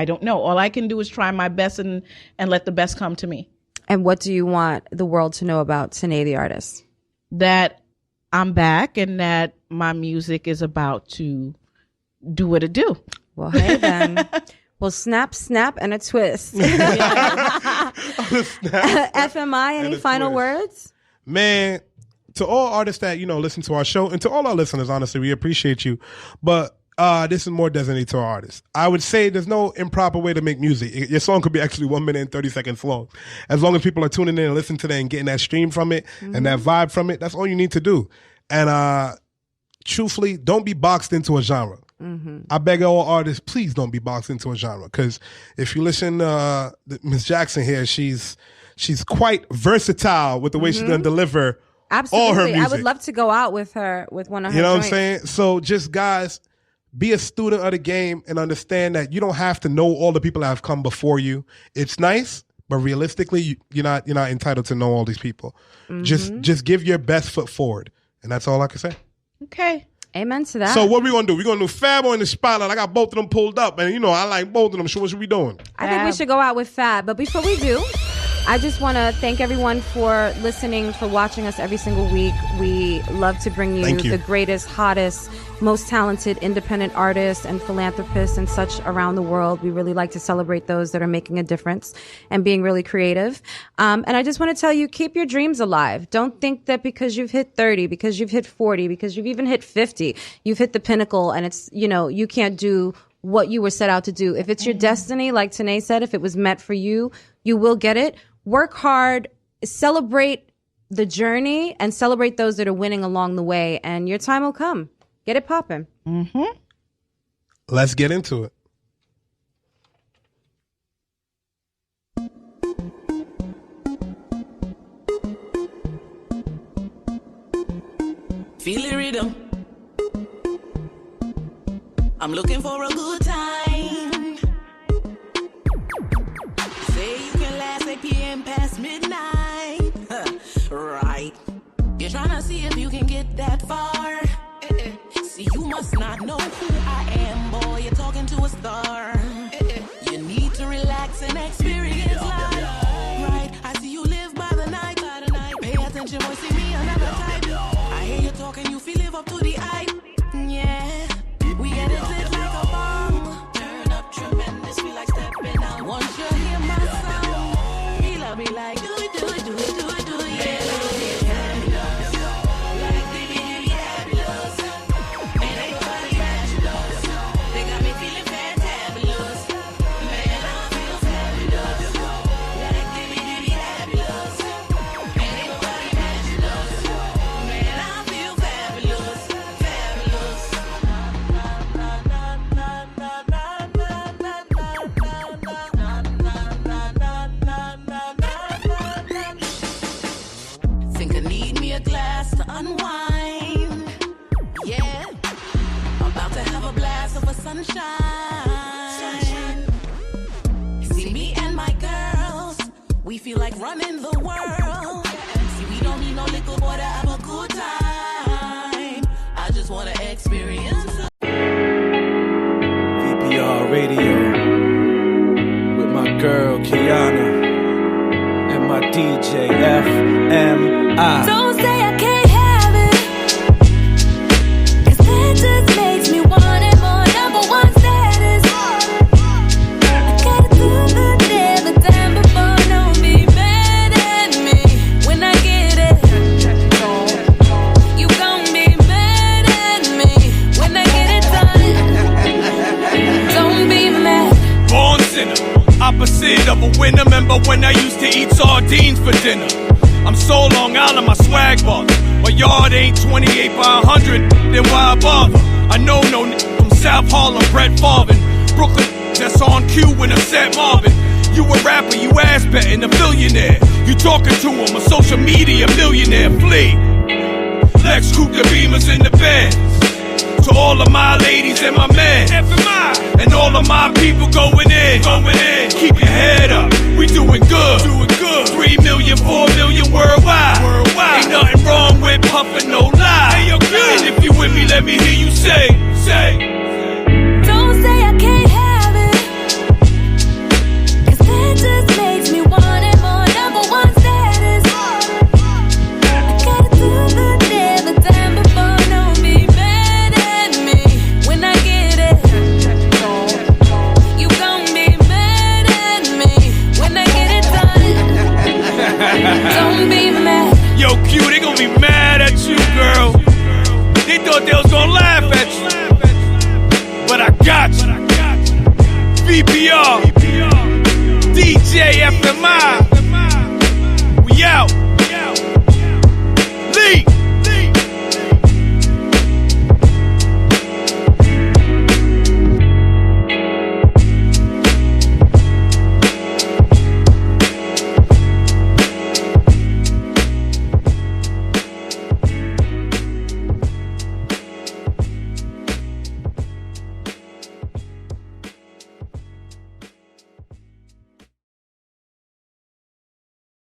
don't know. All I can do is try my best and let the best come to me. And what do you want the world to know about Tanay, the artist? That I'm back and that my music is about to do what it do. Well, hey then. Well, snap, and a twist. FMI, any final words? Man, to all artists that, listen to our show, and to all our listeners, honestly, we appreciate you. But this is more designated to our artists. I would say there's no improper way to make music. Your song could be actually 1 minute and 30 seconds long. As long as people are tuning in and listening to that and getting that stream from it and that vibe from it, that's all you need to do. And truthfully, don't be boxed into a genre. I beg all artists, please don't be boxed into a genre. Because if you listen to Miss Jackson here, she's quite versatile with the way she's going to deliver all her music. I would love to go out with her, with one of her You know joints. what I'm saying? So just, guys, be a student of the game and understand that you don't have to know all the people that have come before you. It's nice, but realistically, you're not entitled to know all these people. Just give your best foot forward. And that's all I can say. Okay. Amen to that. So what we gonna do? We gonna do Fab or in the Spotlight? I got both of them pulled up, and I like both of them. So what should we doing? I think we should go out with Fab. But before we do, I just want to thank everyone for listening, for watching us every single week. We love to bring you the greatest, hottest, most talented independent artists and philanthropists and such around the world. We really like to celebrate those that are making a difference and being really creative. And I just want to tell you, keep your dreams alive. Don't think that because you've hit 30, because you've hit 40, because you've even hit 50, you've hit the pinnacle and it's, you can't do what you were set out to do. If it's your destiny, like Tanay said, if it was meant for you, you will get it. Work hard, celebrate the journey, and celebrate those that are winning along the way, and your time will come. Get it popping. Let's get into it. Feel the rhythm. I'm looking for a good time. Say you can last 8 p.m. past midnight. Right. You're trying to see if you can get that far. See, you must not know who I am, boy. You're talking to a star. You need to relax and experience life. Right? I see you live by the night. Pay attention, boy. See me another type. I hear you talking, you feel live up to the hype. Yeah, we get it lit like a bomb. Turn up tremendous, feel like stepping out. Once you hear my sound, feel I'll be like, do it, do it, do it, do it, do it, yeah. Sunshine. See me and my girls, we feel like running the world. See, we don't need no liquor boy to have a good time. I just wanna experience VPR Radio with my girl Kiana and my DJ FMI. Don't say I can't have it, 'cause that just makes me want it more. Number one status, I gotta do good every time before. Don't be mad at me when I get it. You gon' be mad at me when I get it done. Don't be mad. Born sinner, opposite of a winner. Remember when I used to eat sardines for dinner? I'm so Long Island, my swag bar. My yard ain't 28 by 100, then why bother? I know no from South Harlem, Brett Favre. Brooklyn, that's on cue when I set Marvin. You a rapper, you ass betting, a billionaire. You talking to him, a social media millionaire, flee. Lex Coupe the Beamers in the bed. To all of my ladies and my men, FMI, and all of my people going in. Keep your head up, we doing good. 3 million, 4 million worldwide. Ain't nothing wrong with puffin', no lie. Hey, yo, and if you with me, let me hear you say. Don't say I can't have it, 'cause that just makes me want it more. Number one status, I gotta do good every time before. Don't be mad at me when I get it. You gon' be mad at me when I get it done. Don't be mad. Yo, Q, they gon' be mad at you, girl. They thought they was gon' laugh at you, but I got you. VPR, DJ FMI.